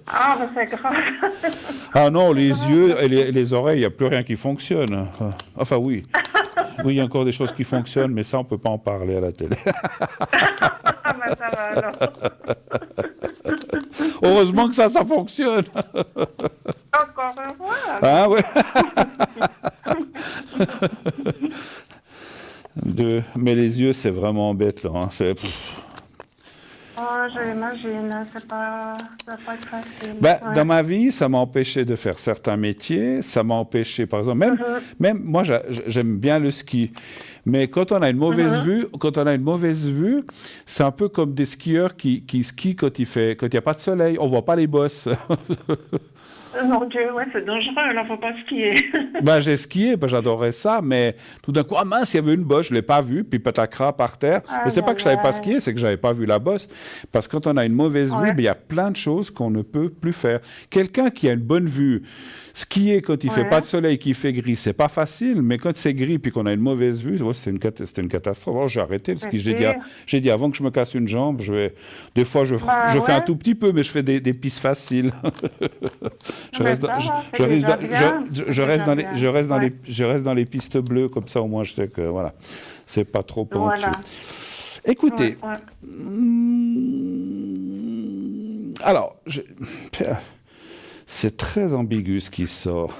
Ah, ben c'est grave. Ah non, les yeux et les oreilles, il n'y a plus rien qui fonctionne. Enfin, oui. Oui, il y a encore des choses qui fonctionnent, mais ça, on ne peut pas en parler à la télé. Ah, ben ça va alors. Heureusement que ça fonctionne. Encore un fois. Ah ouais. Mais les yeux, c'est vraiment embêtant. Hein. Oh, j'imagine, ça va pas être facile. Ben, Ouais. dans ma vie, ça m'a empêché de faire certains métiers. Ça m'a empêché, par exemple, même moi, j'aime bien le ski. Mais quand on a une mauvaise vue, c'est un peu comme des skieurs qui skient quand il y a pas de soleil. On voit pas les bosses. Mon Dieu, ouais, c'est dangereux, là, faut pas skier. Ben, j'ai skié, ben, j'adorais ça, mais tout d'un coup, ah mince, il y avait une bosse, je l'ai pas vue, puis patacra par terre. Mais c'est pas que je savais pas skier, c'est que j'avais pas vu la bosse. Parce que quand on a une mauvaise vue, ben, il y a plein de choses qu'on ne peut plus faire. Quelqu'un qui a une bonne vue, skier quand il fait pas de soleil, qu'il fait gris, c'est pas facile, mais quand c'est gris puis qu'on a une mauvaise vue, ouais, c'était une catastrophe. Alors, j'ai arrêté le ski. J'ai dit avant que je me casse une jambe, des fois je fais un tout petit peu, mais je fais des pistes faciles. Je reste dans les pistes bleues, comme ça au moins je sais que voilà, c'est pas trop pentu. Voilà. Écoutez, Ouais. alors, c'est très ambigu ce qui sort.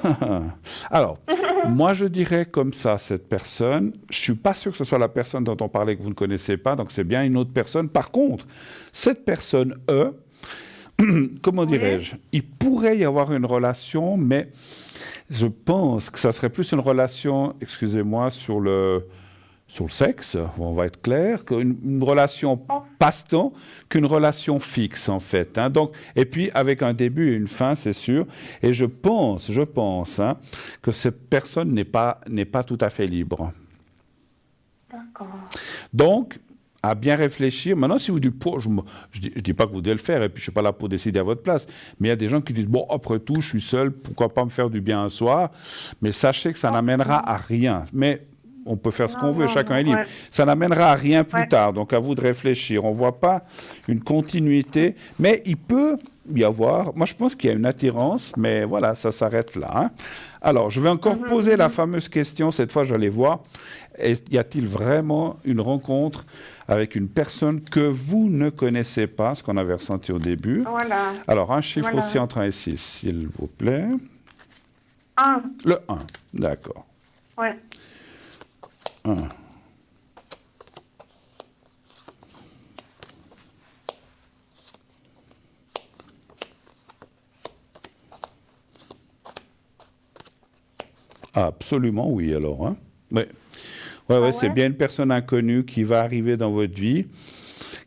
Alors, moi je dirais comme ça, cette personne, je suis pas sûr que ce soit la personne dont on parlait que vous ne connaissez pas, donc c'est bien une autre personne. Par contre, cette personne, comment dirais-je, il pourrait y avoir une relation, mais je pense que ça serait plus une relation, excusez-moi, sur le sexe, on va être clair, une relation passe-temps qu'une relation fixe en fait. Hein. Donc, et puis avec un début et une fin, c'est sûr. Et je pense hein, que cette personne n'est pas tout à fait libre. D'accord. Donc, à bien réfléchir. Maintenant, si vous dites, je dis pas que vous devez le faire, et puis je suis pas là pour décider à votre place, mais il y a des gens qui disent, bon, après tout, je suis seul, pourquoi pas me faire du bien un soir, mais sachez que ça n'amènera à rien. Mais on peut faire ce qu'on veut, chacun est libre. Ouais. Ça n'amènera à rien plus tard, donc à vous de réfléchir. On ne voit pas une continuité, mais il peut y avoir, moi je pense qu'il y a une attirance, mais voilà, ça s'arrête là. Hein. Alors, je vais encore poser la fameuse question, cette fois je vais aller voir, y a-t-il vraiment une rencontre avec une personne que vous ne connaissez pas, ce qu'on avait ressenti au début. Voilà. Alors, un chiffre aussi entre 1 et 6, s'il vous plaît. 1. Le 1, d'accord. Ouais. 1. Absolument oui, alors. Hein? Ouais. Ouais, c'est bien une personne inconnue qui va arriver dans votre vie.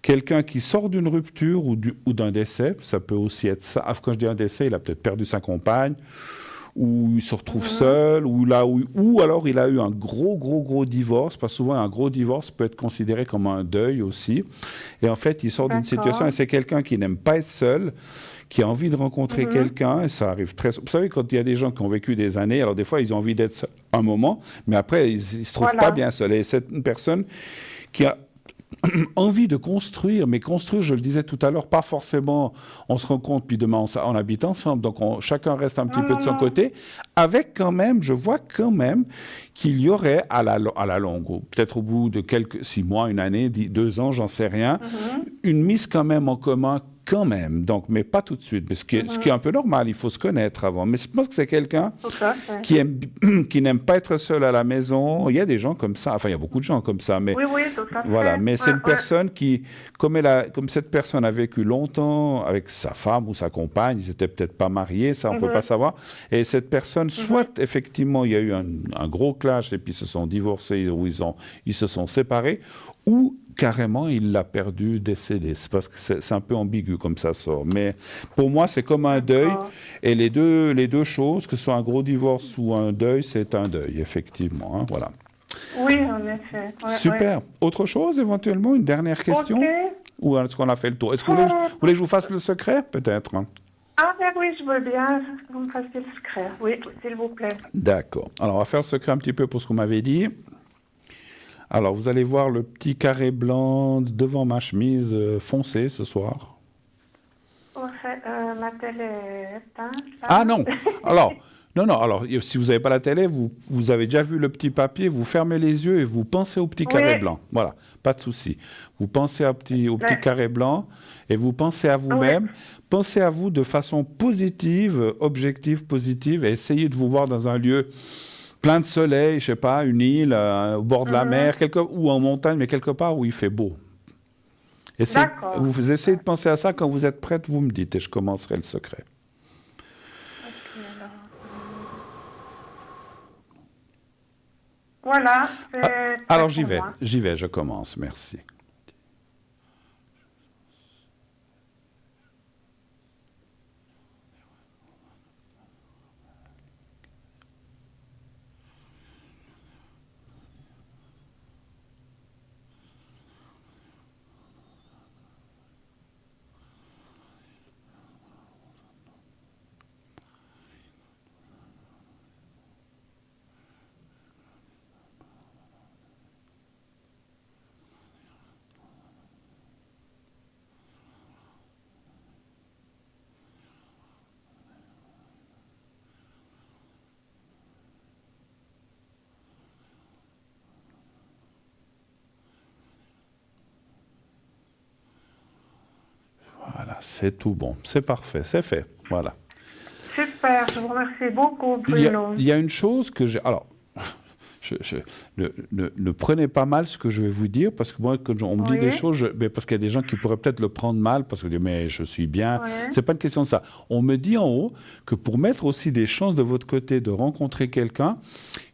Quelqu'un qui sort d'une rupture ou d'un décès, ça peut aussi être ça. Quand je dis un décès, il a peut-être perdu sa compagne, où il se retrouve seul, ou alors il a eu un gros divorce, parce que souvent un gros divorce peut être considéré comme un deuil aussi. Et en fait, il sort d'une situation, et c'est quelqu'un qui n'aime pas être seul, qui a envie de rencontrer quelqu'un, et ça arrive très... Vous savez, quand il y a des gens qui ont vécu des années, alors des fois, ils ont envie d'être seuls un moment, mais après, ils ne se trouvent pas bien seuls. Et c'est une personne qui a envie de construire, mais construire, je le disais tout à l'heure, pas forcément on se rencontre puis demain on habite ensemble, donc chacun reste un petit peu de son côté, avec quand même, je vois quand même qu'il y aurait à la longue, peut-être au bout de 6 mois, une année, 2 ans, j'en sais rien, une mise quand même en commun quand même, donc, mais pas tout de suite, mais ce qui est un peu normal, il faut se connaître avant. Mais je pense que c'est quelqu'un qui n'aime pas être seul à la maison. Il y a des gens comme ça, enfin il y a beaucoup de gens comme ça, mais oui, tout à fait. Voilà, mais c'est une personne qui, comme cette personne a vécu longtemps avec sa femme ou sa compagne, ils n'étaient peut-être pas mariés, ça on ne peut pas savoir, et cette personne, soit effectivement il y a eu un gros clash et puis ils se sont divorcés ou ils se sont séparés, ou carrément, il l'a perdu, décédé. C'est parce que c'est un peu ambigu comme ça sort. Mais pour moi, c'est comme un deuil. Et les deux choses, que ce soit un gros divorce ou un deuil, c'est un deuil, effectivement. Hein, voilà. Oui, en effet. Super. Autre chose, éventuellement, une dernière question? Ou est-ce qu'on a fait le tour? Est-ce que vous voulez que je vous fasse le secret, peut-être? Ah, ben oui, je veux bien que vous me fassiez le secret. Oui, s'il vous plaît. D'accord. Alors, on va faire le secret un petit peu pour ce que vous m'avez dit. Alors, vous allez voir le petit carré blanc devant ma chemise foncée ce soir. Ma télé est éteinte. Ah non. Alors, si vous n'avez pas la télé, vous avez déjà vu le petit papier, vous fermez les yeux et vous pensez au petit carré blanc. Voilà, pas de souci. Vous pensez au petit carré blanc et vous pensez à vous-même. Pensez à vous de façon positive, objective, positive, et essayez de vous voir dans un lieu plein de soleil, je sais pas, une île, au bord de la mer, ou en montagne, mais quelque part où il fait beau. Vous essayez de penser à ça, quand vous êtes prête, vous me dites, et je commencerai le secret. Voilà. Alors j'y vais, je commence, merci. Voilà, c'est tout bon, c'est parfait, c'est fait, voilà. Super, je vous remercie beaucoup, Bruno. Il y a une chose que j'ai... Alors, ne prenez pas mal ce que je vais vous dire, parce que moi, quand on me dit des choses, parce qu'il y a des gens qui pourraient peut-être le prendre mal, parce que mais je suis bien. C'est pas une question de ça. On me dit en haut que pour mettre aussi des chances de votre côté de rencontrer quelqu'un,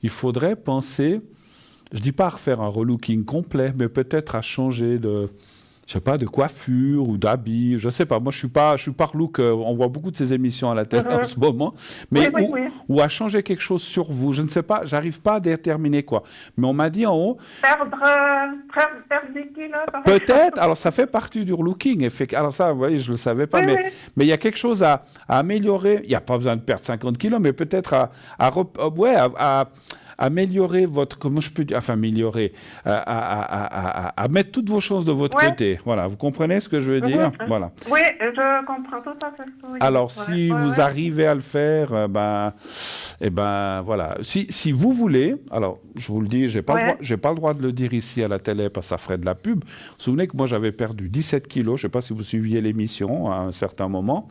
il faudrait penser, je dis pas à refaire un relooking complet, mais peut-être à changer de... Je sais pas, de coiffure ou d'habits, je sais pas. Moi, je suis pas relook. On voit beaucoup de ces émissions à la télé en ce moment, mais ou à changer quelque chose sur vous. Je ne sais pas, j'arrive pas à déterminer quoi. Mais on m'a dit en haut. Perdre des kilos. Peut-être. Alors, ça fait partie du relooking. Alors ça, vous voyez, je le savais pas, mais il y a quelque chose à améliorer. Il y a pas besoin de perdre 50 kilos, mais peut-être à améliorer votre, comment je peux dire, enfin améliorer, à mettre toutes vos chances de votre côté. Voilà, vous comprenez ce que je veux dire? Voilà. Oui, je comprends tout à fait ce que vous dites. Alors, si vous arrivez à le faire, voilà. Si vous voulez, alors je vous le dis, j'ai pas le droit de le dire ici à la télé parce que ça ferait de la pub. Vous vous souvenez que moi j'avais perdu 17 kilos, je ne sais pas si vous suiviez l'émission à un certain moment.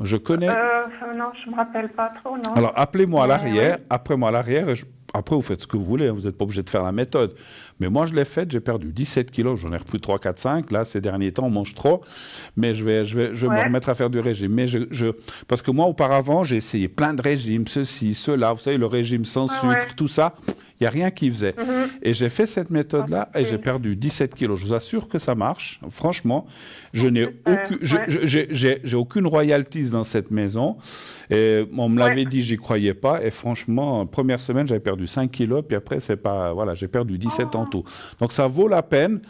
Je connais. Non, je ne me rappelle pas trop, non. Alors, appelez-moi à l'arrière, après-moi à l'arrière, après, vous faites ce que vous voulez, vous n'êtes pas obligé de faire la méthode. Mais moi, je l'ai faite, j'ai perdu 17 kilos, j'en ai repris 3, 4, 5. Là, ces derniers temps, on mange trop. Mais je vais me remettre à faire du régime. Mais parce que moi, auparavant, j'ai essayé plein de régimes, ceci, cela. Vous savez, le régime sans sucre, tout ça. Il n'y a rien qui faisait. Et j'ai fait cette méthode-là et j'ai perdu 17 kilos. Je vous assure que ça marche. Franchement, je n'ai j'ai aucune royalties dans cette maison. Et on me l'avait dit, j'y croyais pas. Et franchement, première semaine, j'avais perdu 5 kilos. Puis après, c'est pas, voilà, j'ai perdu 17 en tout. Donc ça vaut la peine.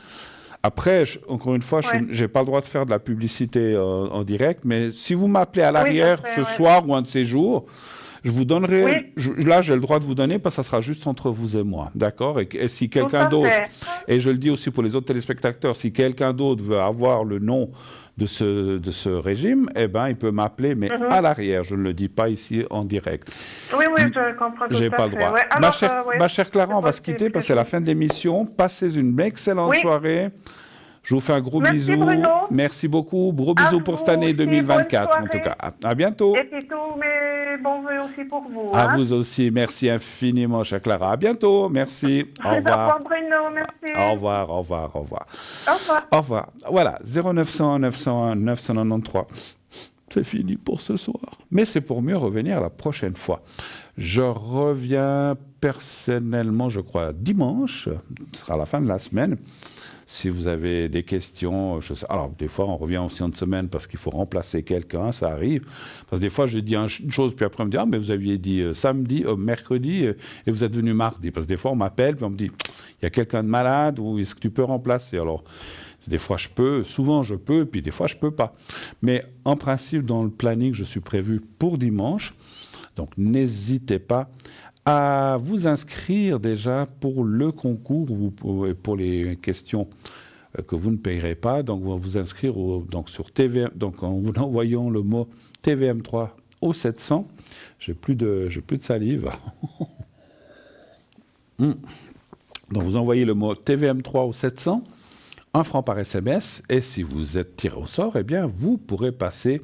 Après, encore une fois, je n'ai pas le droit de faire de la publicité en direct, mais si vous m'appelez à l'arrière ce soir ou un de ces jours, je vous donnerai, là j'ai le droit de vous donner parce que ça sera juste entre vous et moi, d'accord ? Et si quelqu'un d'autre, et je le dis aussi pour les autres téléspectateurs, si quelqu'un d'autre veut avoir le nom de ce régime, eh ben, il peut m'appeler, mais à l'arrière, je ne le dis pas ici en direct. Oui, je comprends tout J'ai à pas le fait. droit. Ouais. Alors, Ma chère Clara, on va se quitter parce que c'est la fin de l'émission. Passez une excellente soirée. Je vous fais un gros bisou. Bruno. Merci beaucoup. Gros bisous pour cette année 2024, en tout cas. À bientôt. Et puis tous mes bons vœux aussi pour vous. À vous aussi. Merci infiniment, chère Clara. À bientôt. Merci. Au revoir. Au revoir, Bruno. Merci. Au revoir, au revoir, au revoir. Au revoir. Au revoir. Voilà, 0900 901 993. C'est fini pour ce soir. Mais c'est pour mieux revenir la prochaine fois. Je reviens personnellement, je crois, dimanche. Ce sera la fin de la semaine. Si vous avez des questions, alors des fois on revient aussi en semaine parce qu'il faut remplacer quelqu'un, ça arrive. Parce que des fois je dis une chose puis après on me dit « Ah mais vous aviez dit mercredi et vous êtes venu mardi ». Parce que des fois on m'appelle puis on me dit « Il y a quelqu'un de malade ou est-ce que tu peux remplacer ?» Alors des fois je peux, souvent je peux, puis des fois je peux pas. Mais en principe dans le planning je suis prévu pour dimanche. Donc n'hésitez pas à vous inscrire déjà pour le concours ou pour les questions que vous ne payerez pas. Donc, vous vous inscrire donc sur TVM, donc en vous envoyant le mot TVM3 au 700. J'ai plus de salive. Donc, vous envoyez le mot TVM3 au 700, 1 franc par SMS. Et si vous êtes tiré au sort, eh bien, vous pourrez passer.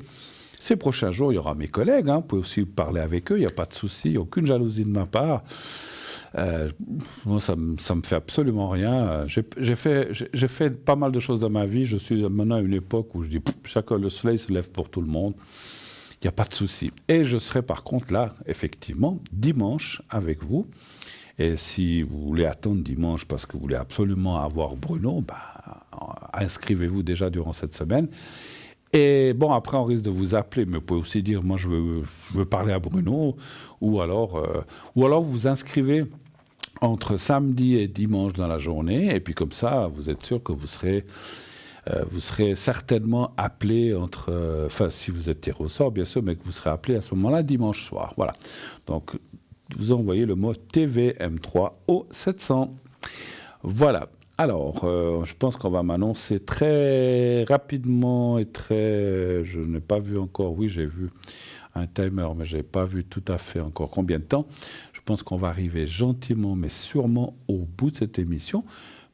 Ces prochains jours, il y aura mes collègues, vous pouvez aussi parler avec eux, il n'y a pas de souci, il n'y a aucune jalousie de ma part. Moi, ça me fait absolument rien. J'ai fait pas mal de choses dans ma vie, je suis maintenant à une époque où je dis, le soleil se lève pour tout le monde, il n'y a pas de souci. Et je serai par contre là, effectivement, dimanche avec vous. Et si vous voulez attendre dimanche parce que vous voulez absolument avoir Bruno, inscrivez-vous déjà durant cette semaine. Et bon, après, on risque de vous appeler, mais vous pouvez aussi dire, moi, je veux parler à Bruno, ou alors vous inscrivez entre samedi et dimanche dans la journée, et puis comme ça, vous êtes sûr que vous serez certainement appelé si vous êtes tiré au sort, bien sûr, mais que vous serez appelé à ce moment-là dimanche soir. Voilà. Donc, vous envoyez le mot TVM3 au 700. Voilà. Alors, je pense qu'on va m'annoncer très rapidement je n'ai pas vu encore, oui, j'ai vu un timer, mais je n'ai pas vu tout à fait encore combien de temps. Je pense qu'on va arriver gentiment, mais sûrement au bout de cette émission.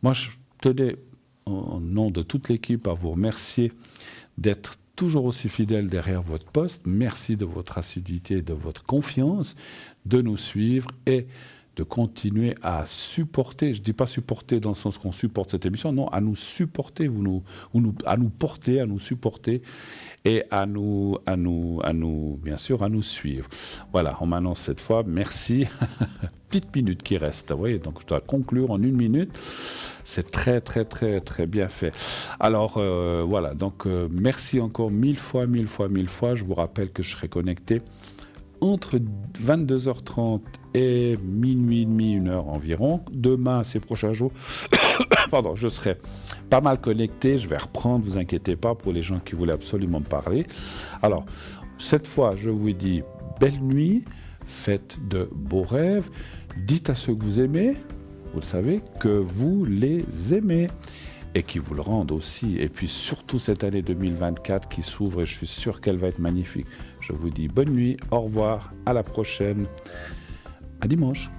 Moi, je tenais, au nom de toute l'équipe, à vous remercier d'être toujours aussi fidèle derrière votre poste. Merci de votre assiduité, de votre confiance, de nous suivre et de continuer à supporter, je ne dis pas supporter dans le sens qu'on supporte cette émission, non, à nous supporter, à nous porter, à nous supporter et à nous, bien sûr, à nous suivre. Voilà, on m'annonce cette fois, merci. Petite minute qui reste, vous voyez, donc je dois conclure en 1 minute. C'est très, très, très, très bien fait. Alors, voilà, donc merci encore 1000 fois. Je vous rappelle que je serai connecté entre 22h30 et minuit et demi, 1h environ. Demain, ces prochains jours, pardon, je serai pas mal connecté. Je vais reprendre, vous inquiétez pas, pour les gens qui voulaient absolument me parler. Alors, cette fois, je vous dis belle nuit, faites de beaux rêves. Dites à ceux que vous aimez, vous le savez, que vous les aimez. Et qui vous le rendent aussi. Et puis surtout cette année 2024 qui s'ouvre et je suis sûr qu'elle va être magnifique. Je vous dis bonne nuit, au revoir, à la prochaine, à dimanche.